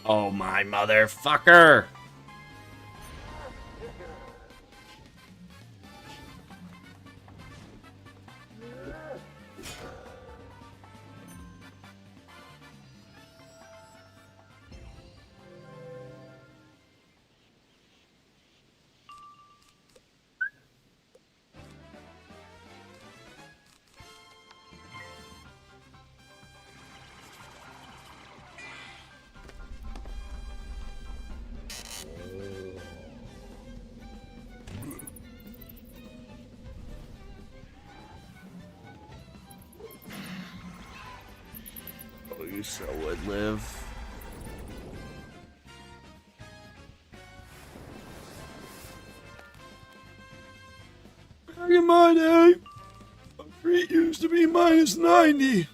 Oh my motherfucker! You so would live. How you mine, eh? A treat used to be minus 90.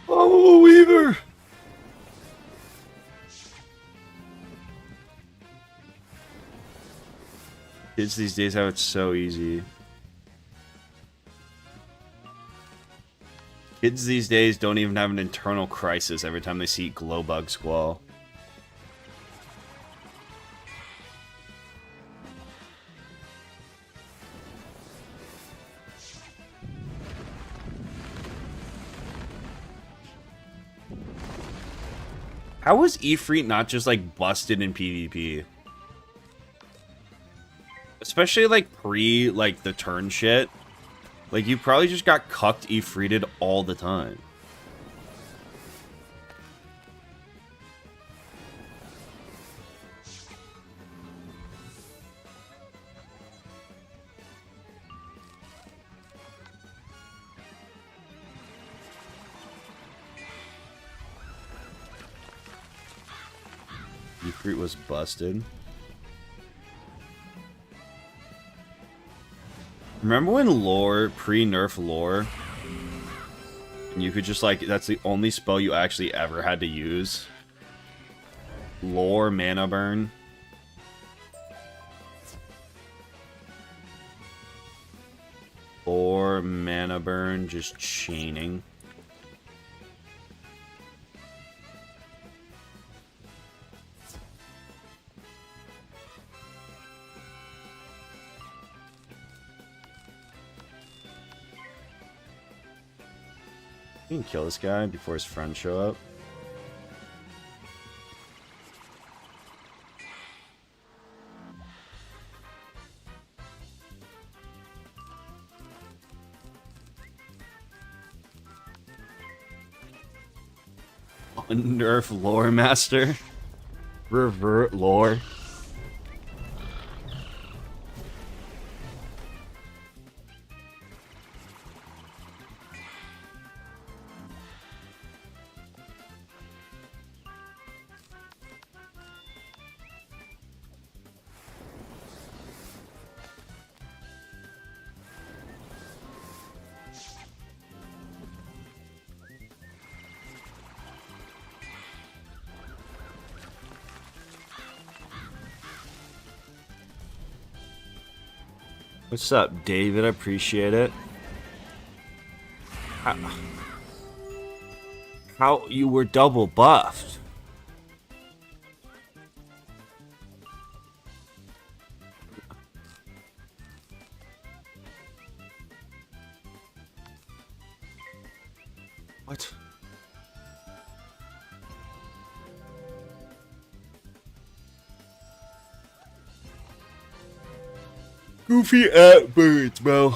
Oh, Weaver. Kids these days have it so easy. Kids these days don't even have an internal crisis every time they see Glowbug Squall. How was Ifrit not just like busted in PvP? Especially like pre like the turn shit. Like you probably just got cucked Ifrited all the time. Ifrit was busted. Remember when lore, pre-nerf lore, and you could just like, that's the only spell you actually ever had to use? Lore mana burn. Lore mana burn, just chaining. You can kill this guy before his friends show up. Unnerf lore master. Revert lore. What's up, David? I appreciate it. How you were double buffed? What? Goofy at birds, bro.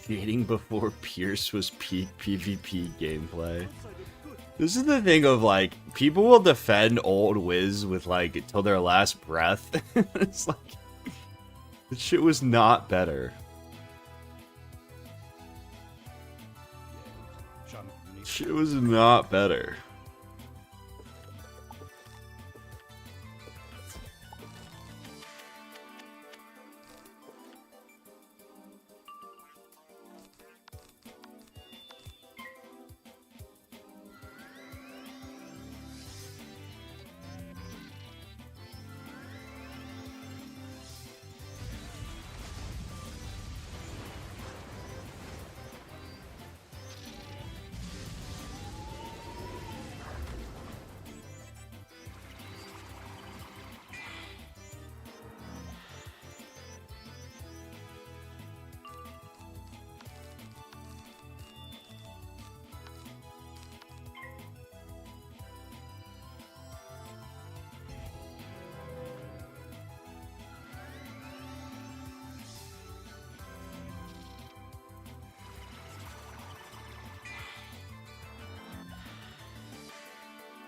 Dating before Pierce was peak PvP gameplay. This is the thing of like, people will defend old Wiz with like till their last breath. It's like, this shit was not better. Shit was not better.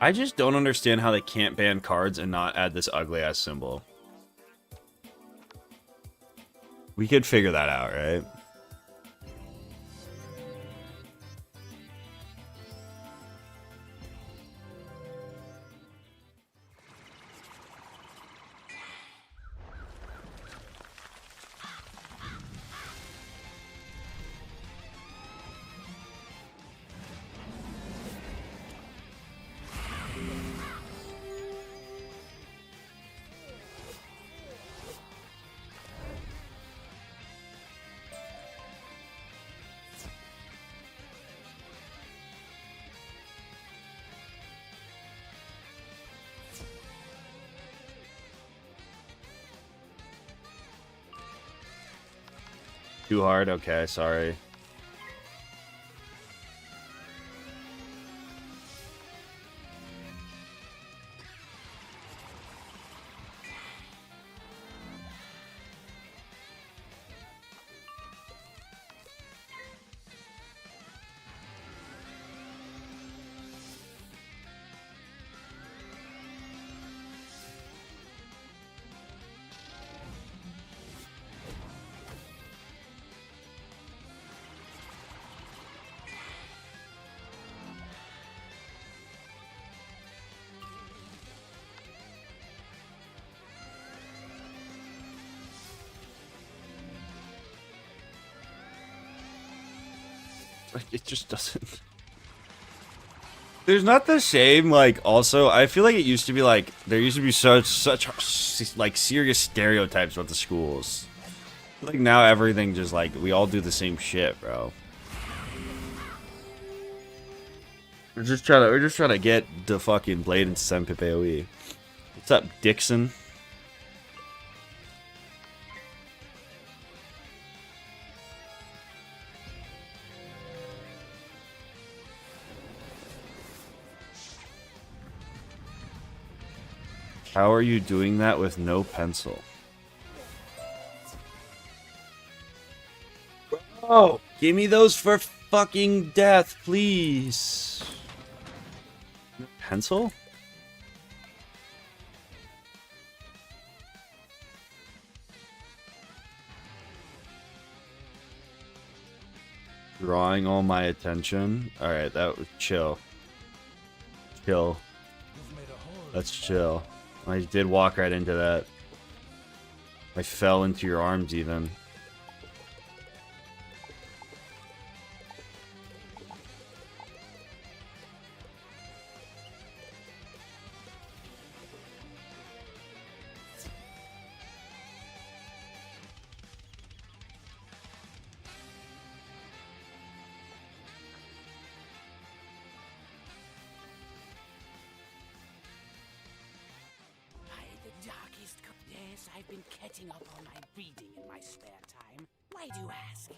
I just don't understand how they can't ban cards and not add this ugly ass symbol. We could figure that out, right? Too hard? Okay, sorry. Like, it just doesn't. There's not the same, like, also, I feel like it used to be, like, there used to be such like, serious stereotypes about the schools. Like, now everything just, like, we all do the same shit, bro. We're just trying to get the fucking blade into 7-pip AoE. What's up, Dixon? How are you doing that with no pencil? Bro, give me those for fucking death, please. Pencil? Drawing all my attention. Alright, that was chill. Chill. Let's chill. I did walk right into that. I fell into your arms even. Yes, I've been catching up on my reading in my spare time. Why do you ask?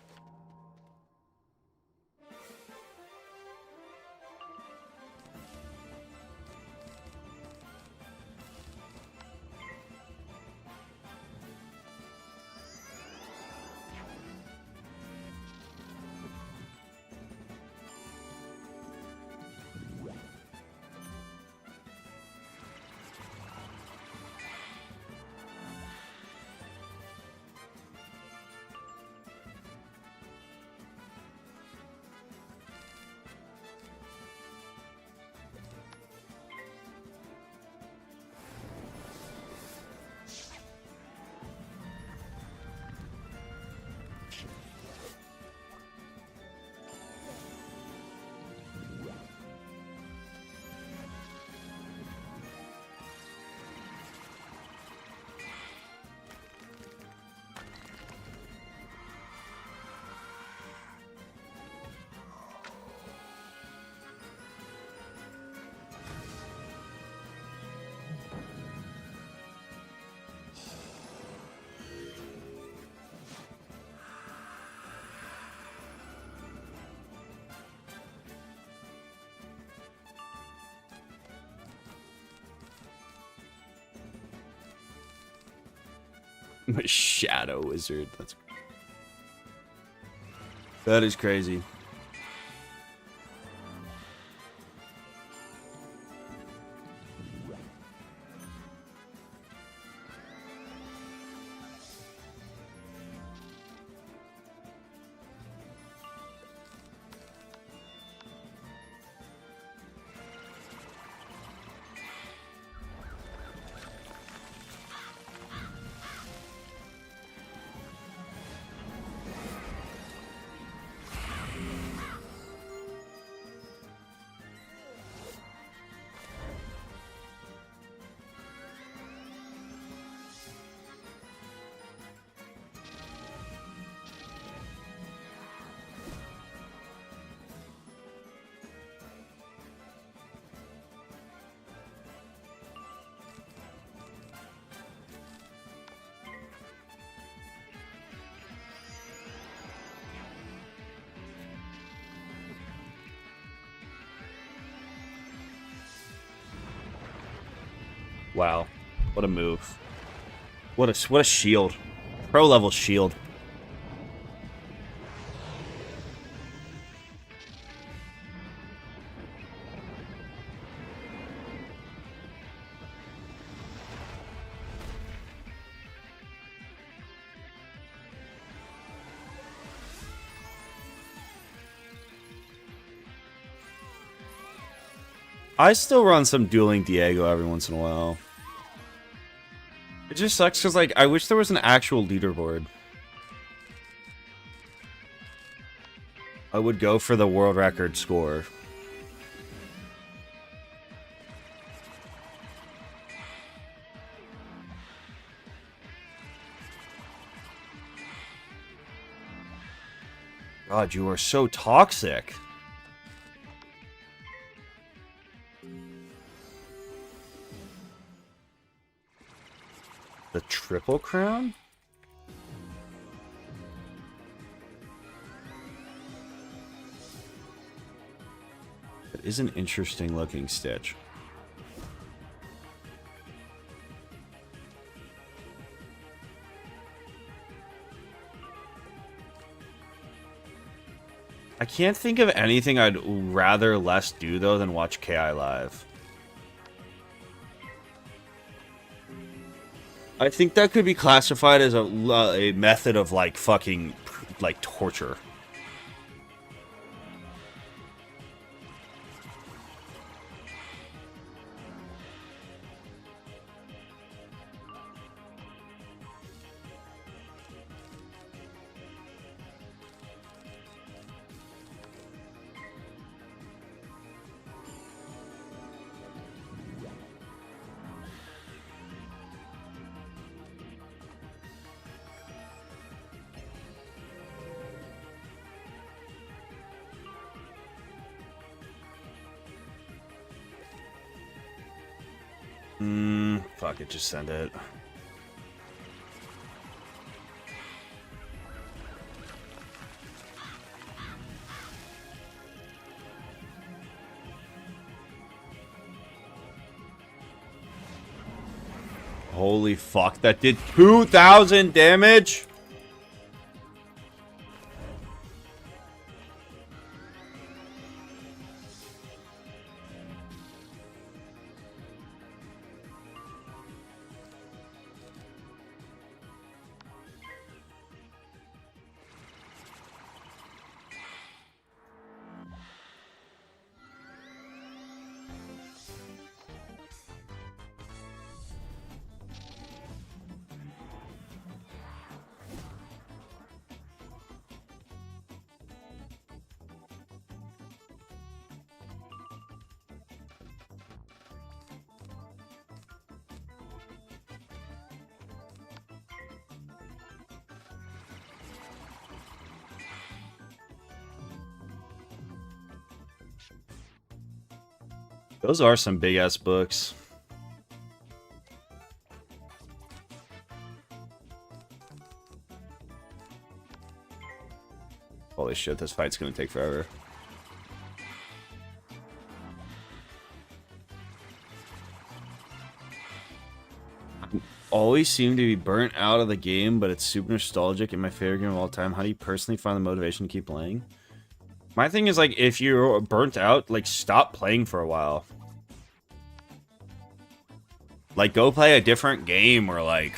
I'm a shadow wizard. That is crazy. Wow, what a move! What a shield, pro level shield. I still run some dueling Diego every once in a while. It just sucks because, like, I wish there was an actual leaderboard. I would go for the world record score. God, you are so toxic. The triple crown? It is an interesting looking stitch. I can't think of anything I'd rather less do though than watch KI live. I think that could be classified as a method of, like, fucking, like, torture. Fuck it, just send it. Holy fuck, that did 2,000 damage? Those are some big-ass books. Holy shit, this fight's gonna take forever. always seem to be burnt out of the game, but it's super nostalgic and my favorite game of all time. How do you personally find the motivation to keep playing? My thing is, like, if you're burnt out, like, stop playing for a while. Like, go play a different game or, like,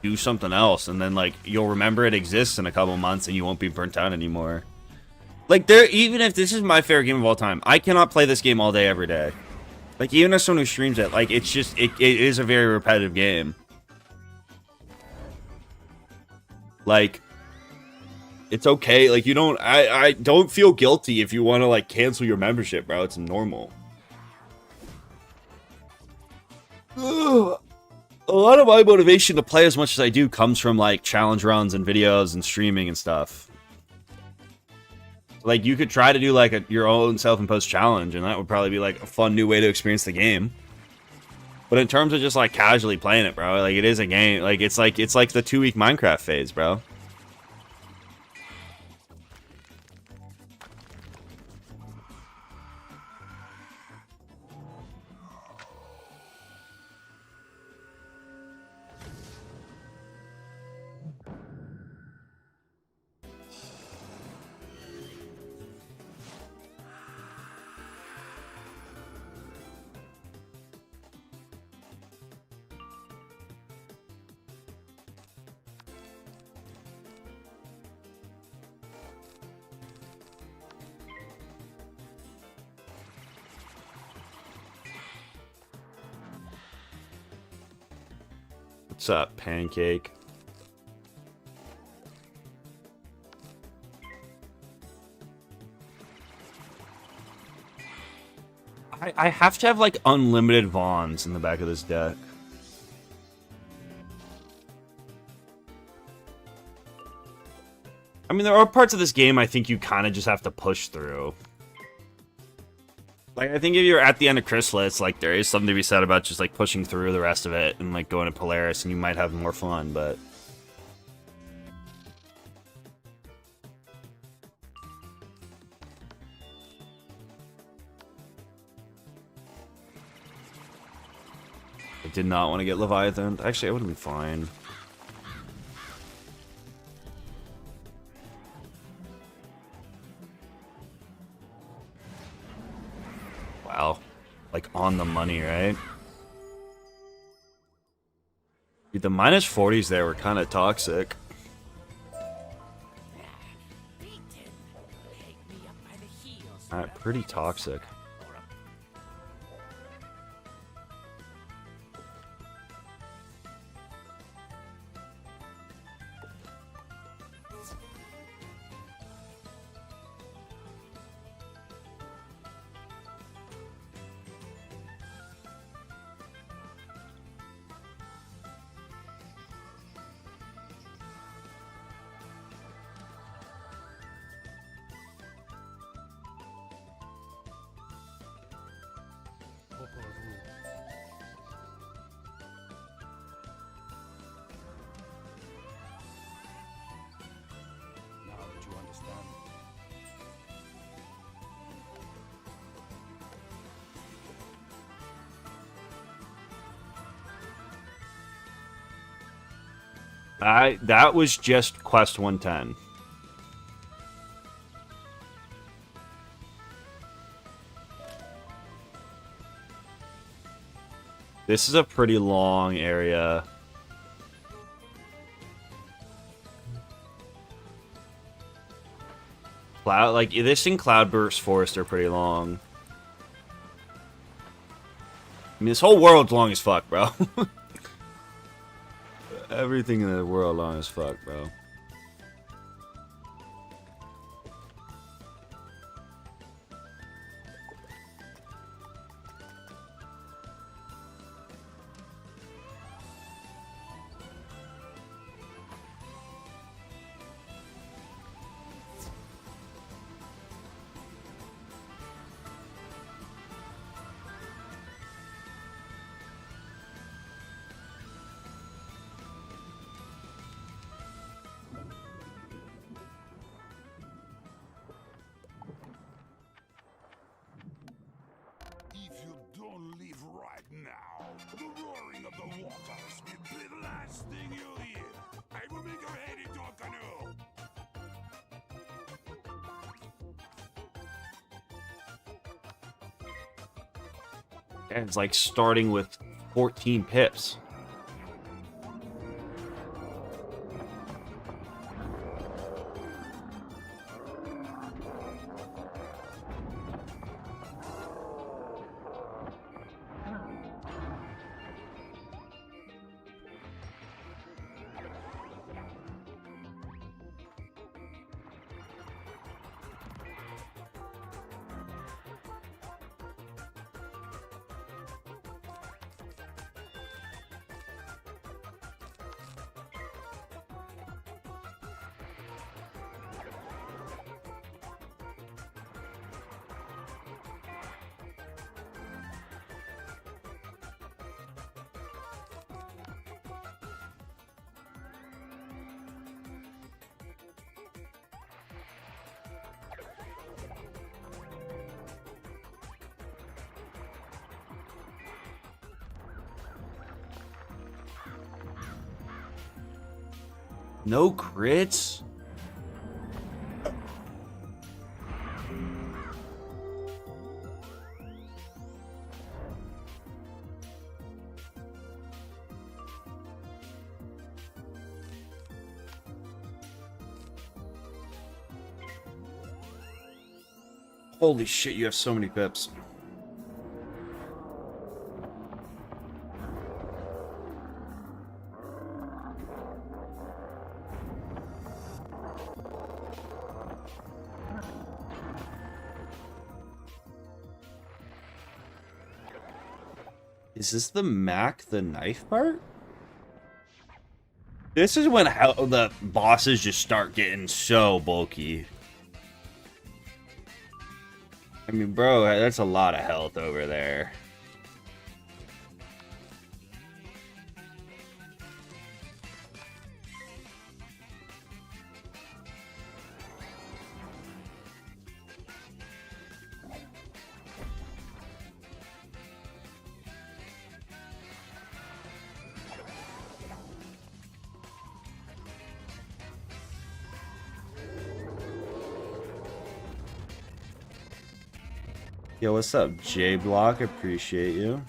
do something else, and then, like, you'll remember it exists in a couple months and you won't be burnt out anymore. Like, even if this is my favorite game of all time, I cannot play this game all day, every day. Like, even as someone who streams it, like, it's just, it is a very repetitive game. Like, it's okay. Like, you don't, I don't feel guilty if you want to, like, cancel your membership, bro. It's normal. Ugh. A lot of my motivation to play as much as I do comes from, like, challenge runs and videos and streaming and stuff. Like, you could try to do, like, your own self-imposed challenge, and that would probably be, like, a fun new way to experience the game. But in terms of just, like, casually playing it, bro, like, it is a game. Like, it's like the 2-week Minecraft phase, bro. What's up, Pancake? I have to have, like, unlimited Vaughns in the back of this deck. I mean, there are parts of this game I think you kind of just have to push through. Like, I think if you're at the end of Khrysalis, like, there is something to be said about just, like, pushing through the rest of it and, like, going to Polaris, and you might have more fun, but... I did not want to get Leviathan. Actually, I would have been fine. Wow. Like, on the money, right? Dude, the minus 40s there were kind of toxic. Alright, pretty toxic. Now that you understand. That was just Quest 110. This is a pretty long area. Cloud, like, this and Cloudburst Forest are pretty long. I mean, this whole world's long as fuck, bro. Everything in the world long as fuck, bro. The roaring of the waters will be the last thing you'll hear. I will make your head into a canoe. And it's like starting with 14 pips. No crits? Holy shit, you have so many pips. Is this the Mac the knife part? This is when the bosses just start getting so bulky. I mean, bro, that's a lot of health over there. Yo, what's up, J-Block? Appreciate you.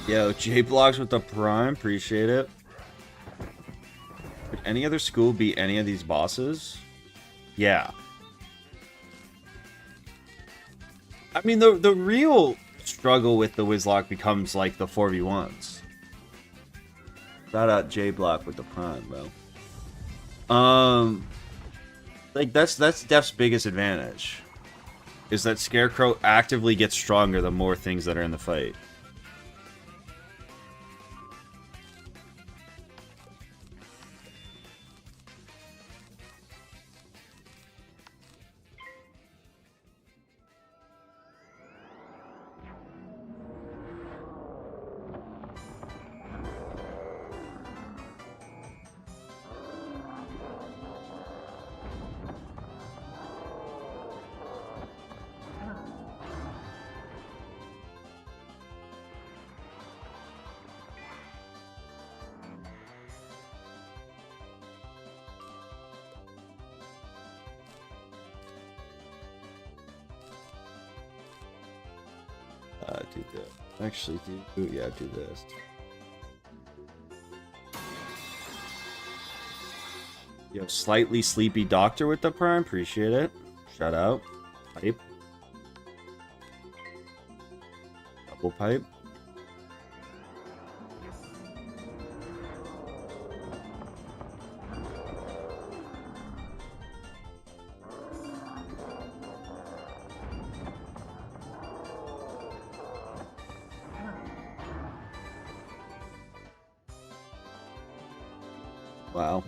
Yo, J-Blocks with the Prime, appreciate it. Could any other school beat any of these bosses? Yeah. I mean, the real struggle with the Wizlocke becomes like the 4v1s. Shout out J-Block with the Prime, bro. Like that's Def's biggest advantage. Is that Scarecrow actively gets stronger the more things that are in the fight. Do this. Actually, do this. You have slightly sleepy doctor with the prime. Appreciate it. Shout out. Pipe. Double pipe. Wow.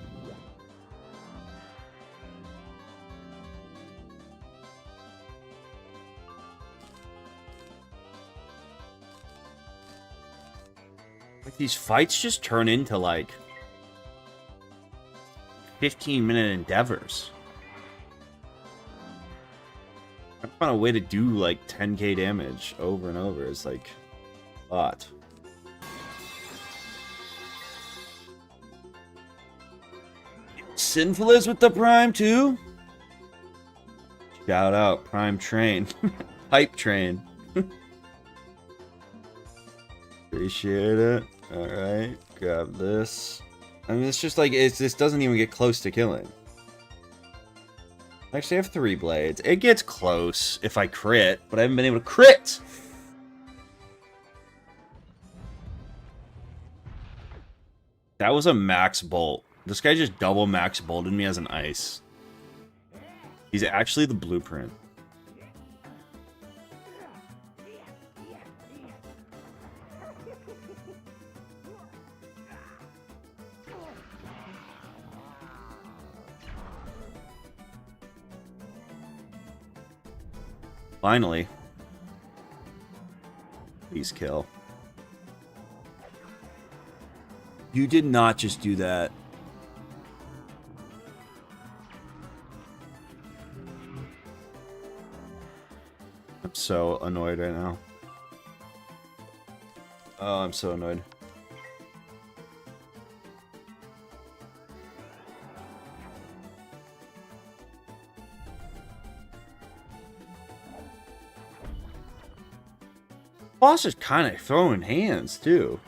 Like these fights just turn into like 15-minute endeavors. I found a way to do like 10k damage over and over. It's like a lot. Sinful is with the prime too. Shout out prime train. Hype train. Appreciate it. Alright, grab this. I mean, it's just like, this doesn't even get close to killing. Actually, I have 3 blades. It gets close if I crit, but I haven't been able to crit! That was a max bolt. This guy just double max bolted me as an ice. He's actually the blueprint. Finally. Please kill. You did not just do that. I'm so annoyed right now. Oh, I'm so annoyed. Boss is kind of throwing hands, too.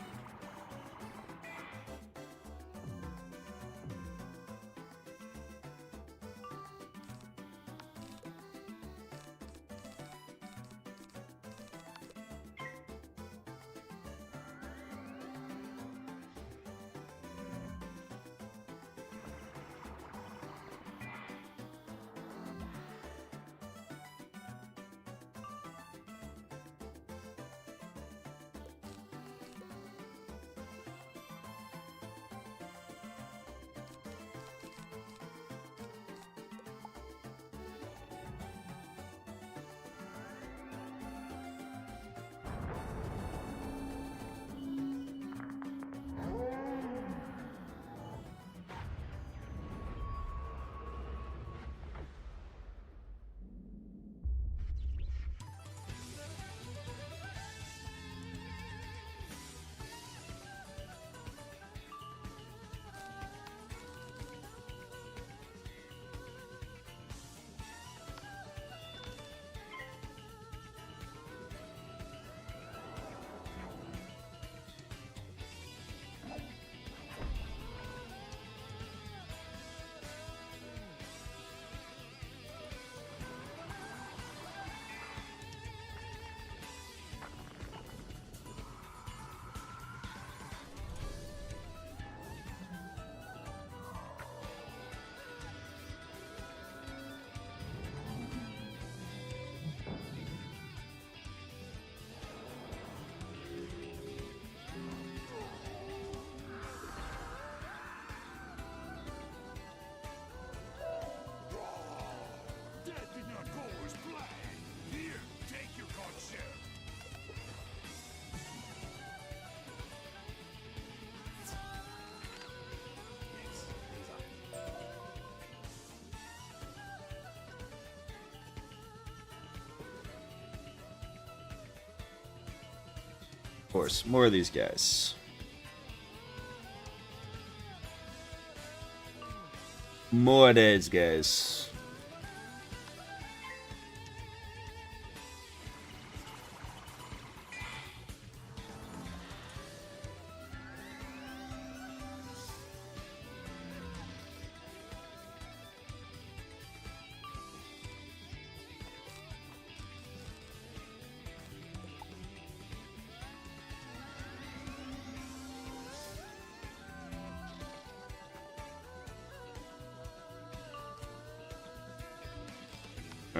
That did not go as planned. Here, take your god share. Of course, more of these guys. More of these guys.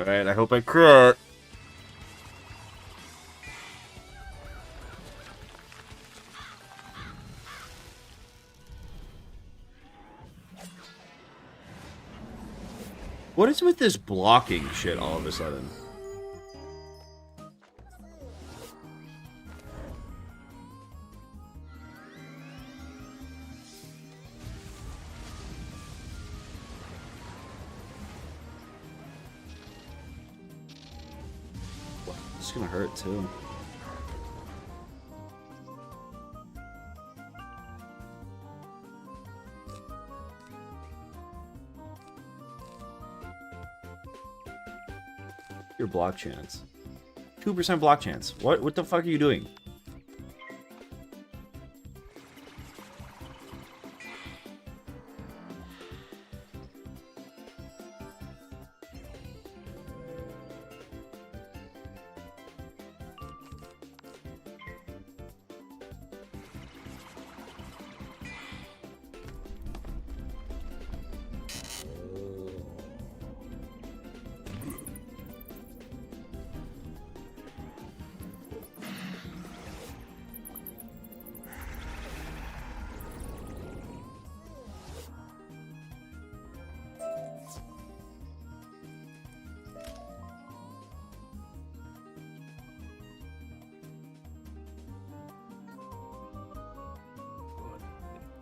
Alright, I hope I crit. What is with this blocking shit all of a sudden? It's gonna hurt too. Your block chance. 2% block chance. What the fuck are you doing?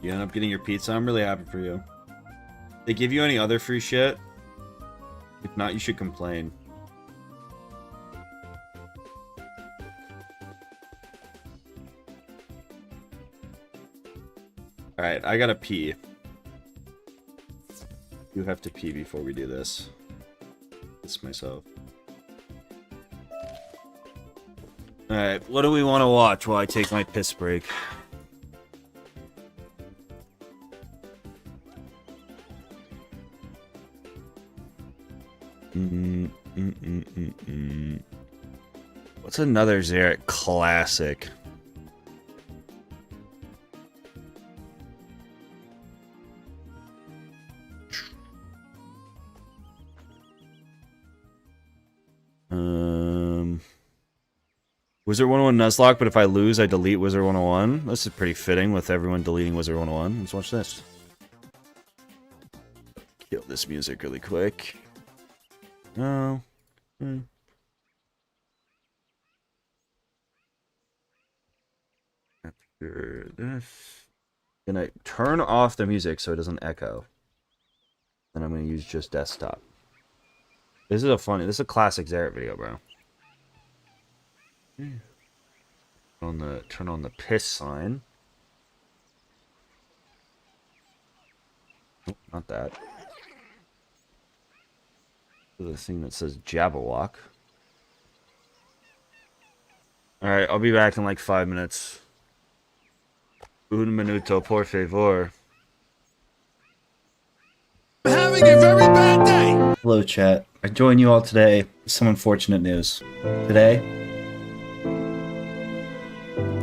You end up getting your pizza. I'm really happy for you. They give you any other free shit? If not, you should complain. Alright, I gotta pee. You have to pee before we do this. It's myself. Alright, what do we want to watch while I take my piss break? What's another Xeric classic? Wizard 101 Nuzlocke, but if I lose, I delete Wizard 101. This is pretty fitting with everyone deleting Wizard 101. Let's watch this. Kill this music really quick. No. After this, I'm gonna turn off the music so it doesn't echo. And I'm gonna use just desktop. This is a classic Xeric video, bro. Turn on the piss sign. Oh, not that. The thing that says Jabberwock. Alright, I'll be back in like 5 minutes. Un minuto, por favor. I'm having a very bad day. Hello, chat. I join you all today with some unfortunate news. Today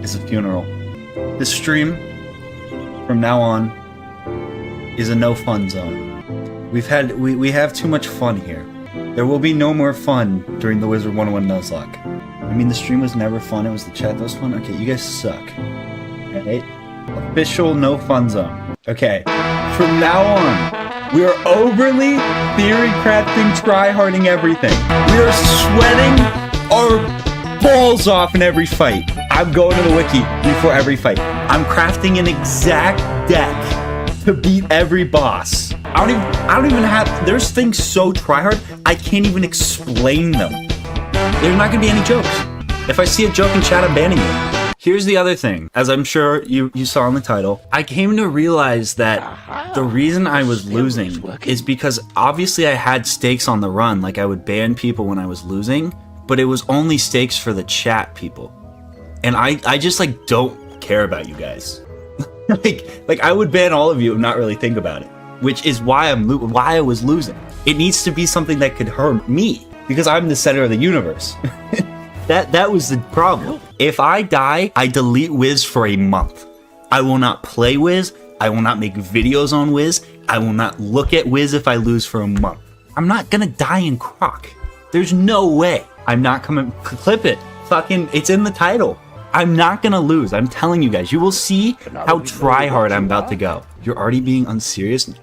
is a funeral. This stream, from now on, is a no fun zone. We have too much fun here. There will be no more fun during the Wizard 101 Nuzlocke. I mean, the stream was never fun. It was the chat that was fun. Okay, you guys suck. Alright? Official no fun zone. Okay. From now on, we are overly theory crafting, tryharding everything. We are sweating our balls off in every fight. I'm going to the wiki before every fight. I'm crafting an exact deck to beat every boss. I don't even have, there's things so tryhard, I can't even explain them. There's not gonna be any jokes. If I see a joke in chat, I'm banning you. Here's the other thing, as I'm sure you saw in the title, I came to realize that the reason I was losing is because obviously I had stakes on the run, like I would ban people when I was losing, but it was only stakes for the chat people. And I just like don't care about you guys. like I would ban all of you and not really think about it, which is why I was losing. It needs to be something that could hurt me because I'm the center of the universe. That was the problem. If I die, I delete Wiz for a month. I will not play Wiz. I will not make videos on Wiz. I will not look at Wiz if I lose for a month. I'm not gonna die in croc. There's no way. I'm not coming. Clip it. Fucking, it's in the title. I'm not gonna lose. I'm telling you guys. You will see how try hard I'm about to go. You're already being unserious.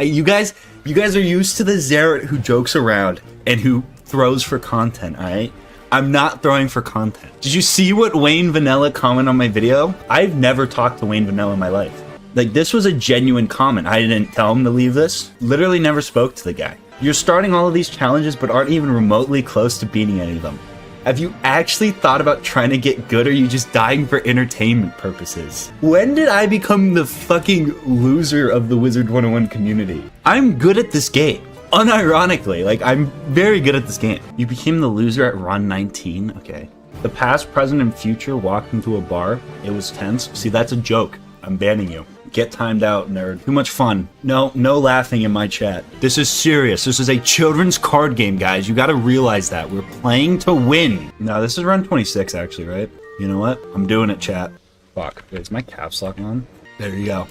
You guys are used to the Zeret who jokes around and who throws for content, alright? I'm not throwing for content. Did you see what Wayne Vanilla commented on my video? I've never talked to Wayne Vanilla in my life. Like, this was a genuine comment. I didn't tell him to leave this. Literally never spoke to the guy. You're starting all of these challenges but aren't even remotely close to beating any of them. Have you actually thought about trying to get good, or are you just dying for entertainment purposes? When did I become the fucking loser of the Wizard 101 community? I'm good at this game. Unironically, like, I'm very good at this game. You became the loser at Run 19? Okay. The past, present, and future walked into a bar. It was tense. See, that's a joke. I'm banning you. Get timed out, nerd. Too much fun. No laughing in my chat. This is serious. This is a children's card game, guys. You gotta realize that. We're playing to win. No, this is Run 26, actually, right? You know what? I'm doing it, chat. Fuck. Wait, is my caps lock on? There you go.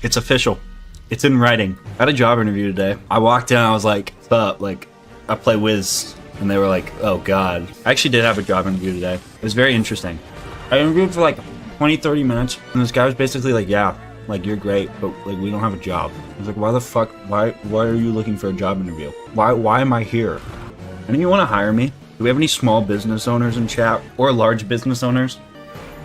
It's official. It's in writing. I had a job interview today. I walked in, I was like, what's up? Like, I play Wiz. And they were like, oh, God. I actually did have a job interview today. It was very interesting. I interviewed for like 20, 30 minutes. And this guy was basically like, yeah, like, you're great, but like, we don't have a job. I was like, why the fuck? Why are you looking for a job interview? Why am I here? Any of you want to hire me? Do we have any small business owners in chat, or large business owners?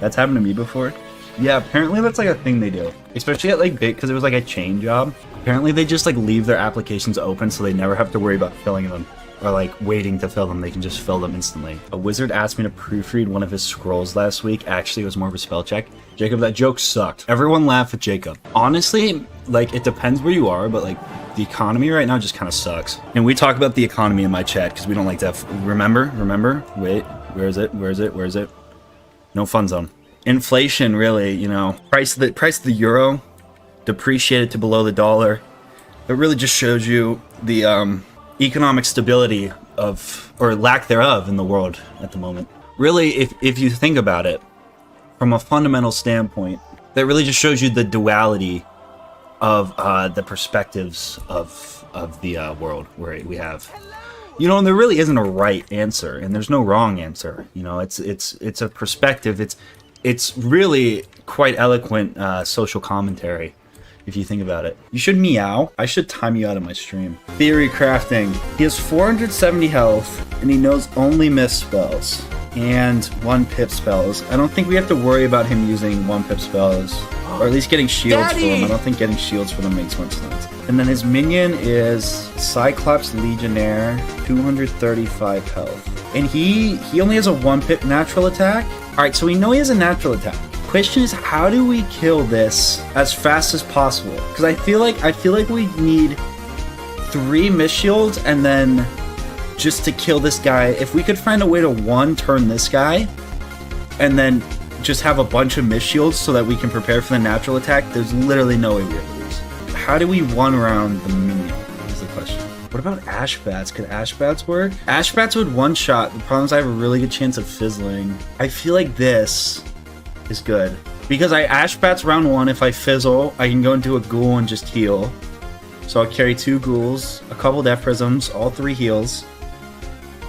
That's happened to me before. Yeah, apparently that's like a thing they do, especially at like big, because it was like a chain job. Apparently they just like leave their applications open so they never have to worry about filling them, or like waiting to fill them. They can just fill them instantly. A wizard asked me to proofread one of his scrolls last week. Actually, it was more of a spell check. Jacob, that joke sucked. Everyone laugh at Jacob. Honestly, like, it depends where you are, but like, the economy right now just kind of sucks. And we talk about the economy in my chat because we don't like to have, remember? Wait, where is it? No fun zone. Inflation, really, you know, price of the euro depreciated to below the dollar. It really just shows you the economic stability of, or lack thereof, in the world at the moment. Really, if you think about it from a fundamental standpoint, that really just shows you the duality of the perspectives of the world where we have. You know, and there really isn't a right answer, and there's no wrong answer. You know, it's a perspective. It's really quite eloquent social commentary, if you think about it. You should meow. I should time you out of my stream. Theory crafting. He has 470 health, and he knows only miss spells and 1-pip spells. I don't think we have to worry about him using 1-pip spells, or at least getting shields for them. I don't think getting shields for them makes much sense. And then his minion is Cyclops Legionnaire, 235 health. And he only has a 1-pip natural attack. Alright, so we know he has a natural attack. Question is, how do we kill this as fast as possible? Because I feel like we need 3 mist shields, and then just to kill this guy, if we could find a way to 1-turn this guy, and then just have a bunch of mist shields so that we can prepare for the natural attack, there's literally no way we're gonna lose. How do we 1-round the minion, is the question. What about Ash Bats? Could Ash Bats work? Ash Bats would 1-shot. The problem is I have a really good chance of fizzling. I feel like this is good, because I Ash Bats round 1. If I fizzle, I can go into a ghoul and just heal. So I'll carry 2 ghouls, a couple Death Prisms, all 3 heals,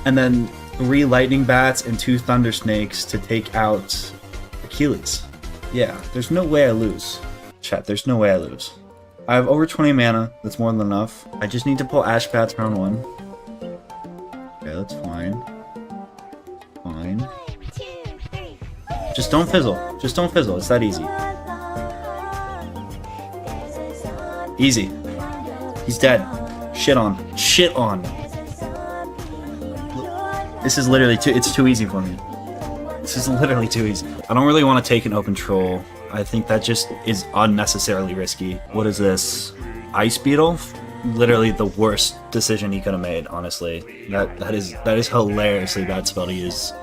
and then 3 Lightning Bats and 2 Thunder Snakes to take out Achilles. Yeah, there's no way I lose. Chat, there's no way I lose. I have over 20 mana. That's more than enough. I just need to pull Ash Bats round 1. Okay, that's fine. Fine. Just don't fizzle. Just don't fizzle. It's that easy. Easy. He's dead. Shit on. Shit on. This is literally it's too easy for me. This is literally too easy. I don't really want to take an open troll. I think that just is unnecessarily risky. What is this? Ice Beetle? Literally the worst decision he could have made, honestly. That is hilariously bad spell to use.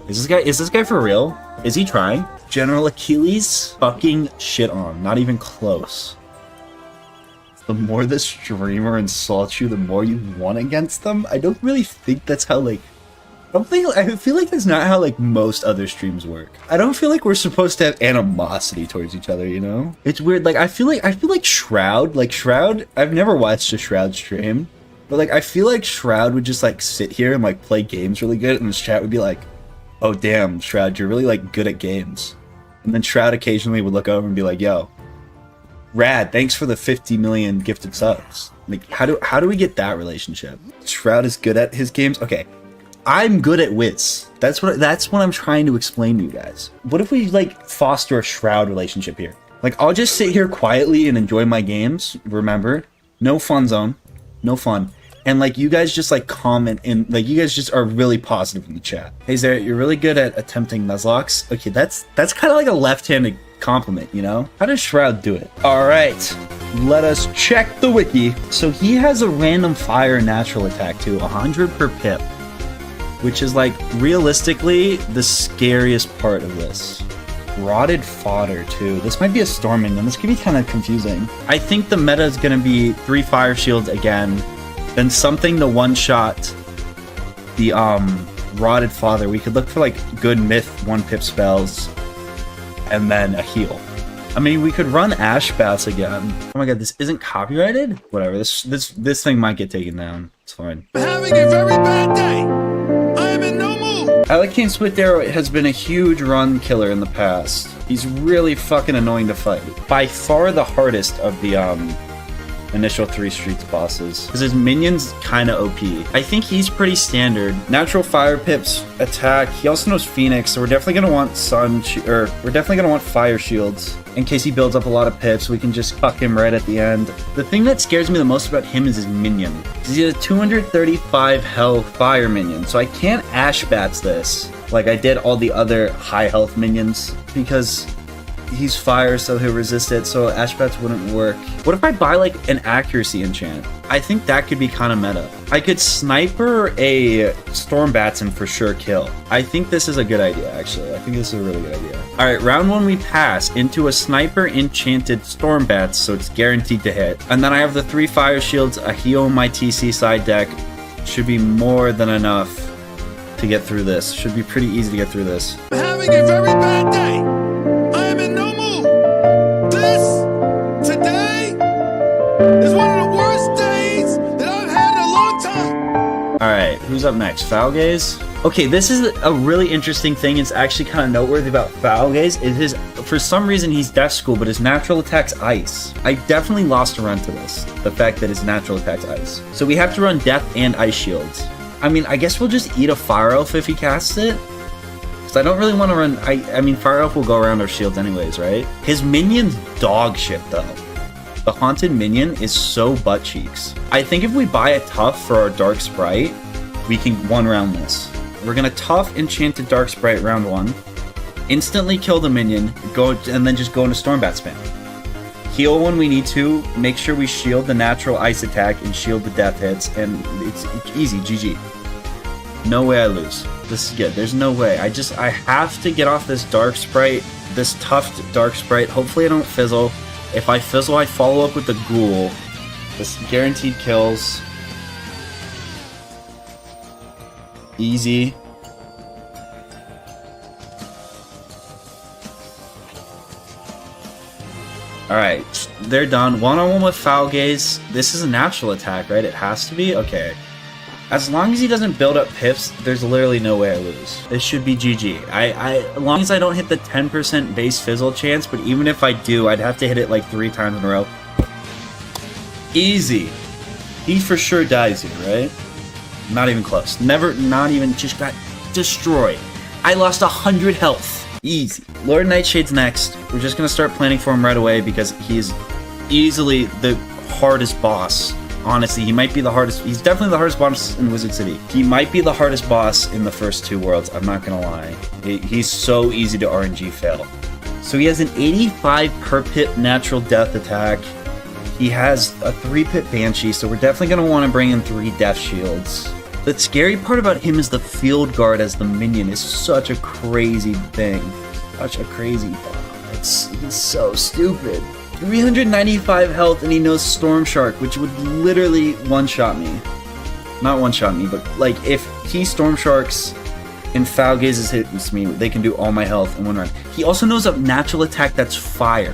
Is this guy for real? Is he trying? General Achilles? Fucking shit on. Not even close. The more the streamer insults you, the more you won against them? I don't really think that's how, like... I feel like that's not how, like, most other streams work. I don't feel like we're supposed to have animosity towards each other, you know? It's weird. Like, I feel like Shroud, I've never watched a Shroud stream, But like, I feel like Shroud would just like sit here and like play games really good, and his chat would be like, "Oh damn, Shroud, you're really like good at games." And then Shroud occasionally would look over and be like, "Yo, Rad, thanks for the 50 million gifted subs." Like, how do we get that relationship? Shroud is good at his games. Okay, I'm good at Wiz. That's what I'm trying to explain to you guys. What if we like foster a Shroud relationship here? Like, I'll just sit here quietly and enjoy my games. Remember, no fun zone, no fun. And like, you guys just like comment and like, you guys just are really positive in the chat. Hey Zara, you're really good at attempting Nuzlocks. Okay, that's kind of like a left-handed compliment, you know? How does Shroud do it? All right, let us check the wiki. So he has a random fire natural attack too, 100 per pip, which is like realistically the scariest part of this. Rotted fodder too. This might be a storm minion. This could be kind of confusing. I think the meta is going to be 3 fire shields again, then something to one-shot the rotted father. We could look for like good myth 1 pip spells and then a heal. I mean, we could run Ash Bats again. Oh my god, this isn't copyrighted? Whatever, this thing might get taken down. It's fine. I'm having a very bad day. I am in no mood. Alakane Split Arrow has been a huge run killer in the past. He's really fucking annoying to fight. By far the hardest of the initial 3 streets bosses, because his minions kind of OP. I think he's pretty standard. Natural fire pips attack. He also knows Phoenix, so we're definitely gonna want we're definitely gonna want fire shields in case he builds up a lot of pips. We can just fuck him right at the end. The thing that scares me the most about him is his minion. He has a 235 health fire minion, so I can't Ash Bats this like I did all the other high health minions, because he's fire, so he'll resist it, so Ash Bats wouldn't work. What if I buy like an accuracy enchant? I think that could be kind of meta. I could sniper a Storm Bats and for sure kill. I think this is a good idea, actually. I think this is a really good idea. All right, round 1 we pass into a sniper enchanted Storm Bats, so it's guaranteed to hit. And then I have the 3 fire shields, a heal in my TC side deck. Should be more than enough to get through this. Should be pretty easy to get through this. I'm having a very bad day. I am in no mood. Today is one of the worst days that I've had in a long time. All right, who's up next? Foulgaze? Okay, this is a really interesting thing. It's actually kind of noteworthy about Foulgaze. It is, for some reason, he's Death School, but his natural attack's Ice. I definitely lost a run to this, the fact that his natural attack's Ice. So we have to run Death and Ice Shields. I mean, I guess we'll just eat a Fire Elf if he casts it. Because I don't really want to run... I mean, Fire Elf will go around our shields anyways, right? His minion's dog shit, though. The Haunted Minion is so butt cheeks. I think if we buy a Tough for our Dark Sprite, we can one-round this. We're going to Tough Enchanted Dark Sprite round 1. Instantly kill the minion, and then just go into Stormbat spam. Heal when we need to. Make sure we shield the natural ice attack and shield the death hits, and it's easy, GG. No way I lose. This is good. There's no way. I have to get off this Dark Sprite, this Toughed Dark Sprite. Hopefully I don't fizzle. If I fizzle, I follow up with the Ghoul. This guaranteed kills. Easy. Alright, they're done. One-on-one with Foulgaze. This is a natural attack, right? It has to be? Okay. As long as he doesn't build up pips, there's literally no way I lose. This should be GG. As long as I don't hit the 10% base fizzle chance, but even if I do, I'd have to hit it like 3 times in a row. Easy. He for sure dies here, right? Not even close. Not even, just got destroyed. I lost 100 health. Easy. Lord Nightshade's next. We're just gonna start planning for him right away because he's easily the hardest boss. Honestly, he might be the hardest. He's definitely the hardest boss in Wizard City. He might be the hardest boss in the first 2 worlds. I'm not gonna lie. He's so easy to RNG fail. So he has an 85 per pip natural death attack. He has a 3 pip Banshee, so we're definitely gonna want to bring in 3 death shields. The scary part about him is the Field Guard as the minion is such a crazy thing. Such a crazy thing. He's so stupid. 395 health and he knows Storm Shark, which would literally one-shot me. Not one-shot me, but like if he Storm Sharks and Foulgaze hits me, they can do all my health in 1 run. He also knows a natural attack that's fire,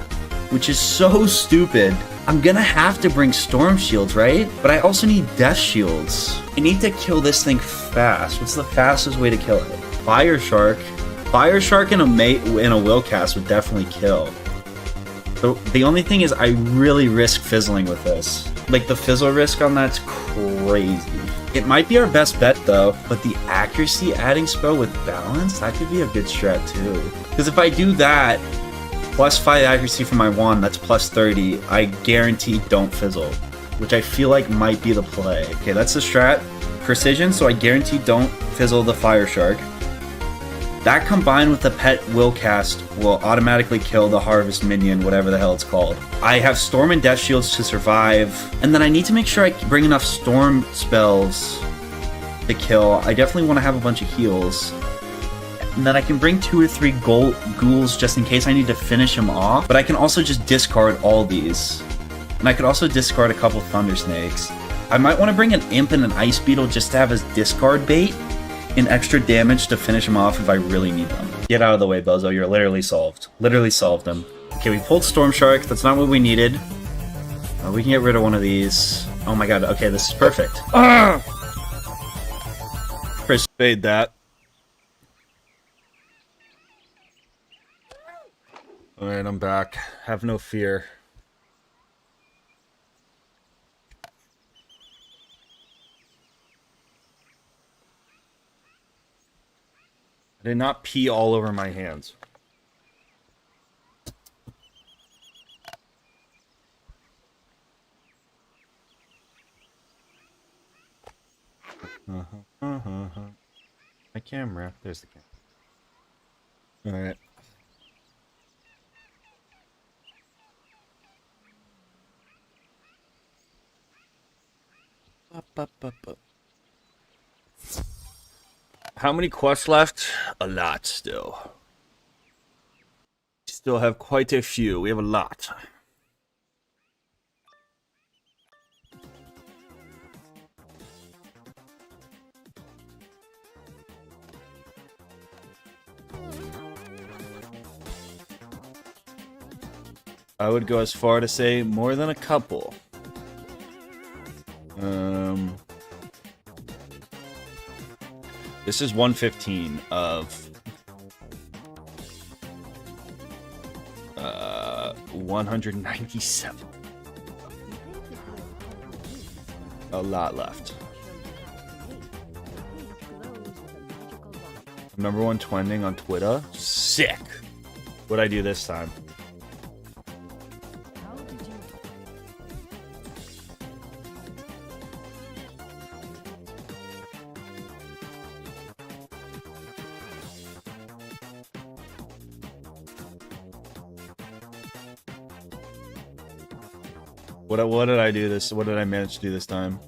which is so stupid. I'm gonna have to bring storm shields, right? But I also need death shields. I need to kill this thing fast. What's the fastest way to kill it? Fire Shark. Fire Shark in a will cast would definitely kill. So the only thing is I really risk fizzling with this. Like the fizzle risk on that's crazy. It might be our best bet though, but the accuracy adding spell with balance, that could be a good strat too. Because if I do that, plus 5 accuracy for my wand, that's plus 30, I guarantee don't fizzle. Which I feel like might be the play. Okay, that's the strat. Precision, so I guarantee don't fizzle the Fire Shark. That combined with the pet will cast will automatically kill the harvest minion, whatever the hell it's called. I have storm and death shields to survive, and then I need to make sure I bring enough storm spells to kill. I definitely want to have a bunch of heals. And then I can bring 2 or 3 ghouls just in case I need to finish him off, but I can also just discard all these. And I could also discard a couple thunder snakes. I might want to bring an imp and an ice beetle just to have as discard bait. In extra damage to finish him off if I really need them. Get out of the way, Bozo. You're literally solved. Literally solved him. Okay, we pulled Storm Shark. That's not what we needed. We can get rid of one of these. Oh my god. Okay, this is perfect. Chris, fade that. Alright, I'm back. Have no fear. I did not pee all over my hands. My camera. There's the camera. Alright. Up. How many quests left? A lot still. Still have quite a few. We have a lot. I would go as far to say more than a couple. This is 115 of 197. A lot left. Number 1 trending on Twitter. Sick. What'd I do this time? What did I do this? What did I manage to do this time?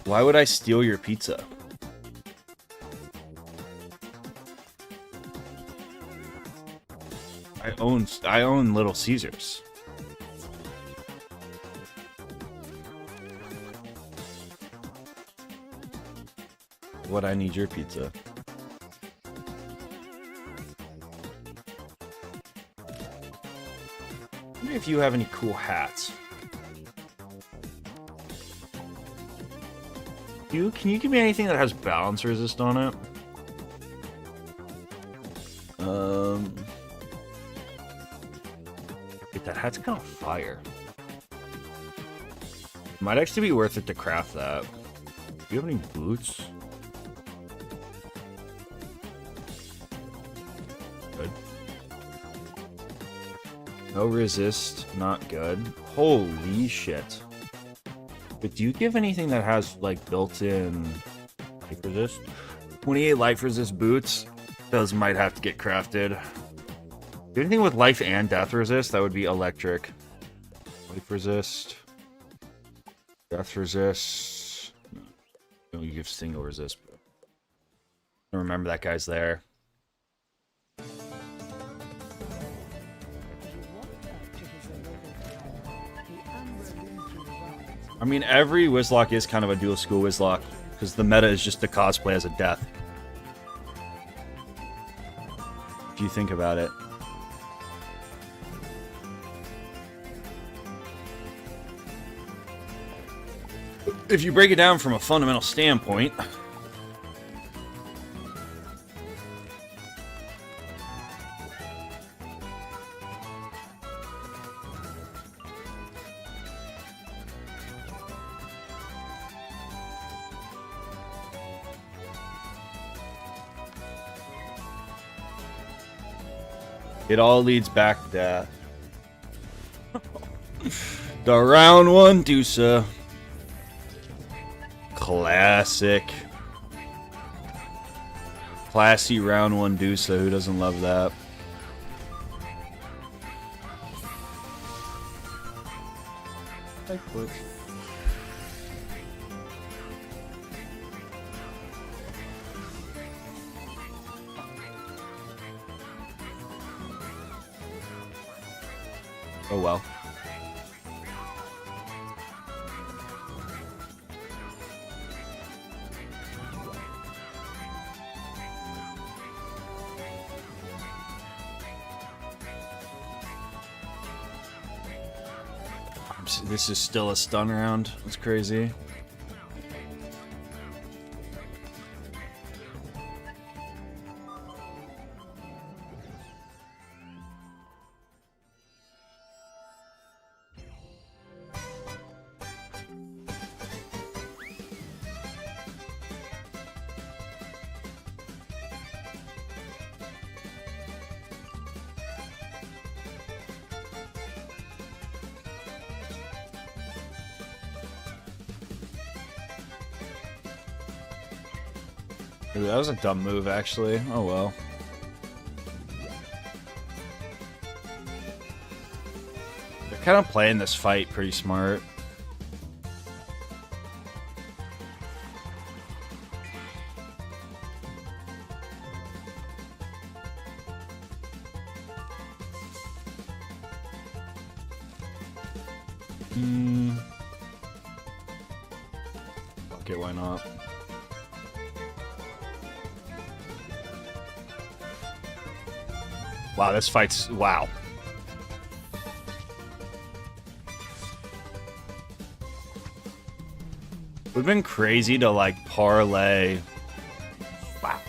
Why would I steal your pizza? I own Little Caesars. What I need your pizza? If you have any cool hats. Can you give me anything that has balance resist on it? Wait, that hat's kind of fire. Might actually be worth it to craft that. Do you have any boots? Good. No resist, not good. Holy shit. But do you give anything that has, like, built-in life resist? 28 life resist boots. Those might have to get crafted. Anything with life and death resist, that would be electric. Life resist. Death resist. No, you give single resist. I don't remember that guy's there. I mean, every Wizlocke is kind of a dual school Wizlocke, because the meta is just to cosplay as a death. If you think about it. if you break it down from a fundamental standpoint, it all leads back to that. The round one Dusa. Classic. Classy round one Dusa. Who doesn't love that? I quit. Oh well. This is still a stun round. That's crazy. Ooh, that was a dumb move, actually. Oh well. They're kind of playing this fight pretty smart. Okay, why not? Wow, this fight's... wow. Would've been crazy to, like, parlay... Wow.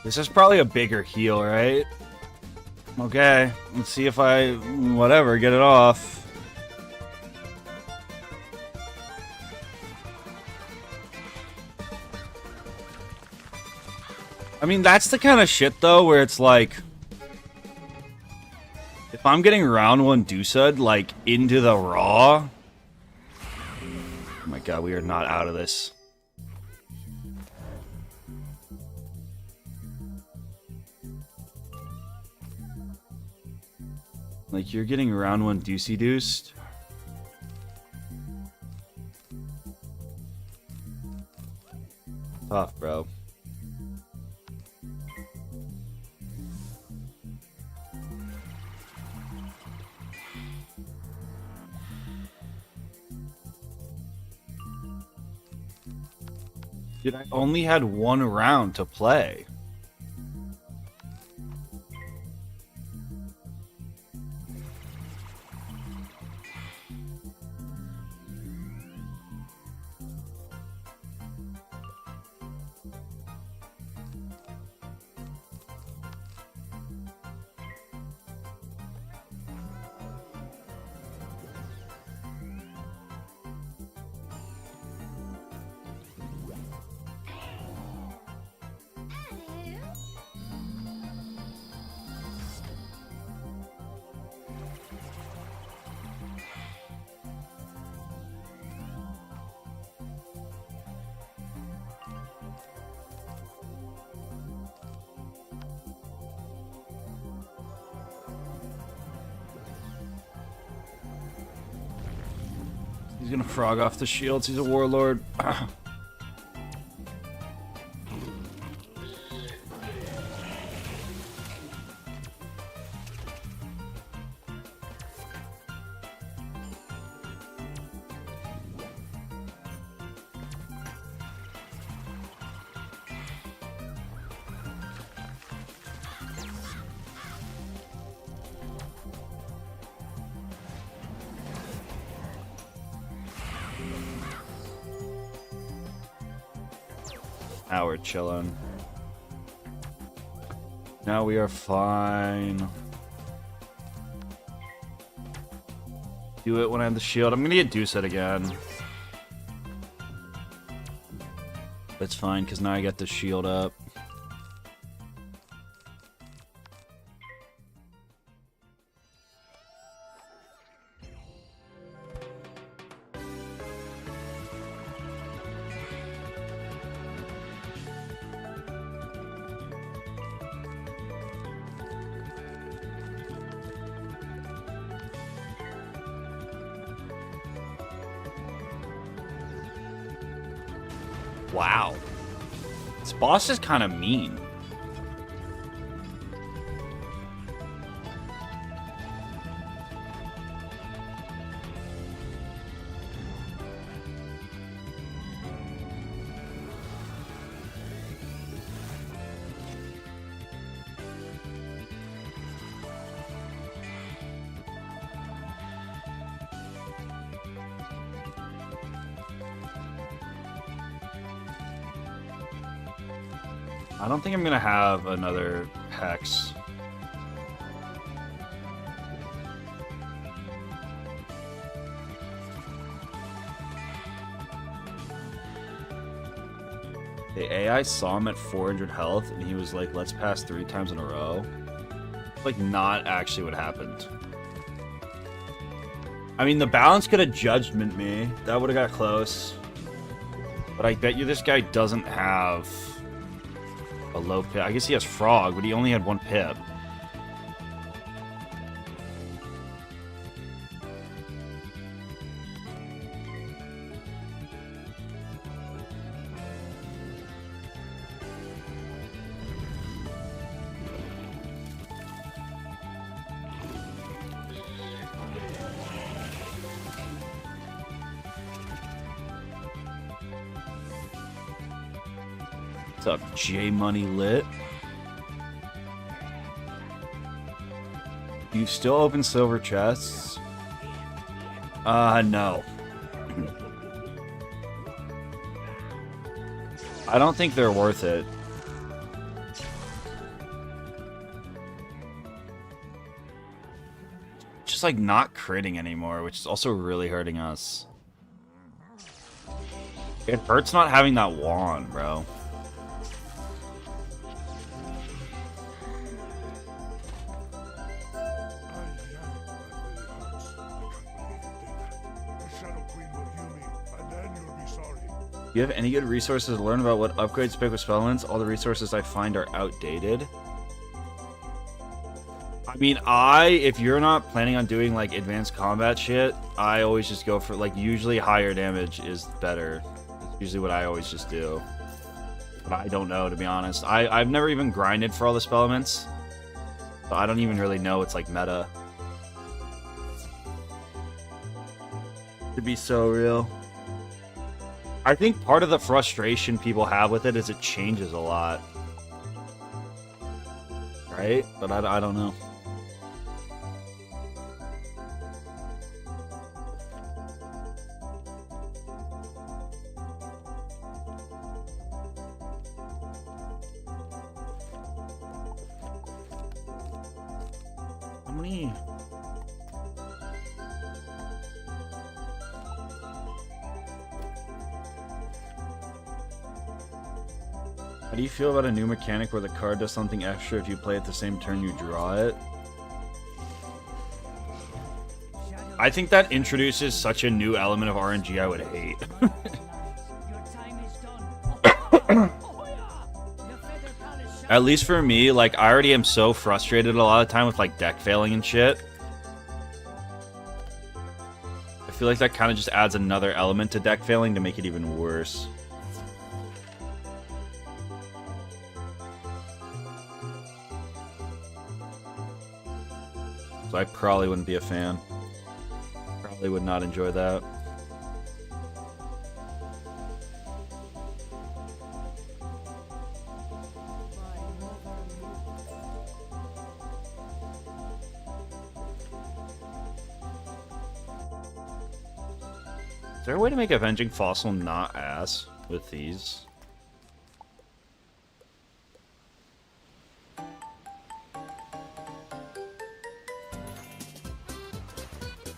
This is probably a bigger heal, right? Okay, let's see if I... whatever, get it off. I mean, that's the kind of shit, though, where it's like... if I'm getting round one Dusud, like, into the raw... oh my god, we are not out of this. Like, you're getting round one deucey-deuced. Tough, bro. Dude, I only had one round to play. He's gonna frog off the shields. He's a warlord. Now we're chilling. Now we are fine. Do it when I have the shield. I'm gonna get Deuced again. That's fine, because now I got the shield up. Wow. This boss is kind of mean. I don't think I'm gonna have another Hex. The AI saw him at 400 health and he was like, let's pass 3 times in a row. Like, not actually what happened. I mean, the balance could have judgment me. That would have got close. But I bet you this guy doesn't have a low pip. I guess he has Frog, but he only had 1 pip. What's up, J Money Lit? You still open silver chests? No. I don't think they're worth it. Just like not critting anymore, which is also really hurting us. It hurts not having that wand, bro. Do you have any good resources to learn about what upgrades pick with spellments? All the resources I find are outdated. I mean, if you're not planning on doing like advanced combat shit, I always just go for like usually higher damage is better. That's usually what I always just do. But I don't know, to be honest. I've never even grinded for all the spellments. So I don't even really know it's like meta. To be so real. I think part of the frustration people have with it is it changes a lot. Right? But I don't know. How many... How do you feel about a new mechanic where the card does something extra if you play it the same turn you draw it? I think that introduces such a new element of RNG I would hate. At least for me, like, I already am so frustrated a lot of the time with, like, deck failing and shit. feel like that kind of just adds another element to deck failing to make it even worse. So I probably wouldn't be a fan. Probably would not enjoy that. Is there a way to make Avenging Fossil not ass with these?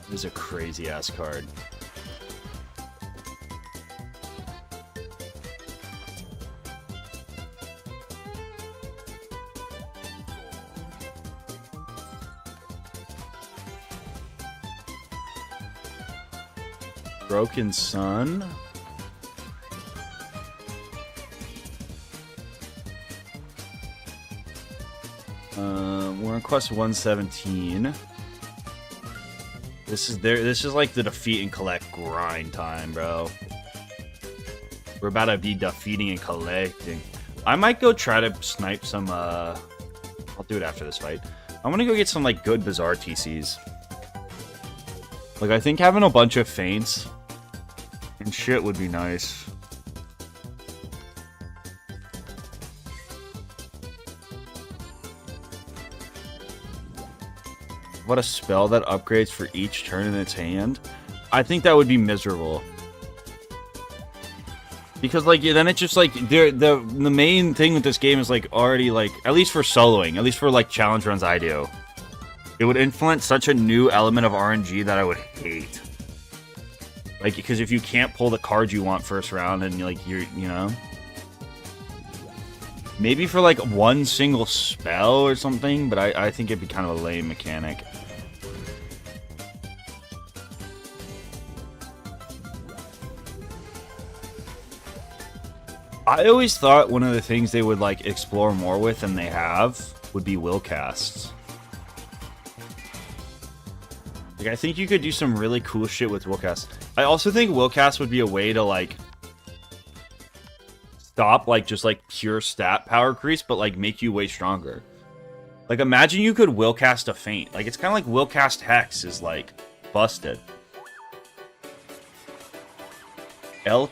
This is a crazy ass card. Broken Sun. We're on quest 117. This is like the defeat and collect grind time, bro. We're about to be defeating and collecting. I might go try to snipe some, I'll do it after this fight. I'm gonna go get some, like, good Bazaar TCs. Like, I think having a bunch of feints and shit would be nice. What a spell that upgrades for each turn in its hand. I think that would be miserable. Because, like, then it's just, like, the main thing with this game is, like, already, like, at least for soloing, at least for, like, challenge runs I do, it would influence such a new element of RNG that I would hate. Like, because if you can't pull the card you want first round and, like, you know? Maybe for, like, one single spell or something, but I think it'd be kind of a lame mechanic. I always thought one of the things they would, like, explore more with than they have would be will casts. Like, I think you could do some really cool shit with will casts. I also think will cast would be a way to, like, stop, like, just, like, pure stat power crease, but, like, make you way stronger. Like, imagine you could will cast a feint. Like, it's kind of like will cast Hex is, like, busted.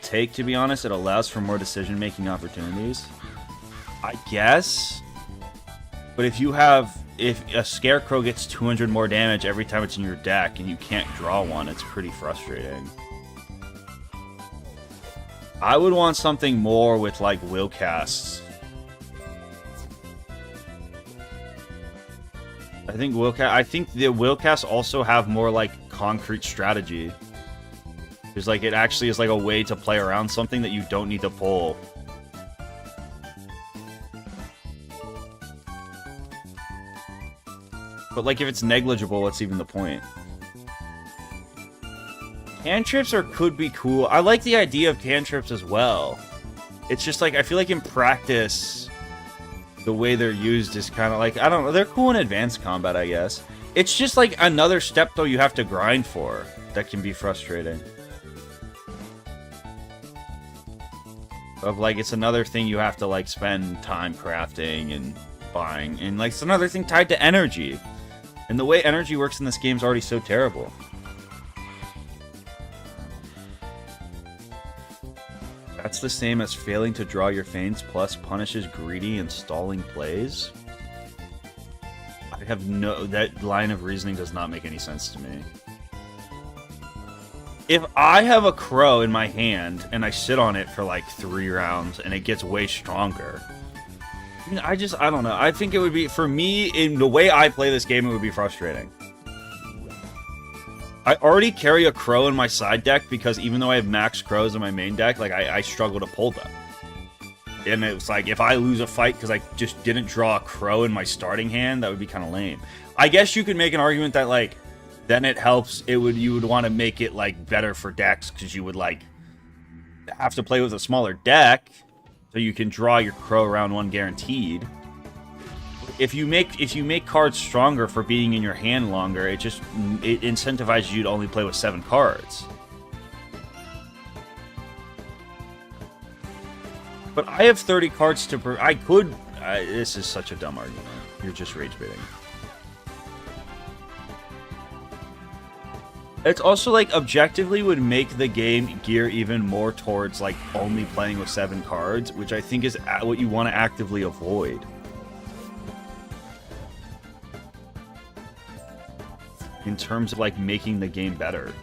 Take, to be honest, it allows for more decision-making opportunities. I guess. But if a Scarecrow gets 200 more damage every time it's in your deck and you can't draw one, it's pretty frustrating. I would want something more with, like, will casts. I think the will casts also have more, like, concrete strategy. There's, like, it actually is, like, a way to play around something that you don't need to pull. But, like, if it's negligible, what's even the point? Cantrips could be cool. I like the idea of cantrips as well. It's just, like, I feel like in practice, the way they're used is kind of like, I don't know, they're cool in advanced combat, I guess. It's just, like, another step, though, you have to grind for that can be frustrating. Of, like, it's another thing you have to, like, spend time crafting and buying. And, like, it's another thing tied to energy. And the way energy works in this game is already so terrible. That's the same as failing to draw your feints, plus punishes greedy and stalling plays? I have that line of reasoning does not make any sense to me. If I have a crow in my hand and I sit on it for like 3 rounds and it gets way stronger, I mean, I don't know. I think it would be, for me, in the way I play this game, it would be frustrating. I already carry a crow in my side deck because even though I have max crows in my main deck, like, I struggle to pull them. And it's like, if I lose a fight because I just didn't draw a crow in my starting hand, that would be kind of lame. I guess you could make an argument that, like, then it helps, you would want to make it, like, better for decks because you would, like, have to play with a smaller deck so you can draw your crow round 1 guaranteed. If you make cards stronger for being in your hand longer, it incentivizes you to only play with 7 cards. But I have 30 cards to... I could... this is such a dumb argument. You're just rage baiting. It's also, like, objectively would make the game gear even more towards, like, only playing with 7 cards, which I think is what you want to actively avoid. In terms of, like, making the game better.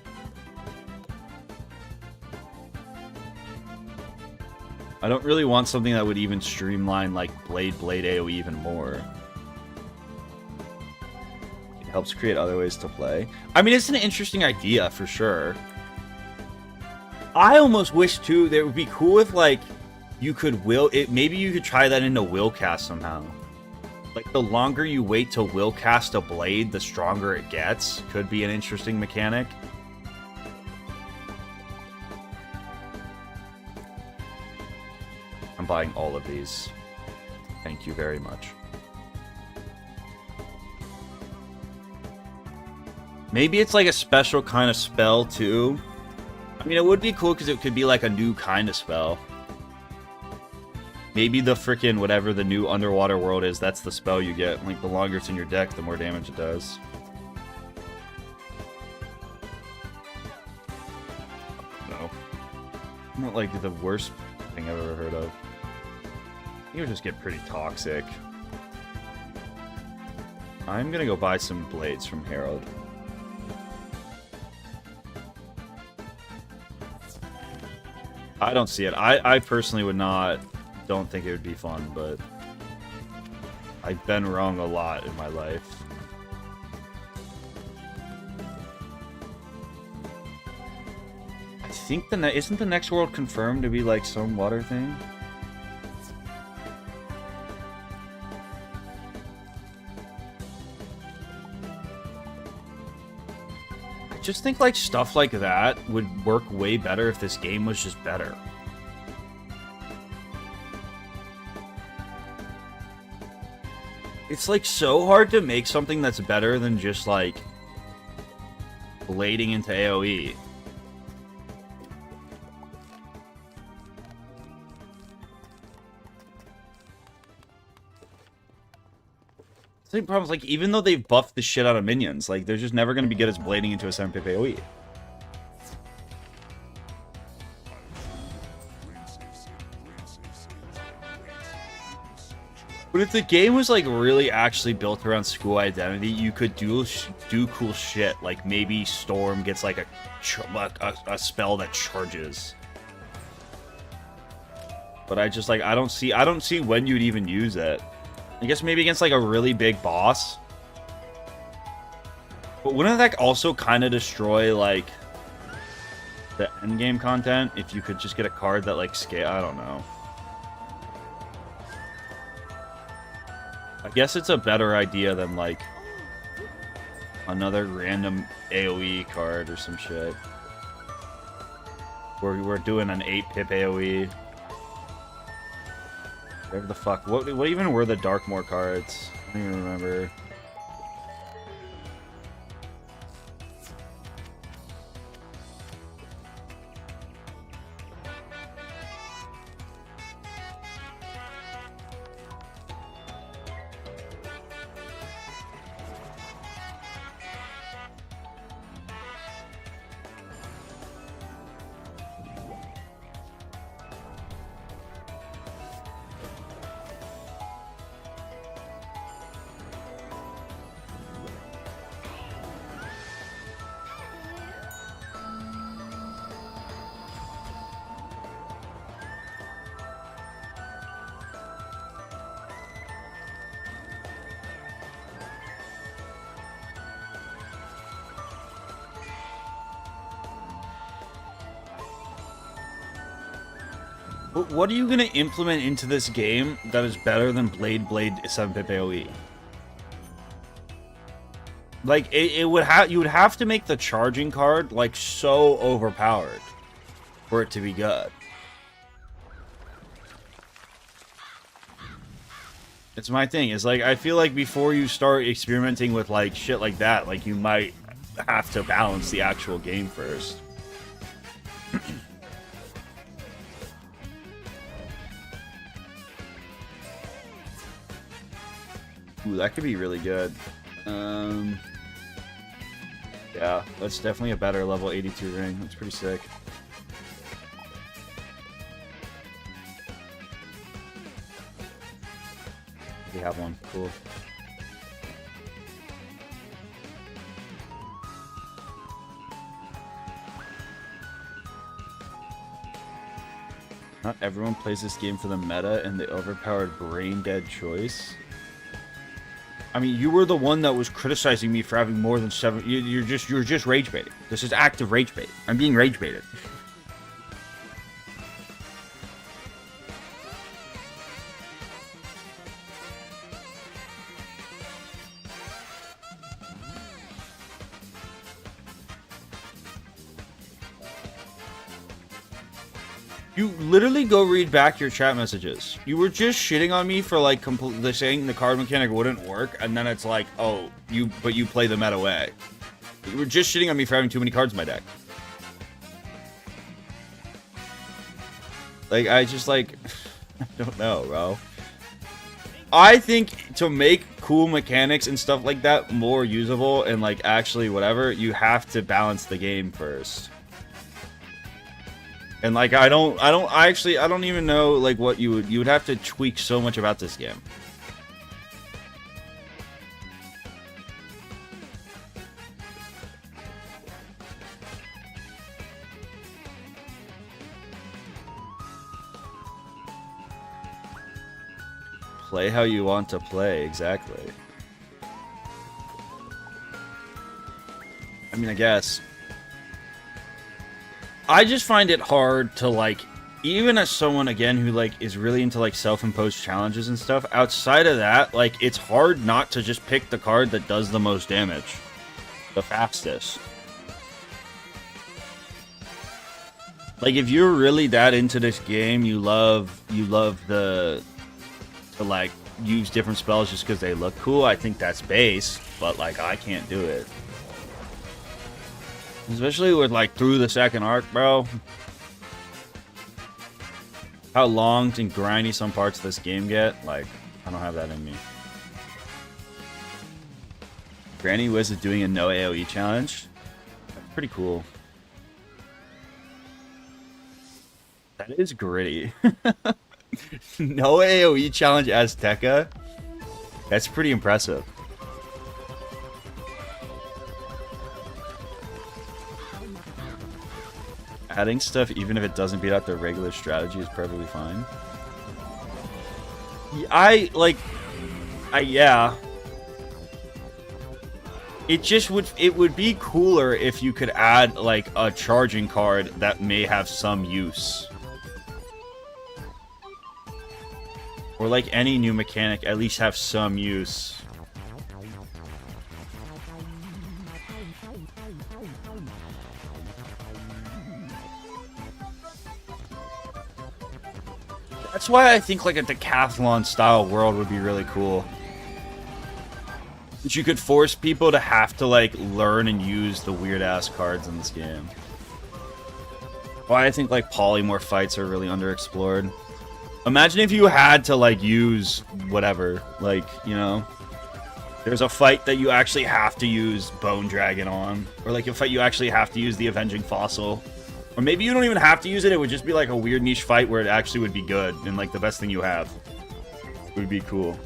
I don't really want something that would even streamline, like, Blade AoE even more. It helps create other ways to play. I mean, it's an interesting idea, for sure. I almost wish, too, that it would be cool if, like, you could maybe you could try that into will cast somehow. Like, the longer you wait to will cast a blade, the stronger it gets. Could be an interesting mechanic. I'm buying all of these. Thank you very much. Maybe it's like a special kind of spell, too. I mean, it would be cool because it could be like a new kind of spell. Maybe the frickin' whatever the new underwater world is, that's the spell you get. Like, the longer it's in your deck, the more damage it does. No. Not like the worst thing I've ever heard of. It would just get pretty toxic. I'm gonna go buy some blades from Harold. I don't see it. I personally don't think it would be fun, but I've been wrong a lot in my life. I think isn't the next world confirmed to be like some water thing? I just think like stuff like that would work way better if this game was just better. It's like so hard to make something that's better than just like blading into AoE. The same problem is like even though they've buffed the shit out of minions, like they're just never gonna be good as blading into a 7-pip AoE. But if the game was like really actually built around school identity, you could do cool shit. Like maybe Storm gets like a spell that charges. But I don't see when you'd even use it. I guess maybe against like a really big boss. But wouldn't that also kind of destroy like the endgame content if you could just get a card that like scale? I don't know. I guess it's a better idea than, like, another random AoE card or some shit. We're doing an 8-pip AoE. Whatever the fuck. What even were the Darkmoor cards? I don't even remember. But what are you going to implement into this game that is better than Blade 7-pip AoE? Like, you would have to make the charging card, like, so overpowered for it to be good. It's my thing. It's like, I feel like before you start experimenting with like shit like that, like you might have to balance the actual game first. Ooh, that could be really good. Yeah, that's definitely a better level 82 ring. That's pretty sick. We have one. Cool. Not everyone plays this game for the meta and the overpowered brain-dead choice. I mean, you were the one that was criticizing me for having more than 7. You're just rage baiting. This is active rage bait. I'm being rage baited. You literally go read back your chat messages. You were just shitting on me for like completely saying the card mechanic wouldn't work, and then it's like, oh, but you play the meta way. You were just shitting on me for having too many cards in my deck. Like, I just like, I don't know, bro. I think to make cool mechanics and stuff like that more usable and like actually whatever, you have to balance the game first. And like I don't even know like what you would have to tweak so much about this game. Play how you want to play, exactly. I mean, I guess. I just find it hard to, like, even as someone, again, who, like, is really into, like, self-imposed challenges and stuff, outside of that, like, it's hard not to just pick the card that does the most damage. The fastest. Like, if you're really that into this game, you love to, like, use different spells just because they look cool, I think that's base, but, like, I can't do it. Especially with, like, through the second arc, bro. How long and grindy some parts of this game get, like, I don't have that in me. Granny Wiz is doing a no AoE challenge. That's pretty cool. That is gritty. No AoE challenge Azteca? That's pretty impressive. Adding stuff, even if it doesn't beat out the regular strategy, is perfectly fine. Yeah. It would be cooler if you could add, like, a charging card that may have some use. Or, like, any new mechanic, at least have some use. That's why I think like a decathlon style world would be really cool. That you could force people to have to like learn and use the weird ass cards in this game. Why I think like polymorph fights are really underexplored. Imagine if you had to like use whatever, like, you know, there's a fight that you actually have to use Bone Dragon on, or like a fight you actually have to use the Avenging Fossil. Or maybe you don't even have to use it, it would just be like a weird niche fight where it actually would be good, and like the best thing you have. It would be cool.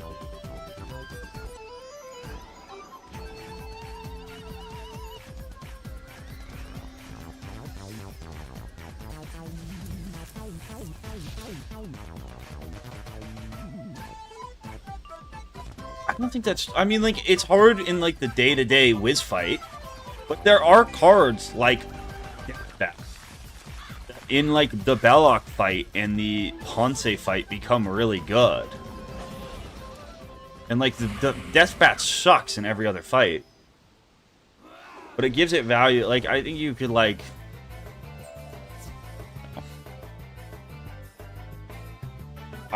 I don't think that's... I mean, like, it's hard in like the day-to-day Wiz fight, but there are cards like that. In like the Wizlocke fight and the Ponce fight become really good. And like the Death Bat sucks in every other fight. But it gives it value. Like, I think you could like...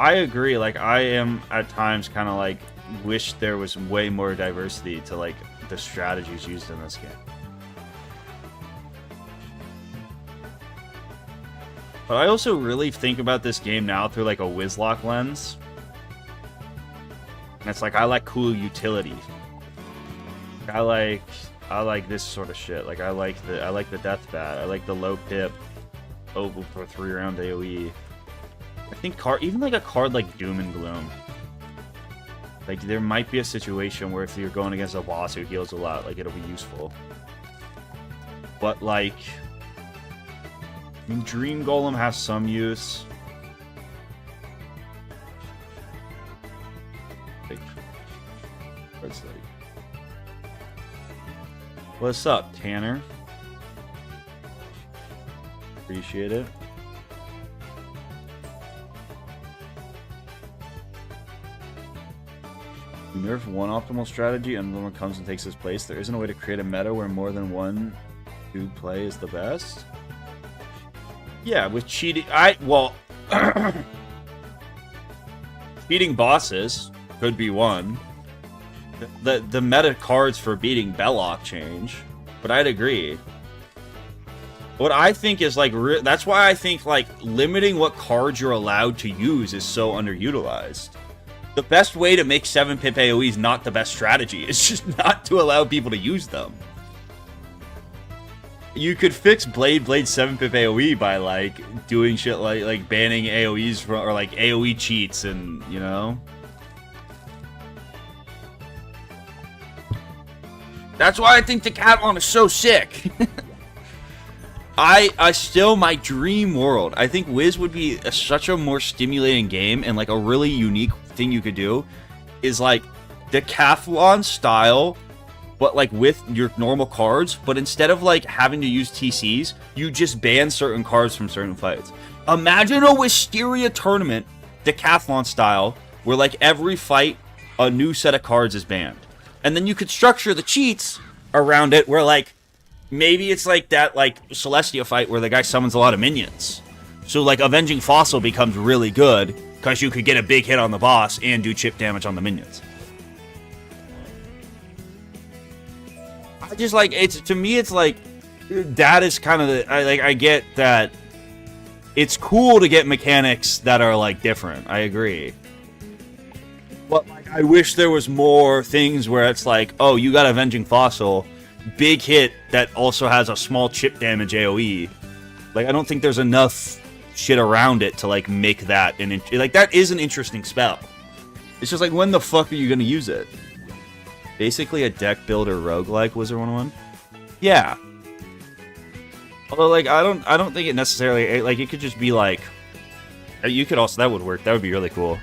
I agree. Like, I am at times kind of like wish there was way more diversity to like the strategies used in this game. But I also really think about this game now through like a Wizlocke lens. And it's like, I like cool utility. I like this sort of shit. Like, I like the death bat. I like the low pip oval for 3-round AoE. I think even like a card like Doom and Gloom. Like, there might be a situation where if you're going against a boss who heals a lot, like, it'll be useful. But like, I mean, Dream Golem has some use. Like, where's like, what's up, Tanner? Appreciate it. You nerf one optimal strategy and another one comes and takes its place. There isn't a way to create a meta where more than one to play is the best. Yeah, with cheating, beating bosses could be one. The meta cards for beating Belloc change, but I'd agree. What I think is like, that's why I think like limiting what cards you're allowed to use is so underutilized. The best way to make 7-pip AoE is not the best strategy. It's just not to allow people to use them. You could fix Blade 7-pip AoE by like doing shit like banning AoEs from, or like AoE cheats, and you know. That's why I think Decathlon is so sick. I still, my dream world, I think Wiz would be such a more stimulating game, and like a really unique thing you could do is like Decathlon style, but like with your normal cards, but instead of like having to use TCs, you just ban certain cards from certain fights. Imagine a Wisteria tournament, Decathlon style, where like every fight, a new set of cards is banned. And then you could structure the cheats around it where like, maybe it's like that like Celestia fight where the guy summons a lot of minions. So like Avenging Fossil becomes really good because you could get a big hit on the boss and do chip damage on the minions. I just like, it's, to me it's like, that is kind of the, I get that it's cool to get mechanics that are like different. I agree. But like, I wish there was more things where it's like, oh, you got Avenging Fossil, big hit that also has a small chip damage AoE. Like, I don't think there's enough shit around it to like make that an like, that is an interesting spell. It's just like, when the fuck are you gonna use it? Basically a deck builder roguelike, Wizard 101. Yeah. Although like, I don't think it necessarily, like, it could just be like, you could also, that would work, that would be really cool.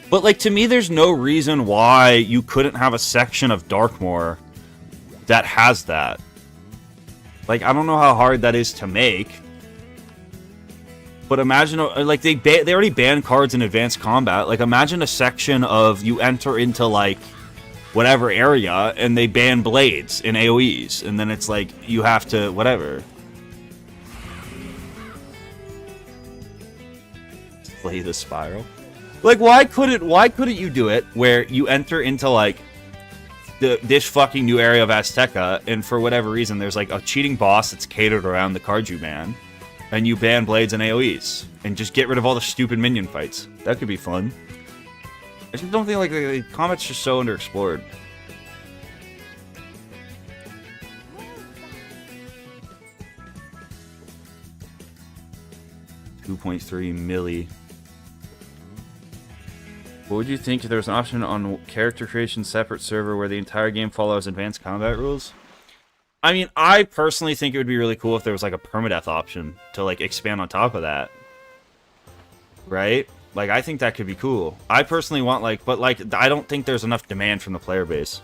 But like, to me, there's no reason why you couldn't have a section of Darkmoor that has that. Like, I don't know how hard that is to make, but imagine, like, they already banned cards in advanced combat. Like, imagine a section of you enter into like whatever area and they ban blades in AoEs, and then it's like you have to whatever play the spiral. Like, why couldn't you do it where you enter into like this fucking new area of Azteca, and for whatever reason there's like a cheating boss that's catered around the cards you ban, and you ban blades and AoEs, and just get rid of all the stupid minion fights. That could be fun. I just don't think like the combat's just so underexplored. $2.3 milli. What would you think if there was an option on character creation separate server where the entire game follows advanced combat rules? I mean, I personally think it would be really cool if there was like a permadeath option to like expand on top of that. Right? Like, I think that could be cool. I personally want like, but like, I don't think there's enough demand from the player base.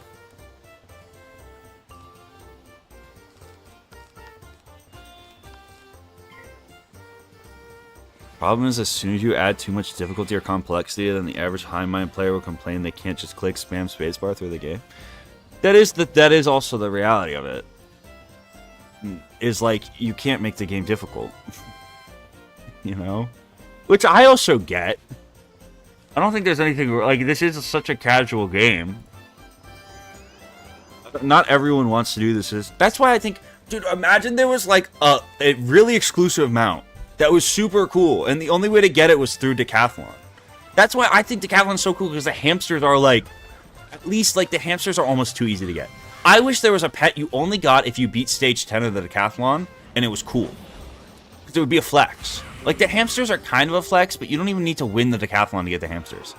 Problem is, as soon as you add too much difficulty or complexity, then the average high-mind player will complain they can't just click spam spacebar through the game. That is also the reality of it. Is like, you can't make the game difficult. You know? which I also get. I don't think there's anything like this is such a casual game. Not everyone wants to do this. That's why I think, dude, imagine there was like a really exclusive mount that was super cool, and the only way to get it was through Decathlon. That's why I think Decathlon's so cool, because the hamsters are like, at least like the hamsters are almost too easy to get. I wish there was a pet you only got if you beat stage 10 of the Decathlon, and it was cool. Because it would be a flex. Like the hamsters are kind of a flex, but you don't even need to win the Decathlon to get the hamsters.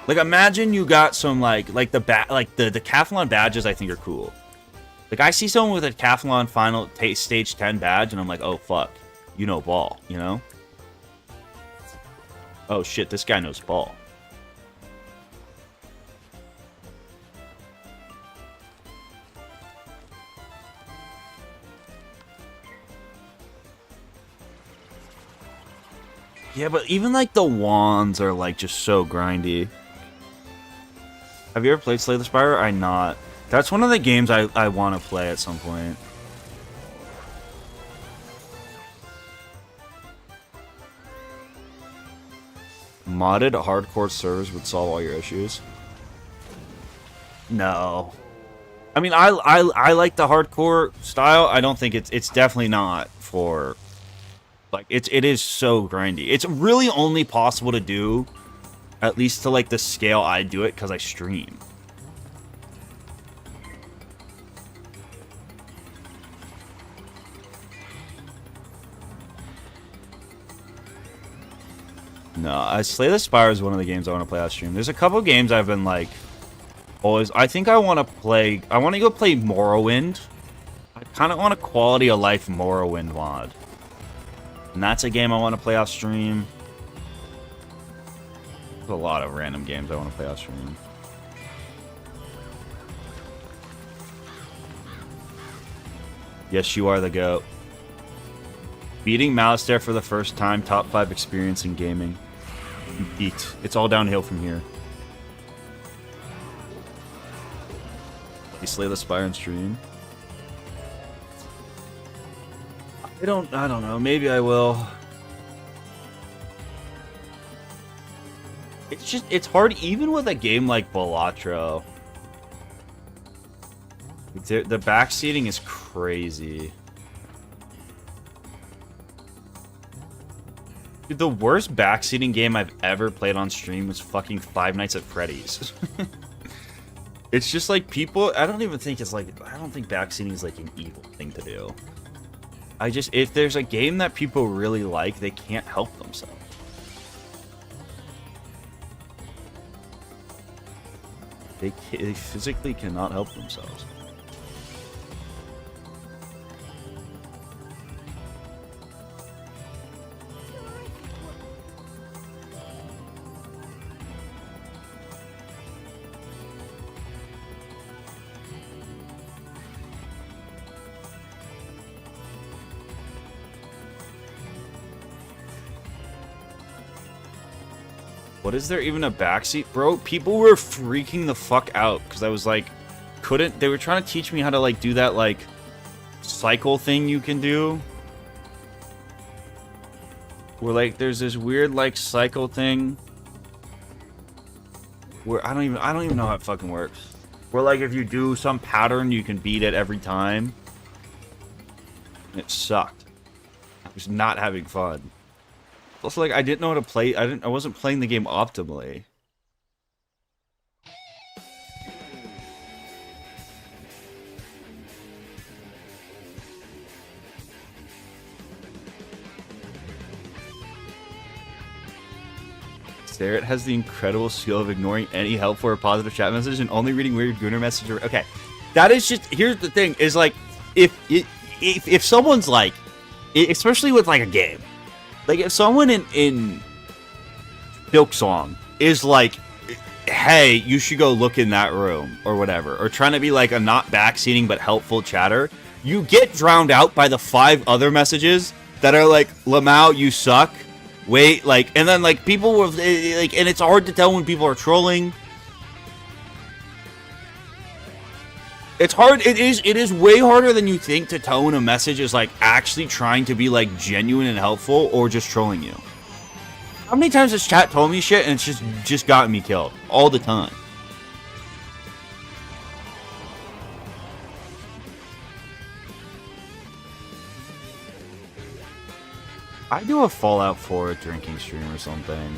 Like imagine you got some like the Decathlon badges. I think are cool. Like I see someone with a Decathlon final stage 10 badge, and I'm like, oh fuck, you know ball, you know? Oh shit, this guy knows ball. Yeah, but even like the wands are like just so grindy. Have you ever played Slay the Spire? I not. That's one of the games I want to play at some point. Modded hardcore servers would solve all your issues. No. I mean, I like the hardcore style. I don't think it's definitely not for like it is so grindy. It's really only possible to do, at least to like the scale I do it, because I stream. No, Slay the Spire is one of the games I want to play on stream. There's a couple games I've been like always. I think I want to play. I want to go play Morrowind. I kind of want a quality of life Morrowind mod, and that's a game I want to play off stream. There's a lot of random games I want to play off stream. Yes, you are the GOAT. Beating Malistaire for the first time, top 5 experience in gaming. You beat. It's all downhill from here. You Slay the Spire and stream. I don't know. Maybe I will. It's hard even with a game like Balatro. The backseating is crazy. Dude, the worst backseating game I've ever played on stream was fucking Five Nights at Freddy's. It's just like people, I don't think backseating is like an evil thing to do. If there's a game that people really like, they can't help themselves. They physically cannot help themselves. What is there even a backseat? Bro, people were freaking the fuck out because I was like, they were trying to teach me how to like do that like cycle thing you can do. Where like there's this weird like cycle thing where I don't even know how it fucking works. Where like if you do some pattern you can beat it every time. It sucked. I was not having fun. Also, like, I didn't know how to play. I wasn't playing the game optimally. Sarah has the incredible skill of ignoring any helpful or positive chat message and only reading weird Gooner messages. Okay, that is just. Here's the thing: is like, if someone's like, especially with like a game. Like, if someone in Silksong is like, hey, you should go look in that room, or whatever, or trying to be like a not backseating but helpful chatter, you get drowned out by the 5 other messages that are like, Lamau, you suck, wait, like, and then like people were like, and it's hard to tell when people are trolling. It's hard. It is way harder than you think to tell when a message is like actually trying to be like genuine and helpful or just trolling you. How many times has chat told me shit and it's just gotten me killed all the time? I do a Fallout 4 drinking stream or something.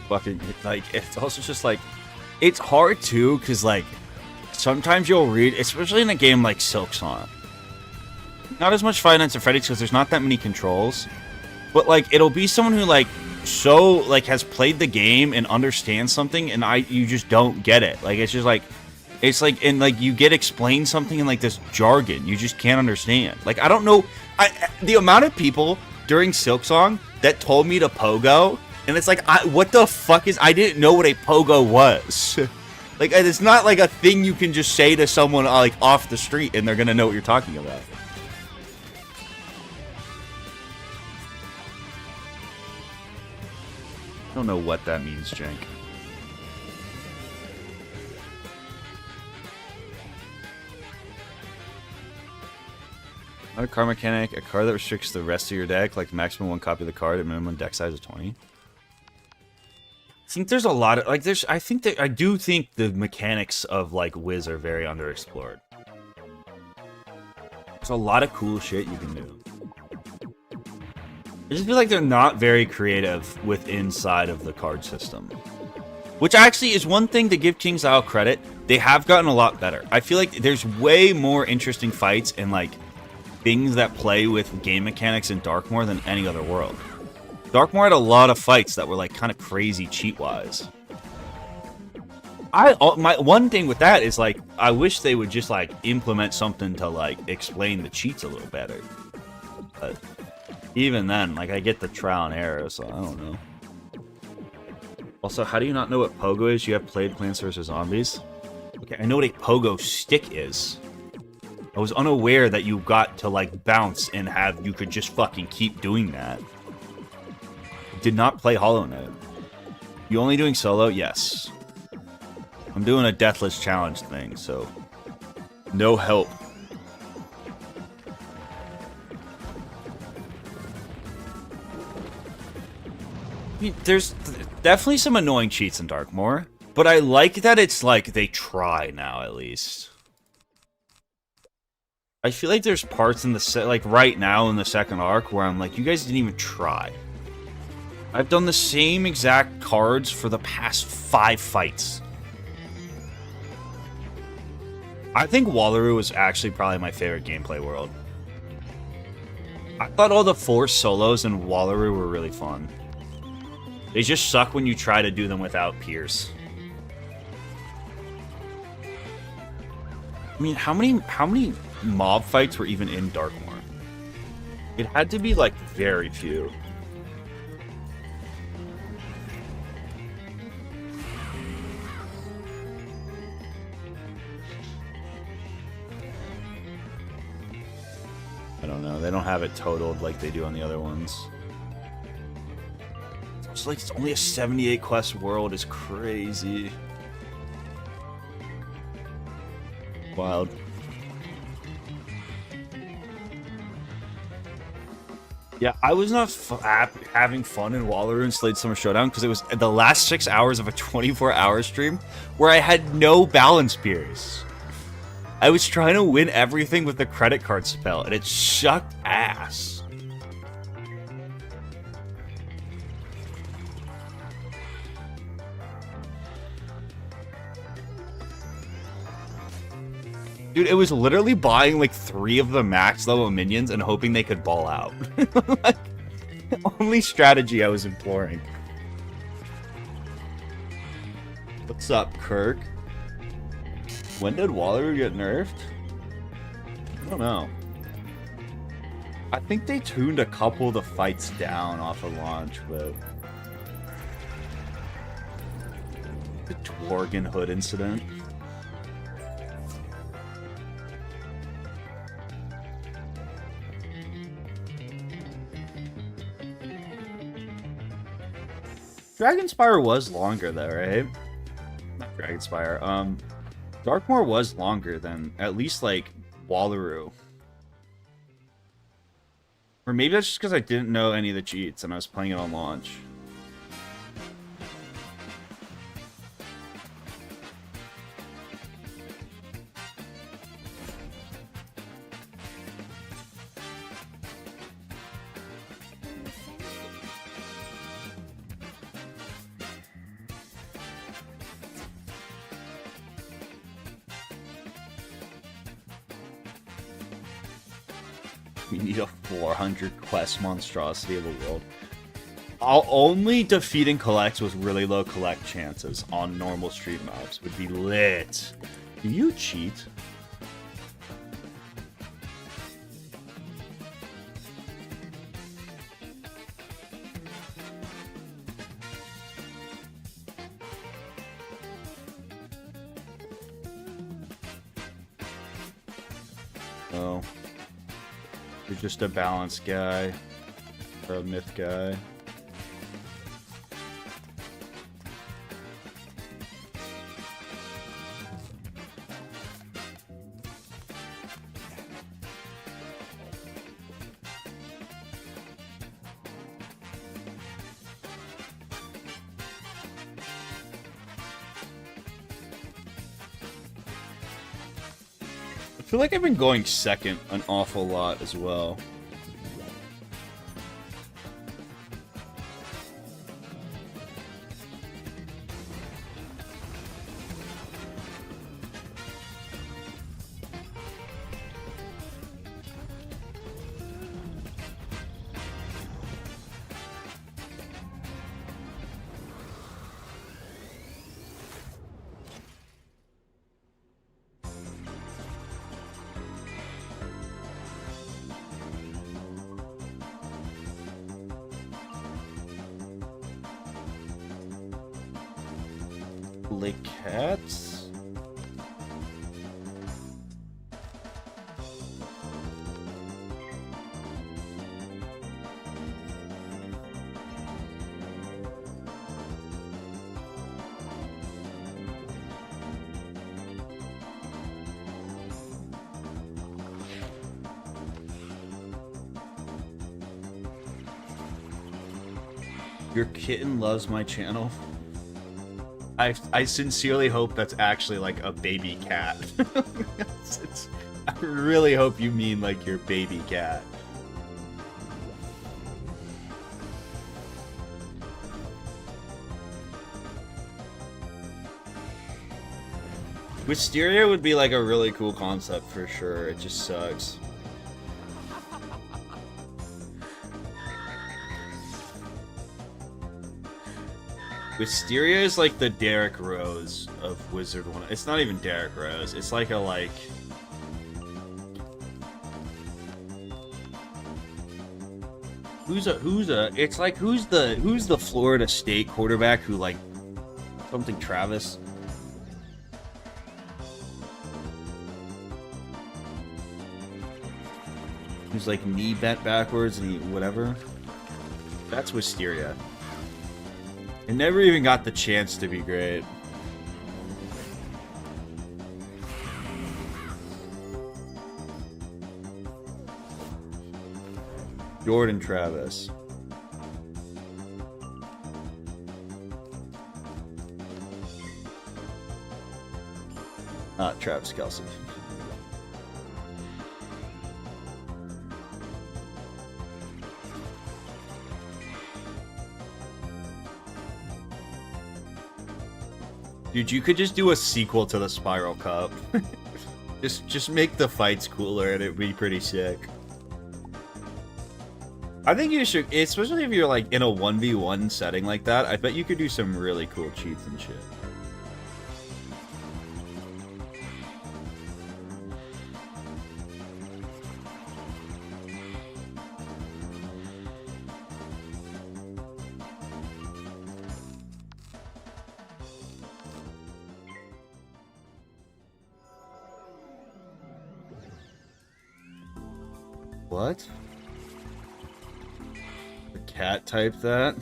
Fucking, like, it's also just like, it's hard too, because like, sometimes you'll read, especially in a game like Silksong. Not as much Five Nights at Freddy's because there's not that many controls. But like, it'll be someone who like, so like has played the game and understands something, and you just don't get it. Like, it's just like, it's like, and like, you get explained something in like this jargon you just can't understand. Like, I don't know, the amount of people during Silksong that told me to pogo, and it's like, what the fuck is, I didn't know what a pogo was. Like, it's not like a thing you can just say to someone like off the street and they're gonna know what you're talking about. I don't know what that means, Jank. Another card mechanic, a card that restricts the rest of your deck, like maximum one copy of the card at minimum deck size of 20. I think there's a lot of, like, I do think the mechanics of, like, Wiz are very underexplored. There's a lot of cool shit you can do. I just feel like they're not very creative with inside of the card system. Which actually is one thing to give King's Isle credit. They have gotten a lot better. I feel like there's way more interesting fights and, like, things that play with game mechanics in Darkmoor than any other world. Darkmoor had a lot of fights that were like kind of crazy cheat-wise. My one thing with that is like, I wish they would just like implement something to like explain the cheats a little better. But even then, like, I get the trial and error, so I don't know. Also, how do you not know what pogo is? You have played Plants vs. Zombies? Okay, I know what a pogo stick is. I was unaware that you got to, like, bounce and you could just fucking keep doing that. Did not play Hollow Knight. You only doing solo? Yes. I'm doing a Deathless Challenge thing, so no help. I mean, there's definitely some annoying cheats in Darkmoor, but I like that it's like they try now at least. I feel like there's parts in the like right now in the second arc where I'm like, you guys didn't even try. I've done the same exact cards for the past 5 fights. I think Wallaroo was actually probably my favorite gameplay world. I thought all the 4 solos in Wallaroo were really fun. They just suck when you try to do them without Pierce. I mean, how many mob fights were even in Darkmoor? It had to be like very few. I don't know. They don't have it totaled like they do on the other ones. It's like it's only a 78 quest world is crazy. Wild. Yeah, I was not having fun in Wallaroo and Slade Summer Showdown because it was the last 6 hours of a 24-hour stream where I had no balance spears. I was trying to win everything with the credit card spell, and it sucked ass. Dude, it was literally buying like 3 of the max level minions and hoping they could ball out. Like, only strategy I was employing. What's up, Kirk? When did Wallaroo get nerfed? I don't know. I think they tuned a couple of the fights down off of launch, but the Dworgen Hood incident. Dragonspire was longer though, right? Not Dragonspire. Darkmoor was longer than at least like Wallaroo. Or maybe that's just because I didn't know any of the cheats and I was playing it on launch. We need a 400 quest monstrosity of the world. Only defeating collects with really low collect chances on normal street mobs would be lit. Do you cheat? Oh. You're just a balanced guy. Or a myth guy. I feel like I've been going second an awful lot as well. Cats. Your kitten loves my channel. I sincerely hope that's actually like a baby cat. I really hope you mean like your baby cat. Wisteria would be like a really cool concept for sure. It just sucks. Wisteria is like the Derrick Rose of Wizard 1. It's not even Derrick Rose. It's like a like... It's like who's the Florida State quarterback who like something Travis? Who's like knee bent backwards and he whatever? That's Wisteria. It never even got the chance to be great. Jordan Travis. Travis Kelce. Dude, you could just do a sequel to the Spiral Cup. just make the fights cooler and it'd be pretty sick. I think you should, especially if you're like in a 1v1 setting like that, I bet you could do some really cool cheats and shit. What? The cat typed that?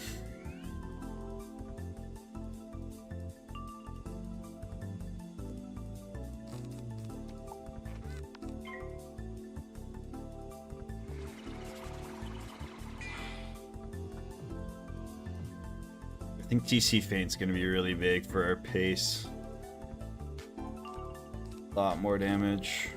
I think TC Feint's gonna be really big for our pace. A lot more damage.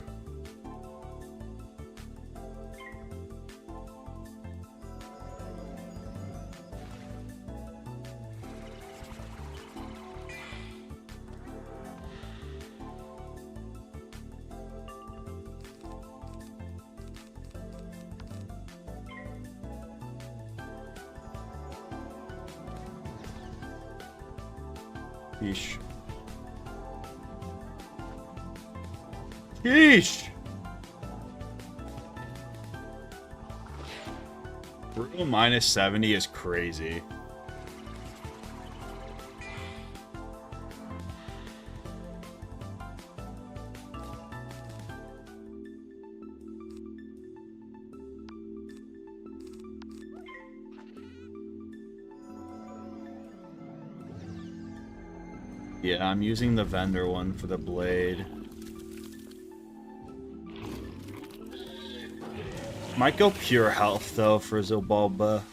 Yeesh. Yeesh! Brutal minus 70 is crazy. Yeah, I'm using the vendor one for the blade. Might go pure health though for Zilbalba.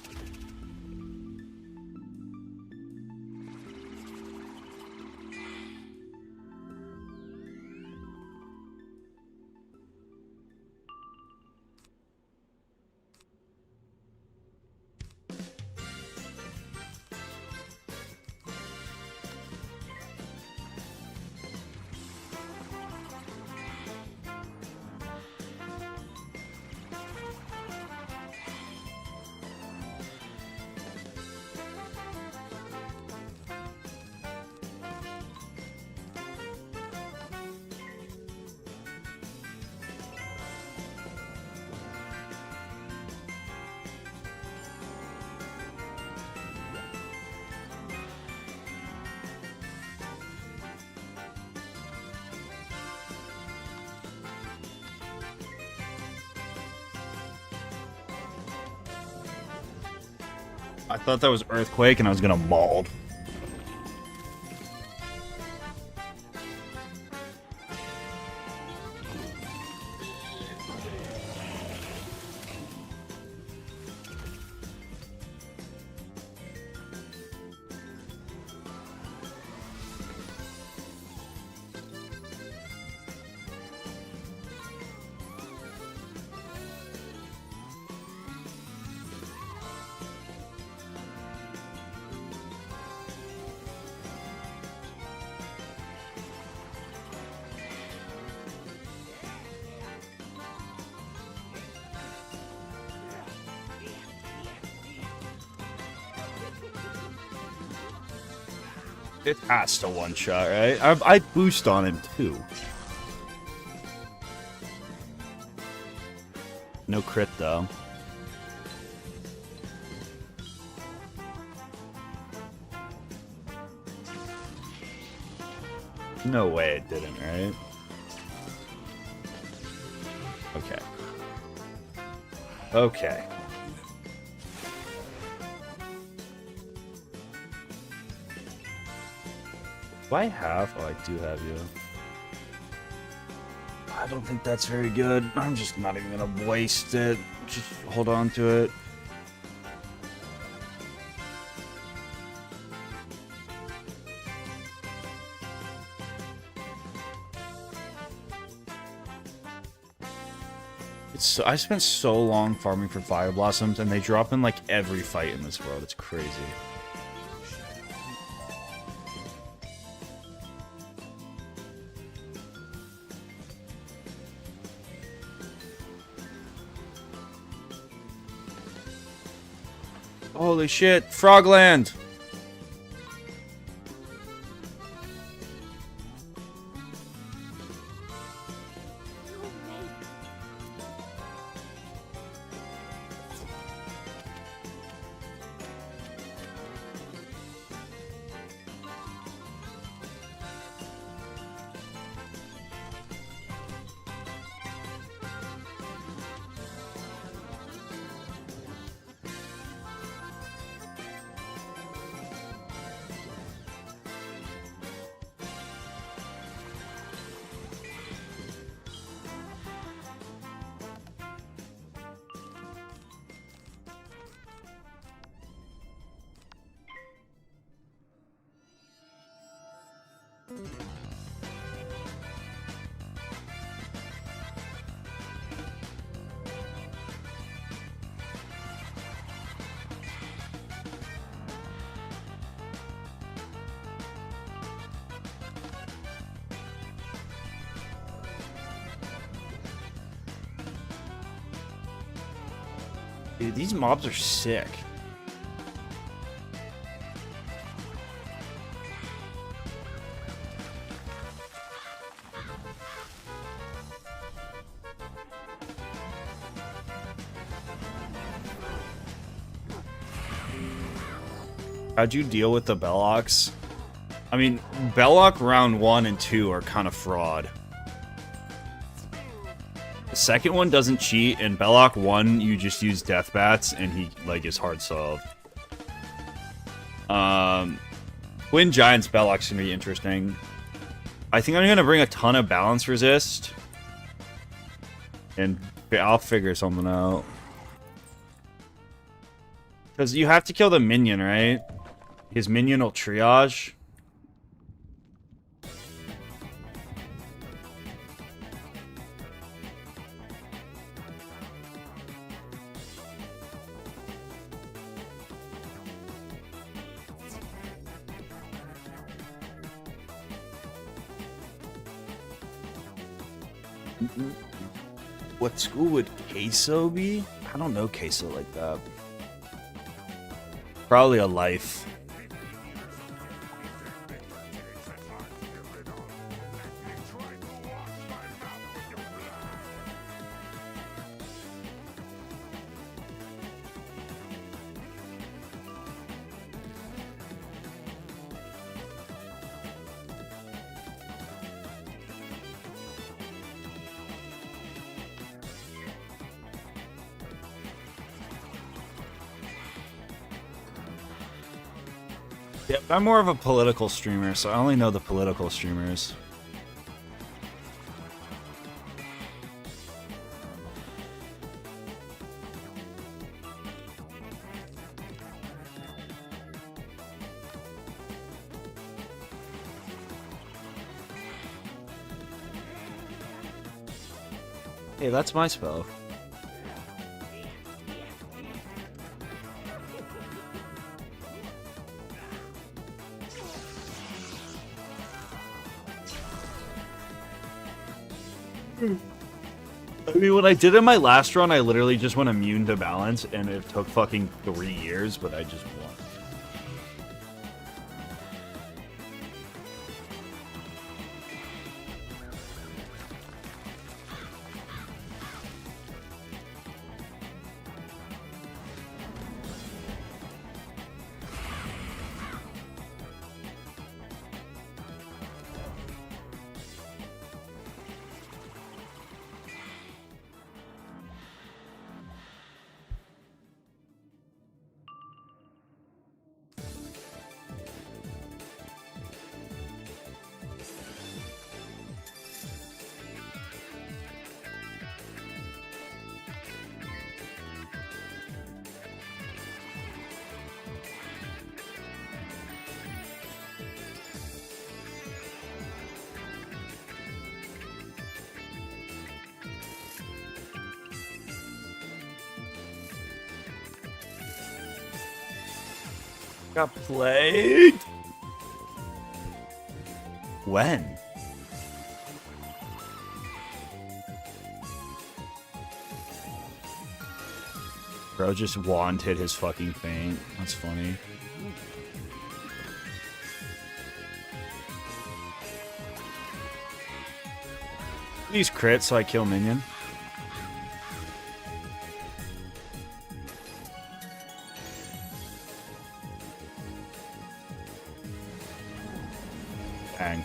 I thought that was Earthquake and I was gonna maul. It has to one-shot, right? I boost on him, too. No crit, though. No way it didn't, right? Okay. Okay. Do I have? Oh, I do have you. I don't think that's very good. I'm just not even gonna waste it. Just hold on to it. I spent so long farming for Fire Blossoms, and they drop in like every fight in this world. It's crazy. Holy shit, Frogland! Dude, these mobs are sick. How'd you deal with the Wizlocke? I mean, Wizlocke round 1 and 2 are kind of fraud. The second one doesn't cheat, and Wizlocke 1, you just use death bats, and he, like, is hard solved. Twin Giants Wizlocke's gonna be interesting. I think I'm gonna bring a ton of balance resist. And I'll figure something out. Because you have to kill the minion, right? His minion will triage. What school would Queso be? I don't know Queso like that. Probably a life. Yep, I'm more of a political streamer, so I only know the political streamers. Hey, that's my spell. I mean, when I did it in my last run, I literally just went immune to balance, and it took fucking 3 years, but I just won. Got plagued? When? Bro just wanted his fucking feint. That's funny. These crits so I kill minion. Bang.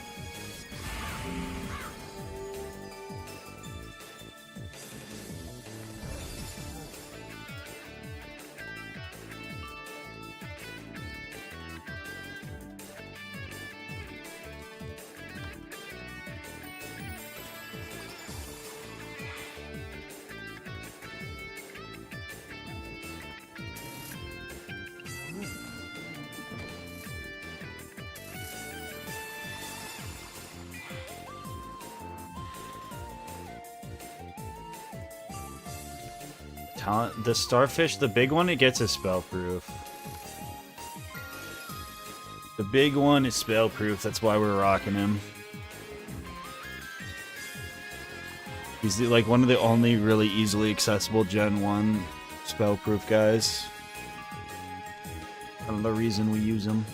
The starfish, the big one, it gets a spell proof. The big one is spell proof, that's why we're rocking him. He's like one of the only really easily accessible Gen 1 Spellproof guys. Kind of the reason we use them.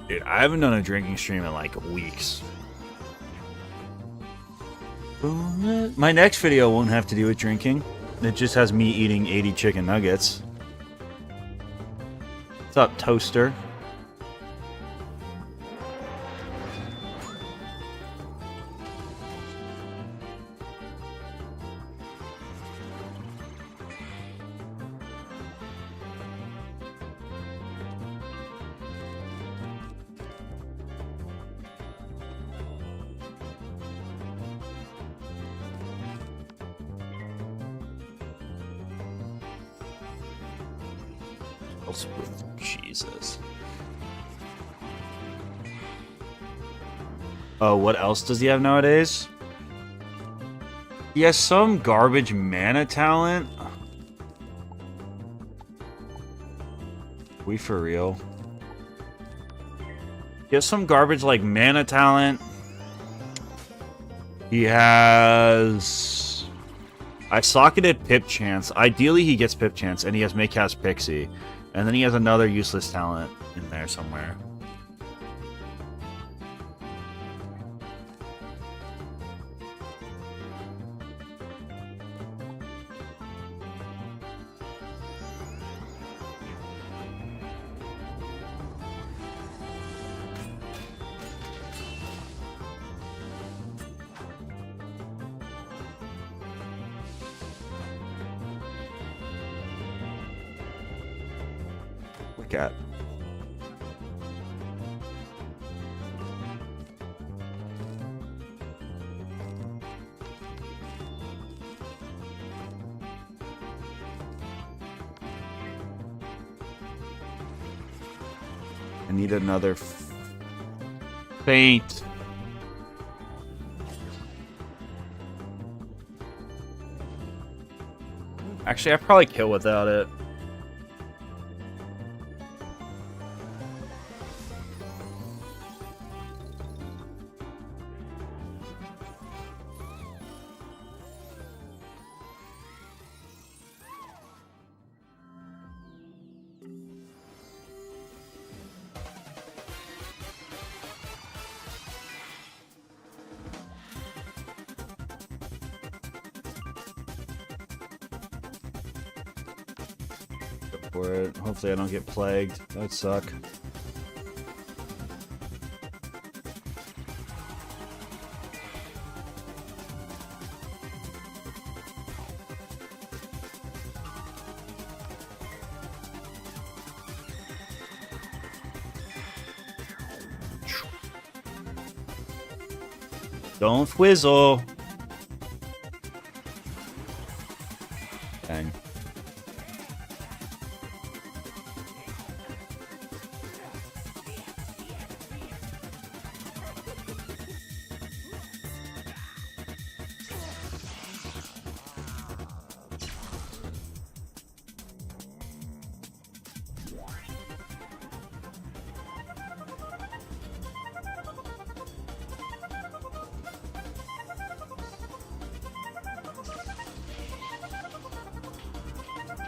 Dude, I haven't done a drinking stream in like weeks. My next video won't have to do with drinking. It just has me eating 80 chicken nuggets. What's up, Toaster? Jesus. Oh, what else does he have nowadays? He has some garbage mana talent. We for real? He has some garbage like mana talent. He has... I socketed Pip Chance. Ideally he gets Pip Chance, and he has Maycast Pixie. And then he has another useless talent in there somewhere. Look at. I need another faint. Actually, I probably kill without it. For it. Hopefully I don't get plagued. That'd suck. Don't whizzle. Dang.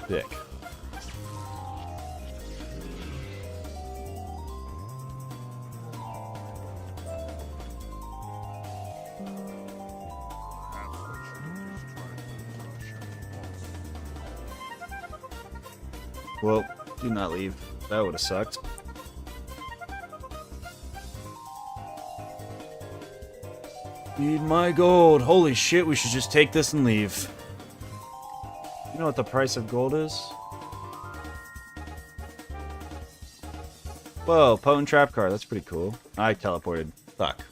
Dick. Well, do not leave. That would have sucked. Need my gold. Holy shit, we should just take this and leave. You know what the price of gold is? Whoa, potent trap card. That's pretty cool. I teleported. Fuck.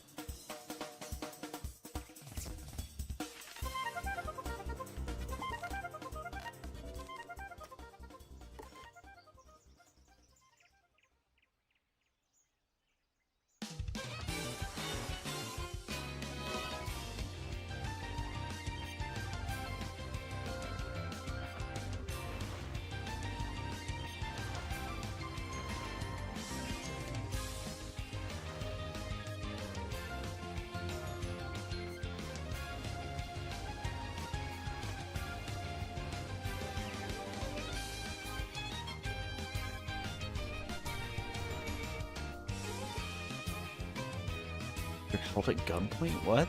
You're held at gunpoint? What?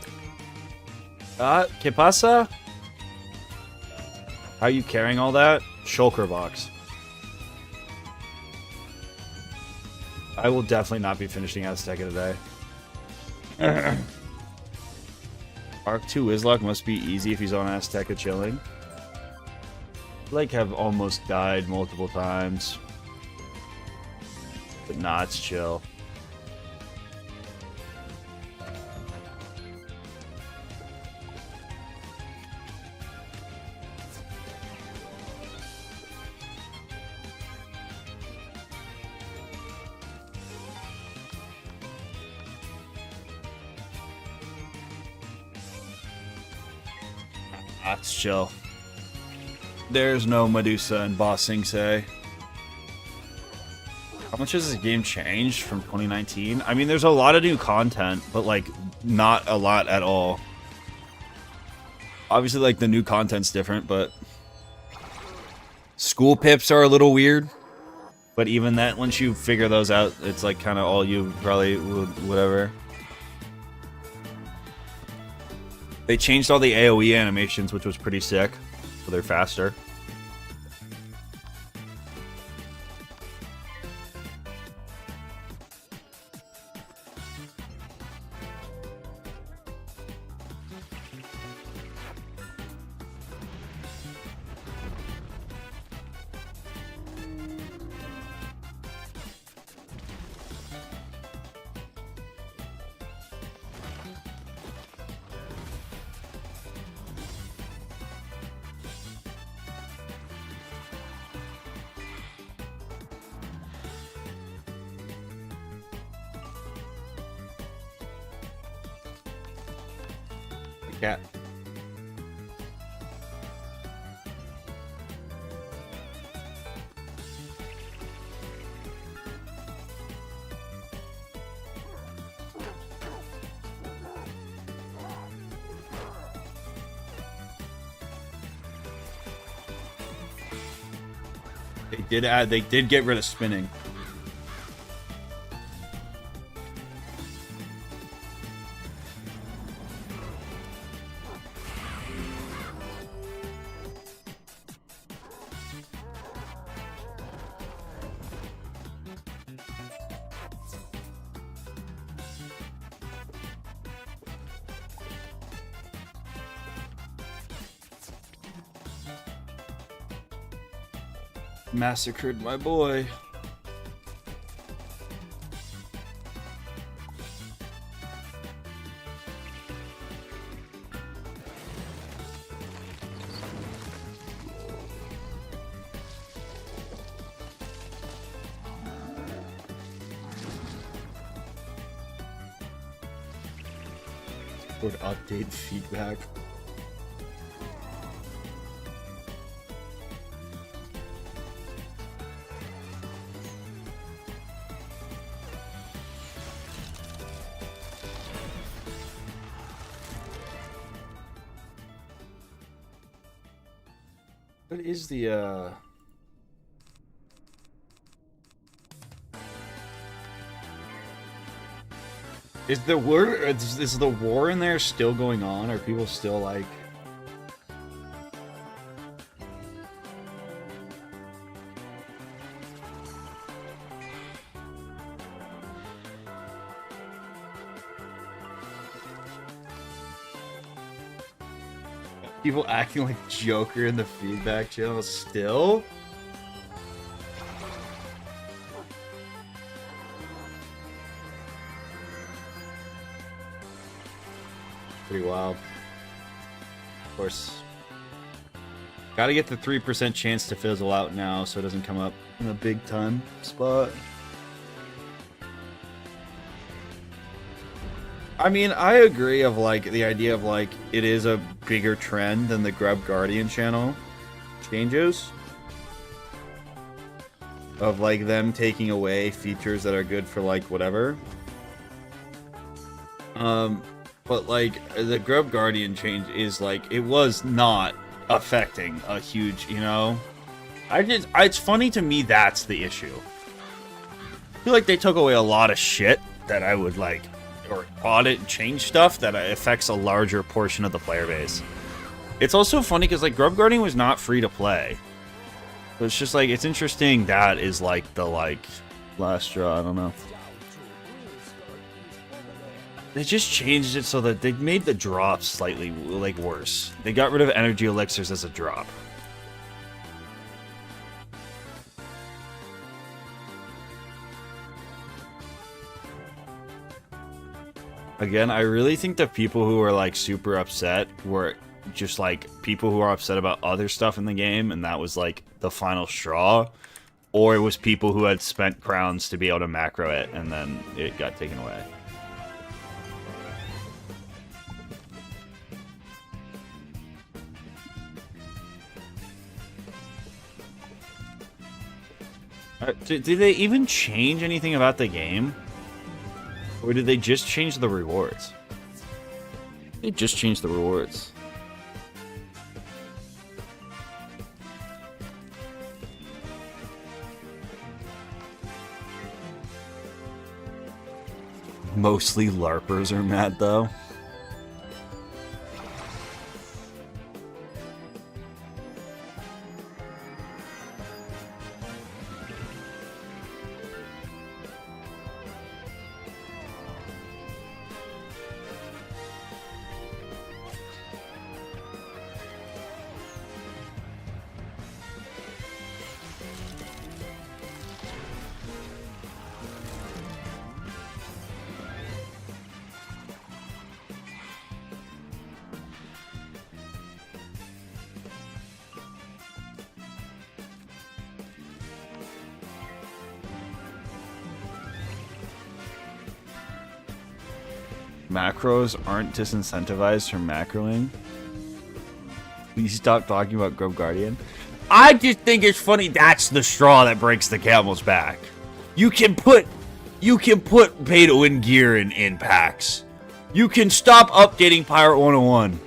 ¿Qué pasa? How are you carrying all that? Shulker box. I will definitely not be finishing Azteca today. Arc 2 Wizlocke must be easy if he's on Azteca chilling. Like, have almost died multiple times. But nah, it's chill. That's chill. There's no Medusa and Bossing Say. How much has this game changed from 2019? I mean, there's a lot of new content, but like not a lot at all. Obviously, like the new content's different, but school pips are a little weird. But even that, once you figure those out, it's like kind of all you probably would, whatever. They changed all the AoE animations, which was pretty sick. So they're faster. Cat. They did get rid of spinning. Massacred my boy. Would update feedback. What is the Is the war in there still going on? Are people still like people acting like Joker in the feedback channel still? Pretty wild. Of course. Gotta get the 3% chance to fizzle out now so it doesn't come up in a big time spot. I mean, I agree of like the idea of like it is a bigger trend than the Grub Guardian channel changes. Of like them taking away features that are good for like whatever. But like the Grub Guardian change is like it was not affecting a huge, you know. It's funny to me that's the issue. I feel like they took away a lot of shit that I would like or audit change stuff that affects a larger portion of the player base. It's also funny because like Grub Guardian was not free to play. So it's just like it's interesting that is like the last straw. I don't know. They just changed it so that they made the drops slightly like worse. They got rid of energy elixirs as a drop. Again, I really think the people who are like super upset were just like people who are upset about other stuff in the game, and that was like the final straw, or it was people who had spent crowns to be able to macro it and then it got taken away. Did they even change anything about the game? Or did they just change the rewards? They just changed the rewards. Mostly LARPers are mad, though. Macros aren't disincentivized from macroing. Please stop talking about Grub Guardian. I just think it's funny that's the straw that breaks the camel's back. You can put pay to win gear in packs. You can stop updating Pirate 101.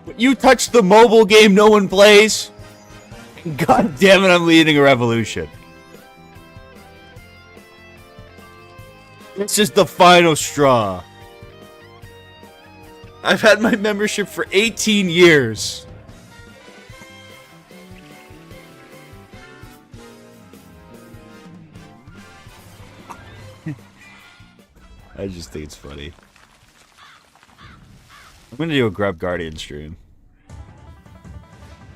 But you touch the mobile game no one plays. God damn it, I'm leading a revolution. This is the final straw. I've had my membership for 18 years. I just think it's funny. I'm gonna do a Grub Guardian stream.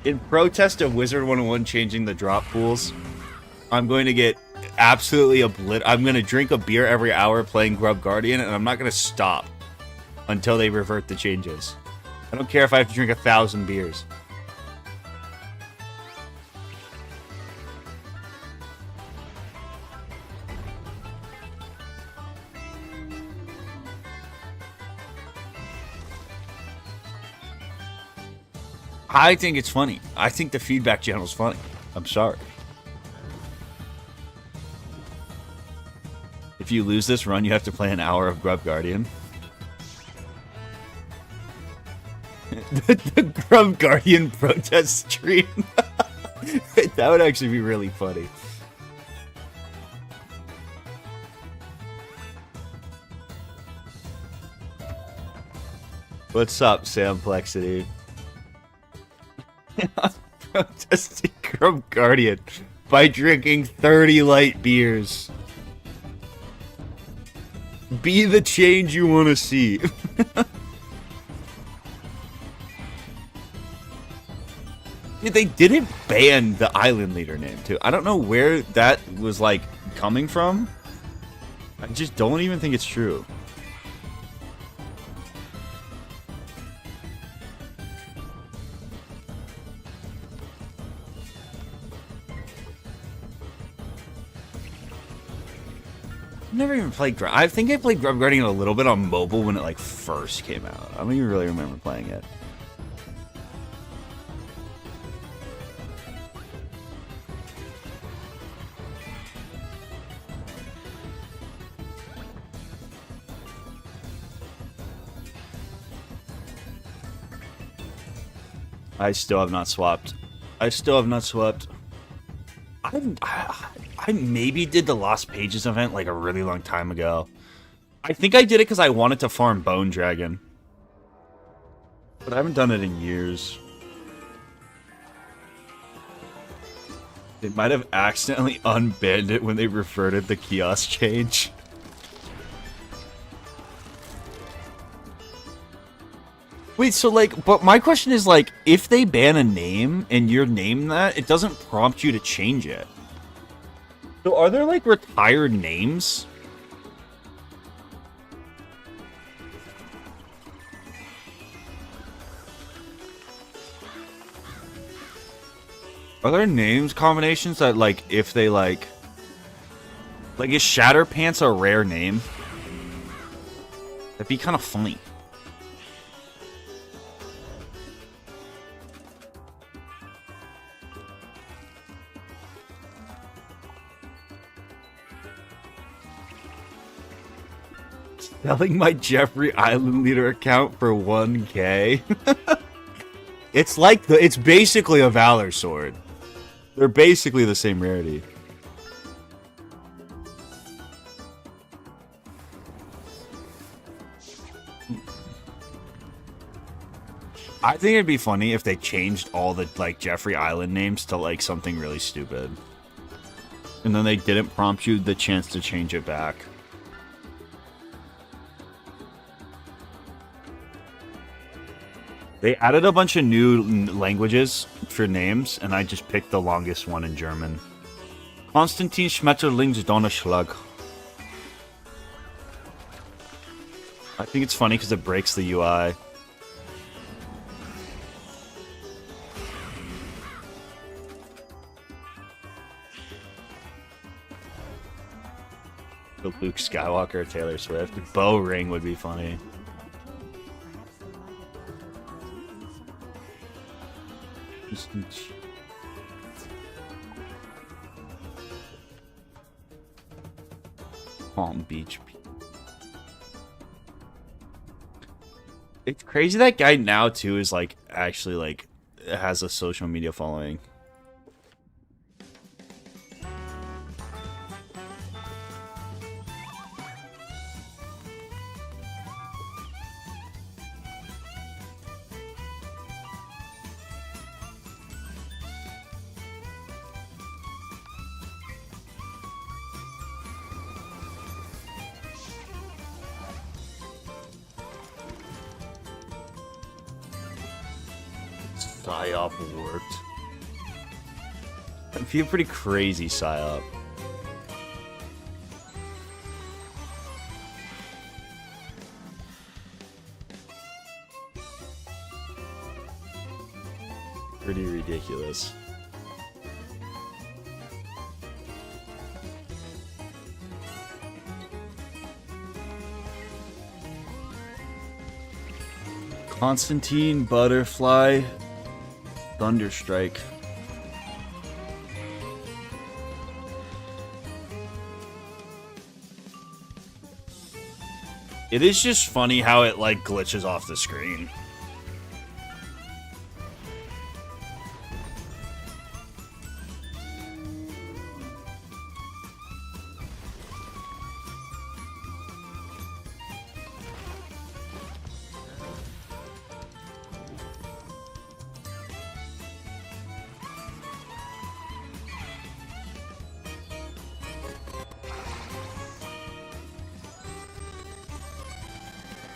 In protest of Wizard 101 changing the drop pools, I'm going to get absolutely I'm gonna drink a beer every hour playing Grub Guardian, and I'm not gonna stop until they revert the changes. I don't care if I have to drink 1,000 beers. I think it's funny. I think the feedback channel is funny. I'm sorry. If you lose this run, you have to play an hour of Grub Guardian. the Grub Guardian protest stream. That would actually be really funny. What's up, Samplexity? Protesting Grub Guardian by drinking 30 light beers. Be the change you want to see. They didn't ban the island leader name, too. I don't know where that was, like, coming from. I just don't even think it's true. I've never even played I think I played Grub Guardian a little bit on mobile when it, like, first came out. I don't even really remember playing it. I still have not swapped. I maybe did the Lost Pages event like a really long time ago. I think I did it because I wanted to farm Bone Dragon. But I haven't done it in years. They might have accidentally unbanned it when they reverted the kiosk change. Wait, so like, but my question is like, if they ban a name and you're named that, it doesn't prompt you to change it. So are there like retired names? Are there names combinations that like, if they like is Shatterpants a rare name? That'd be kind of funny. Selling my Jeffrey Island Leader account for 1K. It's like it's basically a Valor Sword. They're basically the same rarity. I think it'd be funny if they changed all the like Jeffrey Island names to like something really stupid. And then they didn't prompt you the chance to change it back. They added a bunch of new languages for names, and I just picked the longest one in German. Konstantin Schmetterling's Donnerschlag. I think it's funny because it breaks the UI. The Luke Skywalker or Taylor Swift. Bow ring would be funny. Palm Beach. It's crazy that guy now too is like actually like has a social media following. Psyop worked. I feel pretty crazy Psyop. Pretty ridiculous. Constantine, Butterfly, Thunderstrike. It is just funny how it like glitches off the screen.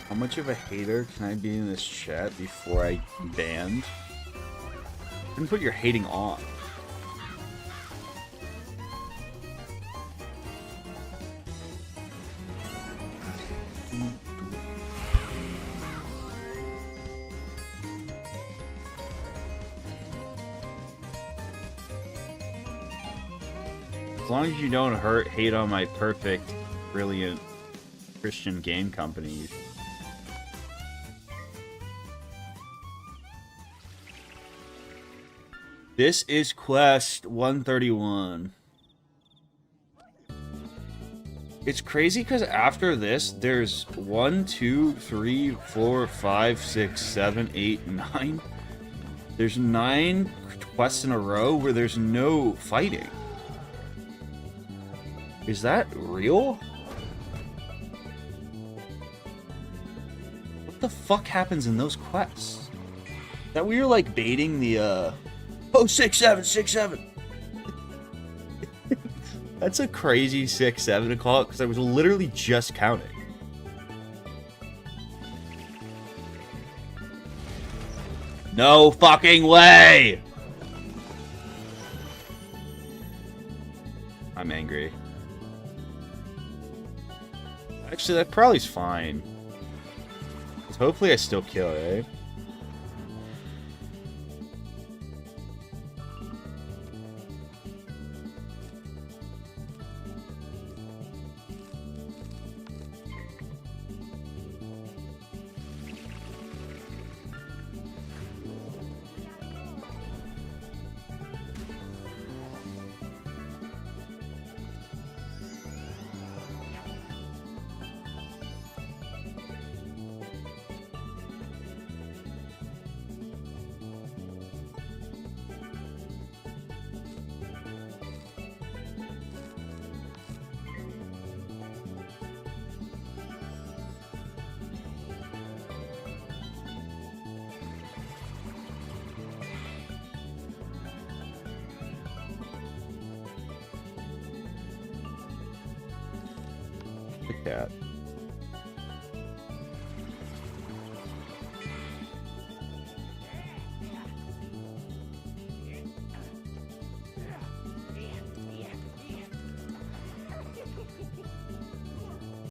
How much of a hater can I be in this chat before I banned? You can put your hating on. As long as you don't hate on my perfect, brilliant Christian game company. This is quest 131. It's crazy because after this, there's 1, 2, 3, 4, 5, 6, 7, 8, 9. There's 9 quests in a row where there's no fighting. Is that real? the fuck happens in those quests? That we were like baiting the oh 6-7 6-7. That's a crazy 6-7 to call it because I was literally just counting. No fucking way! I'm angry. Actually, that probably's fine. 'Cause hopefully I still kill, right? The cat.